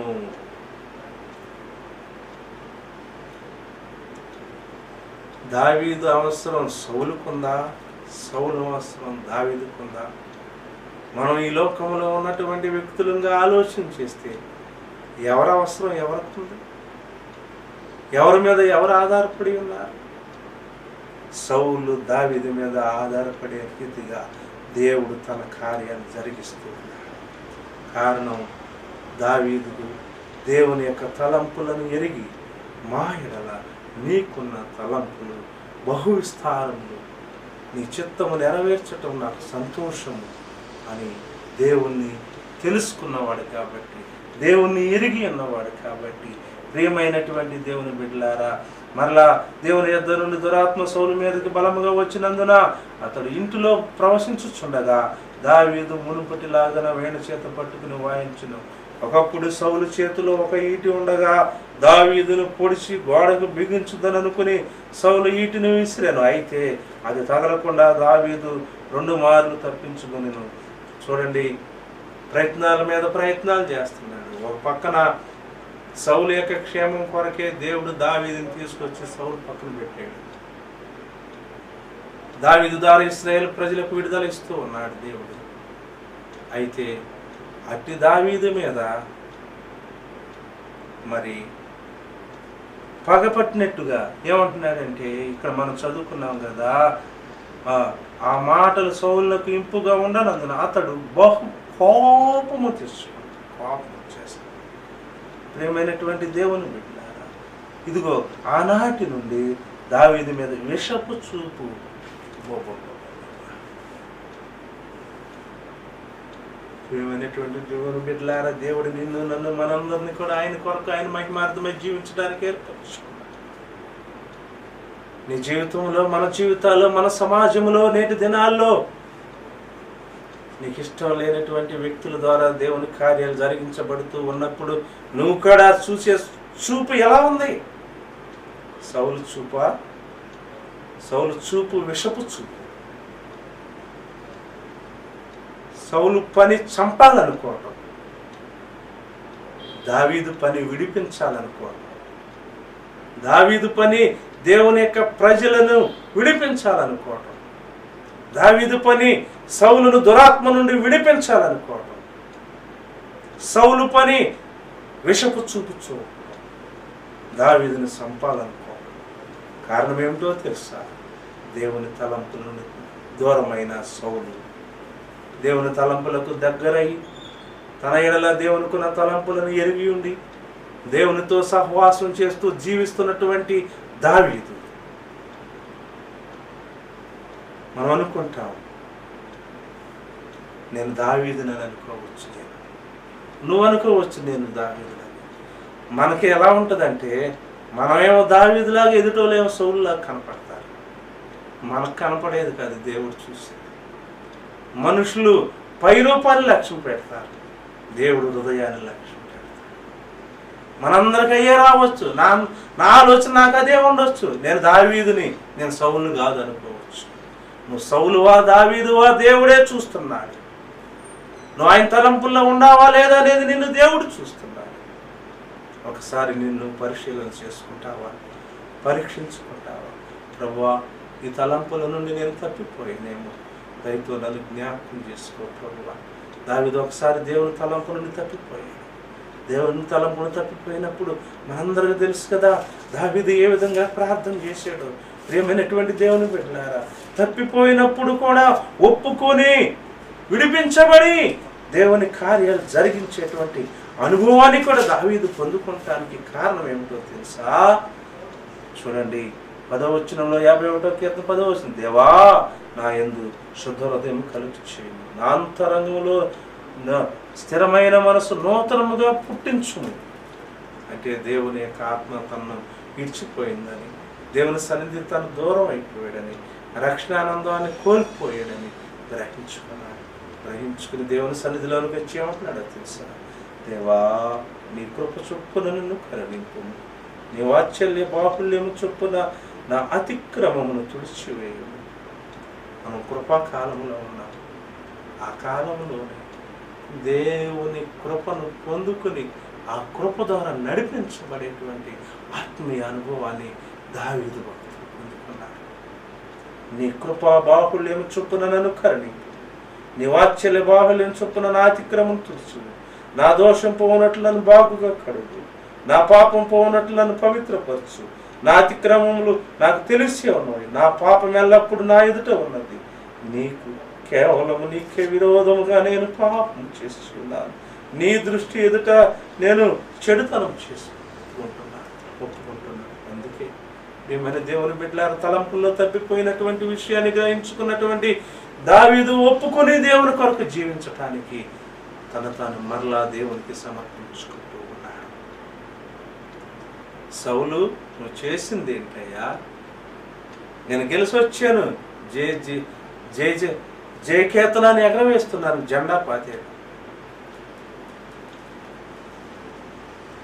దావీదు అవసరం సౌలుకుందా? సౌలు అవసరం దావీదుకుందా? మనం ఈ లోకంలో ఉన్నటువంటి వ్యక్తులుగా ఆలోచన చేస్తే ఎవరి అవసరం ఎవరికి? ఎవరి మీద ఎవరు ఆధారపడి ఉన్నారు? సౌలు దావీదు మీద ఆధారపడే రీతిగా దేవుడు తన కార్యాలు జరిగిస్తూ ఉన్నాడు. కారణం, దావీదుకు దేవుని యొక్క తలంపులను ఎరిగి, మా ఎడల నీకున్న తలంపులు బహు విస్తారములు, నీ చిత్తము నెరవేర్చటం నాకు సంతోషము అని దేవుణ్ణి తెలుసుకున్నవాడు కాబట్టి, దేవుణ్ణి ఎరిగి ఉన్నవాడు కాబట్టి, ప్రియమైనటువంటి దేవుని బిడ్డలారా, మరలా దేవుని యొద్ద నుండి దురాత్మ సౌలు మీదకి బలముగా వచ్చినందున అతడు ఇంటిలో ప్రవశించుచుండగా దావీదు మునుపటిలాగన వేణ చేత పట్టుకుని వాయించును. ఒకప్పుడు సౌలు చేతిలో ఒక ఈటి ఉండగా దావీదును పొడిచి గోడకు బిగించుదని అనుకుని సౌలు ఈటిని విసిరాను. అయితే అది తగలకుండా దావీదు 2 మార్లు తప్పించుకొనెను. చూడండి, ప్రయత్నాల మీద ప్రయత్నాలు చేస్తున్నాడు. ఒక పక్కన సౌలు యొక్క క్షేమం కొరకే దేవుడు దావీదుని తీసుకొచ్చి సౌలు పక్కన పెట్టాడు. దావీదు ద్వారా ఇశ్రాయేలు ప్రజలకు విడుదల ఇస్తూ ఉన్నాడు దేవుడు. అయితే అట్టి దావీదు మీద మరి పగపట్టినట్టుగా ఏమంటున్నాడంటే, ఇక్కడ మనం చదువుకున్నాం కదా, ఆ మాటలు సౌలులకు ఇంపుగా ఉండనందున అతడు బహు కోపము తెచ్చుకున్నాడు. కోపం వచ్చేస్తాడు. ప్రియమైనటువంటి దేవుని బిడ్డలారా, ఇదిగో ఆనాటి నుండి దావీదు మీద విషపు చూపు ప్రియమైనటువంటి దేవుని బిడ్డలారా, దేవుడు నిన్ను నన్ను మనందరినీ కూడా ఆయన కొరకు, ఆయన మహిమార్థమై జీవించడానికి ఏర్పరచుకున్నాడు. నీ జీవితంలో, మన జీవితాల్లో, మన సమాజంలో నేటి దినాల్లో నీకు ఇష్టం లేనటువంటి వ్యక్తుల ద్వారా దేవుని కార్యాలు జరిగించబడుతూ ఉన్నప్పుడు నువ్వు కూడా చూసే చూపు ఎలా ఉంది? సౌలు చూపా? సౌలు చూపు విషపు చూపు. సౌలు పని చంపాలనుకోవటం, దావీదు పని విడిపించాలనుకోవటం. దావీదు పని దేవుని యొక్క ప్రజలను విడిపించాలనుకోవటం. దావీదు పని సౌలును దురాత్మ నుండి విడిపించాలనుకోవటం. సౌలు పని విషపు చూపుచు దావీదుని చంపాలనుకోవటం. కారణం ఏమిటో తెలుసా? దేవుని తలంపుల నుండి దూరమైన సౌలు దేవుని తలంపులకు దగ్గరై, తన ఎడల దేవునికున్న తలంపులను ఎరిగి ఉండి దేవునితో సహవాసం చేస్తూ జీవిస్తున్నటువంటి దావీదు. మనం అనుకుంటాం, నేను దావీదునని అనుకోవచ్చు, నువ్వు అనుకోవచ్చు నేను దావీదునని. మనకి ఎలా ఉంటుందంటే, మనమేమో దావీదులాగా, ఎదుటోళ్ళేమో సౌలులాగా కనపడతారు. మనకు కనపడేది కాదు దేవుడు చూసి. మనుషులు పై రూపాన్ని లక్ష్యం పెడతారు, దేవుడు హృదయాన్ని లక్ష్యం పెడతారు. మనందరికి అయ్యే రావచ్చు, నా ఆలోచన నాకు అదే ఉండొచ్చు. నేను దావీదుని, నేను సౌలుని కాదు అనుకోవచ్చు. నువ్వు సౌలువా దావీదువా దేవుడే చూస్తున్నాడు. నువ్వు ఆయన తలంపుల్లో ఉన్నావా లేదా అనేది నిన్ను దేవుడు చూస్తున్నాడు. ఒకసారి నిన్ను పరిశీలన చేసుకుంటావా, పరీక్షించుకుంటావా? ప్రభువా, ఈ తలంపుల నుండి నేను తప్పిపోయానేమో, దయతో నన్ను జ్ఞాపకం చేసుకో ప్రభువా. దావీదు ఒకసారి దేవుని తలంపు నుండి తప్పిపోయాడు. దేవుని తలంపును తప్పిపోయినప్పుడు మనందరికీ తెలుసు కదా దావీదు ఏ విధంగా ప్రార్థన చేశాడు. ప్రియమైనటువంటి దేవుని బిడ్డలారా, తప్పిపోయినప్పుడు కూడా ఒప్పుకొని విడిపించబడి దేవుని కార్యాలు జరిగించేటువంటి అనుభవాన్ని కూడా దావీదు పొందుకోవటానికి కారణం ఏమిటో తెలుసా? చూడండి 10వ వచనంలో 51వ కీర్తన 10వ వచనం, దేవా నా యందు శుద్ధ హృదయం కలుగు చేయుము, నా అంతరంగంలో స్థిరమైన మనసు నూతనముగా పుట్టించుము. అంటే దేవుని యొక్క ఆత్మ తనను విడిచిపోయిందని, దేవుని సన్నిధి తను దూరం అయిపోయాడని, రక్షణానందాన్ని కోల్పోయాడని గ్రహించుకుని దేవుని సన్నిధిలోనికి వచ్చి ఏమంటున్నాడో తెలుసా? దేవా నీ కృప చొప్పున నన్ను కరుణింపు, నీ వాత్సల్య బాహుల్యము చొప్పున నా అతిక్రమమును తుడిచివేయము. మనం కృపాకాలంలో ఉన్నాం. ఆ కాలంలోనే దేవుని కృపను పొందుకుని ఆ కృప ద్వారా నడిపించబడేటువంటి ఆత్మీయ అనుభవాన్ని దావీదు భక్తుడు పొందుకున్నాడు. నీ కృపా బాహుల్యం చొప్పున నన్ను కరుణింపు, నీ వాత్సల్య బాహుల్యం చొప్పున నా అతిక్రమం తుడుచు, నా దోషం పోనట్లు నన్ను బాగుగా కడుగు, నా పాపం పోనట్లు నన్ను పవిత్రపరచు. నా అతిక్రమములు నాకు తెలిసి ఉన్నవి, నా పాపం ఎల్లప్పుడు నా ఎదుట ఉన్నది. నీకు కేవలము నీకే విరోధముగా నేను పాపం చేస్తున్నాను, నీ దృష్టి ఎదుట నేను చెడుతనం చేసుకుంటున్నాను, ఒప్పుకుంటున్నాను. అందుకే మేమైనా దేవుని బిడ్డలారా తలంపుల్లో తప్పిపోయినటువంటి విషయాన్ని గ్రహించుకున్నటువంటి దావీదు ఒప్పుకొని దేవుని కొరకు జీవించటానికి తాను మరలా దేవునికి సమర్పించుకుంటూ ఉన్నాడు. సౌలు, నువ్వు చేసింది ఏంటయ్యా? నేను గెలిచి వచ్చాను, జయకేతనాన్ని ఎగరవేస్తున్నాను, జెండా పాతాడు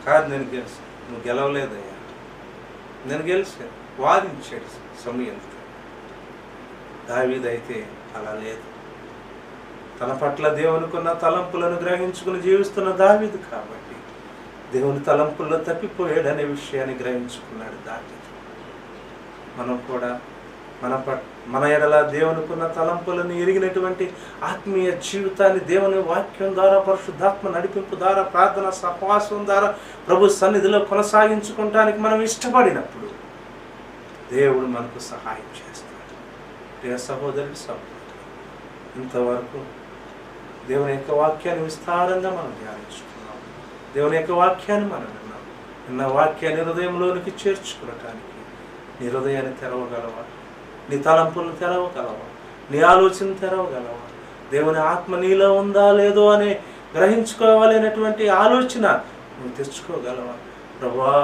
కాదు. నేను గెలిచి, నువ్వు గెలవలేదయ్యా, నేను గెలిచాను, వాదించాడు సమయంతో. దావీదైతే అలా లేదు. తన పట్ల దేవునికున్న తలంపులను గ్రహించుకుని జీవిస్తున్న దావీదు కాబట్టి దేవుని తలంపుల్లో తప్పిపోయాడనే విషయాన్ని గ్రహించుకున్నాడు దావీదు. మనం కూడా మన ఎడల దేవునికున్న తలంపులను ఎరిగినటువంటి ఆత్మీయ జీవితాన్ని దేవుని వాక్యం ద్వారా, పరిశుద్ధాత్మ నడిపింపు ద్వారా, ప్రార్థన సహవాసం ద్వారా ప్రభు సన్నిధిలో కొనసాగించుకోవటానికి మనం ఇష్టపడినప్పుడు దేవుడు మనకు సహాయం చేస్తాడు. ప్రియ సహోదరుడు, ఇంతవరకు దేవుని యొక్క వాక్యాన్ని విస్తారంగా మనం ధ్యానించుకున్నాం. దేవుని యొక్క వాక్యాన్ని మనం విన్నాం. నిన్న వాక్యాన్ని హృదయంలోనికి చేర్చుకోవటానికి నీ హృదయాన్ని తెరవగలవా? నీ తలంపులను తెరవగలవా? నీ ఆలోచన తెరవగలవా? దేవుని ఆత్మ నీలో ఉందా లేదో అని గ్రహించుకోవాలనేటువంటి ఆలోచన నువ్వు తెచ్చుకోగలవా? ప్రభువా,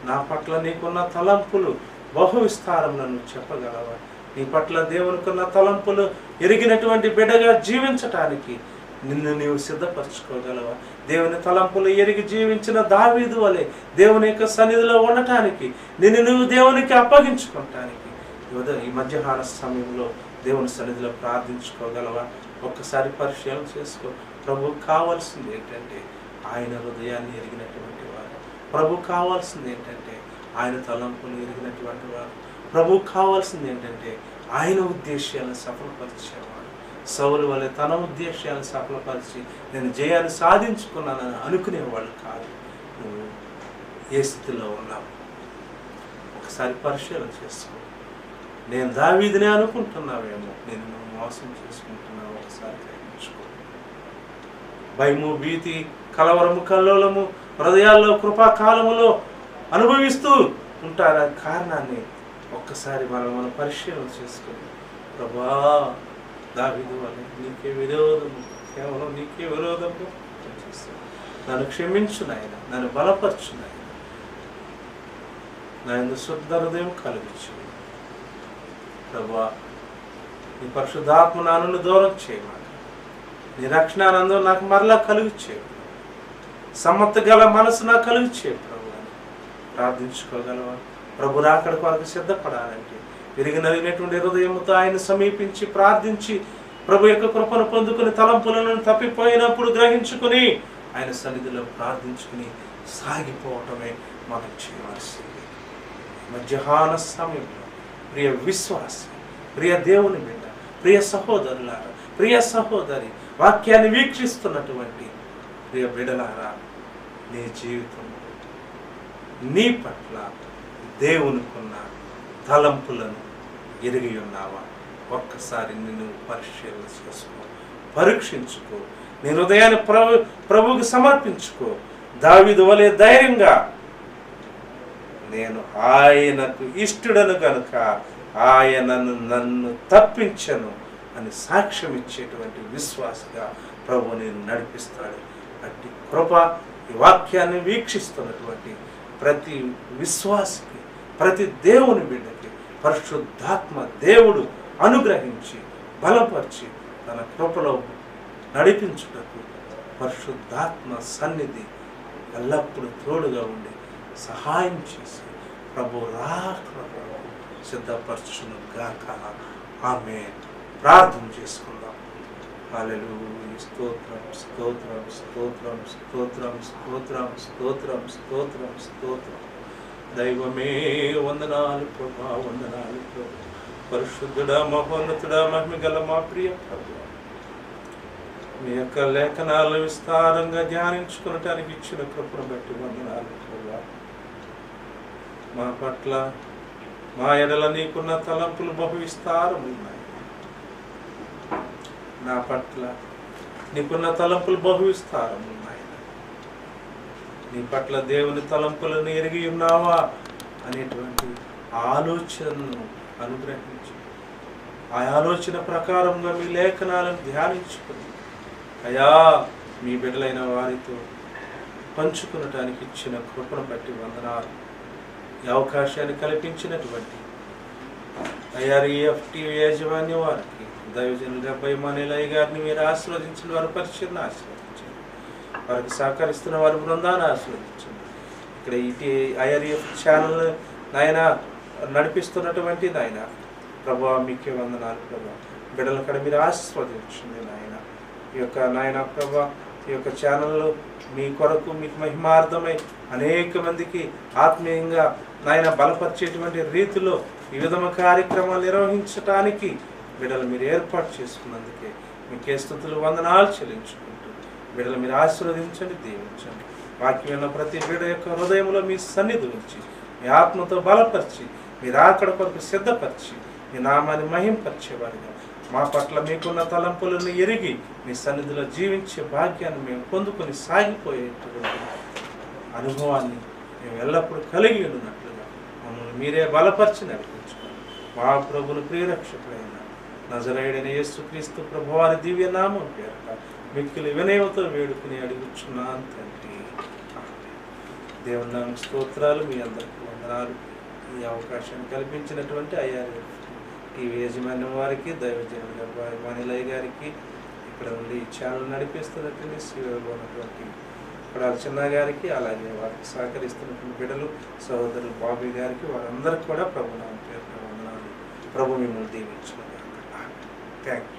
నా పట్ల నీకున్న తలంపులు బహు విస్తారంలో నువ్వు చెప్పగలవా? నీ పట్ల దేవునికున్న తలంపులు ఎరిగినటువంటి బిడ్డగా జీవించటానికి నిన్ను నీవు సిద్ధపరచుకోగలవా? దేవుని తలంపులు ఎరిగి జీవించిన దావీదు వలె దేవుని యొక్క సన్నిధిలో ఉండటానికి, నిన్ను నువ్వు దేవునికి అప్పగించుకోవటానికి ఈ మధ్యాహ్న సమయంలో దేవుని సన్నిధిలో ప్రార్థించుకోగలవా? ఒక్కసారి పరిశీలన చేసుకో. ప్రభువుకు కావాల్సింది ఏంటంటే ఆయన హృదయాన్ని ఎరిగినటువంటి వారు. ప్రభువుకు కావాల్సింది ఏంటంటే ఆయన తలంపులు ఎరిగినటువంటి వారు. ప్రభువుకు కావాల్సింది ఏంటంటే ఆయన ఉద్దేశాలను సఫలపరిచేవాడు. సౌలు వలె తన ఉద్దేశాలను సఫలపరిచి నేను జయాన్ని సాధించుకున్నానని అనుకునేవాళ్ళు కాదు. నువ్వు ఏ స్థితిలో ఉన్నావు ఒకసారి పరిశీలన చేసుకో. నేను దావీదునే అనుకుంటున్నావేమో, నేను నువ్వు మోసం చేసుకుంటున్నావు. ఒకసారి గ్రహించుకో. భయము, భీతి, కలవరము, కల్లోలము హృదయాల్లో కృపాకాలములో అనుభవిస్తూ ఉంటారు. కారణాన్ని ఒక్కసారి మనం పరిశీలన చేసుకుని, ప్రభా దావీదు వలె నీకే విరోధము, కేవలం నీకే విరోధము చేస్తాను. నన్ను క్షమించు నాయన, నన్ను బలపరచు నాయన, నా యందు శుద్ధ హృదయం కలిగించు ప్రభా. నీ పరిశుద్ధాత్మ నన్ను దూరం చేయమాట, నీ రక్షణానందం నాకు మరలా కలుగు చేయ, సమ్మతి గల మనసు నాకు కలుగు చేయ ప్రభు అని ప్రార్థించుకోగలవా? ప్రభు రాకడ కొరకు సిద్ధపడాలంటే విరిగి నలిగినటువంటి హృదయంతో ఆయన సమీపించి ప్రార్థించి ప్రభు యొక్క కృపను పొందుకుని తలంపులను తప్పిపోయినప్పుడు గ్రహించుకుని ఆయన సన్నిధిలో ప్రార్థించుకుని సాగిపోవటమే మనం చేయవలసింది. మధ్యాహ్న సమయంలో ప్రియ విశ్వాసి, ప్రియ దేవుని బిడ్డ, ప్రియ సహోదరులారా, ప్రియ సహోదరి, వాక్యాన్ని వీక్షిస్తున్నటువంటి ప్రియ బిడ్డలారా, నీ జీవితం నీ పట్ల దేవునికున్న తలంపులను ఎరిగి ఉన్నావా? ఒక్కసారి నిన్ను పరిశీలన చేసుకో. పరీక్షించుకో. నీ హృదయాన్ని ప్రభువుకి సమర్పించుకో. దావీదు వలె ధైర్యంగా నేను ఆయనకు ఇష్టడను కనుక ఆయనను నన్ను తప్పించను అని సాక్ష్యం ఇచ్చేటువంటి విశ్వాసగా ప్రభు నేను నడిపిస్తాడు. అట్టి కృప ఈ వాక్యాన్ని వీక్షిస్తున్నటువంటి ప్రతి విశ్వాసికి, ప్రతి దేవుని బిడ్డకి పరిశుద్ధాత్మ దేవుడు అనుగ్రహించి బలపరిచి తన కృపలో నడిపించుటకు పరిశుద్ధాత్మ సన్నిధి ఎల్లప్పుడూ తోడుగా ఉండి సహాయం చేసి ప్రభు రాకడకు సిద్ధపరచును గాక. ఆమేన్. ప్రార్థన చేసుకుందాం. హల్లెలూయా. స్తోత్రం స్తోత్రం స్తోత్రం స్తోత్రం స్తోత్రం స్తోత్రం స్తోత్రం స్తోత్రం. దైవమే వందనాలు ప్రభా, వందనాలు ప్రభు. పరిశుద్ధుడా, మహోన్నతుడా, మహిమగల మా ప్రియ ప్రభు, మీ యొక్క లేఖనాలను విస్తారంగా ధ్యానించుకునటానికి ఇచ్చిన కృపను బట్టి వందనాలు ప్రభా. మా పట్ల మా ఎడల నీకున్న తలంపులు బహు విస్తారమున్నాయి. నా పట్ల నీకున్న తలంపులు బహు విస్తారమున్నాయి. నీ పట్ల దేవుని తలంపులను ఎరిగి ఉన్నావా అనేటువంటి ఆలోచనను అనుగ్రహించి ఆ ఆలోచన ప్రకారంగా మీ లేఖనాలను ధ్యానించుకుని అయా మీ బిడ్డలైన వారితో పంచుకునటానికి ఇచ్చిన కృపను బట్టి వందనాలు. ఈ అవకాశాన్ని కల్పించినటువంటి IREF టీవీ యాజమాన్య వారికి, దైవజనులుగా బైమానేలయ్య గారిని మీరు ఆశీర్వదించిన, వారి పరిచయను ఆశీర్వదించండి. వారికి సహకరిస్తున్న వారి బృందాన్ని ఆశీర్వదించండి. ఇక్కడ IREF ఛానల్ నాయన నడిపిస్తున్నటువంటి నాయన ప్రభా మీకే వందనాలు ప్రభా. బిడ్డలు అక్కడ మీరు ఆశీర్వదించండి నాయన. ఈ యొక్క నాయన ప్రభా, ఈ యొక్క ఛానల్లో మీ కొరకు మీకు మహిమార్థమై అనేక మందికి ఆత్మీయంగా నాయన బలపరిచేటువంటి రీతిలో ఈ విధమైన కార్యక్రమాలు నిర్వహించడానికి బిడ్డలు మీరు ఏర్పాటు చేసుకున్నందుకే మీకే స్తుతులు వందనాలు చెల్లించుకుంటూ బిడ్డలు మీరు ఆశీర్వదించండి, దీవించండి. వాక్యం విన్న ప్రతి బిడ్డ యొక్క హృదయంలో మీ సన్నిధి ఉంచి మీ ఆత్మతో బలపరిచి మీరు అక్కడ కొరకు సిద్ధపరిచి మీ నామాన్ని మహింపరిచేవారిగా మా పట్ల మీకున్న తలంపులను ఎరిగి మీ సన్నిధిలో జీవించే భాగ్యాన్ని మేము పొందుకొని సాగిపోయేటువంటి అనుభవాన్ని మేము ఎల్లప్పుడూ కలిగి ఉన్నట్లుగా మమ్మల్ని మీరే బలపరిచి నడిపించుకోండి. మా ప్రభుని ప్రియరక్షకుడైన నజరేయుడైన యేసుక్రీస్తు ప్రభువారి దివ్య నామం పేరట మిక్కిలి వినయంతో వేడుకుని అడుగుచున్నాను తండ్రి. దేవుని నామ స్తోత్రాలు. మీ అందరికీ వందనాలు. ఈ అవకాశాన్ని కల్పించినటువంటి IREF టీవీ యాజమాన్యం వారికి, దైవజనులుగా బైమానేలయ్య గారికి, ఇక్కడ ఉండి ఈ ఛానల్ నడిపిస్తున్నటువంటి శ్రీలో ఉన్నటువంటి ఇక్కడ చిన్న గారికి, అలాగే వారికి సహకరిస్తున్నటువంటి బిడ్డలు సహోదరులు బాబీ గారికి, వారందరికీ కూడా ప్రభు నామ పేరు వందనాలు. ప్రభు మిమ్మల్ని దీవించును. Thank you.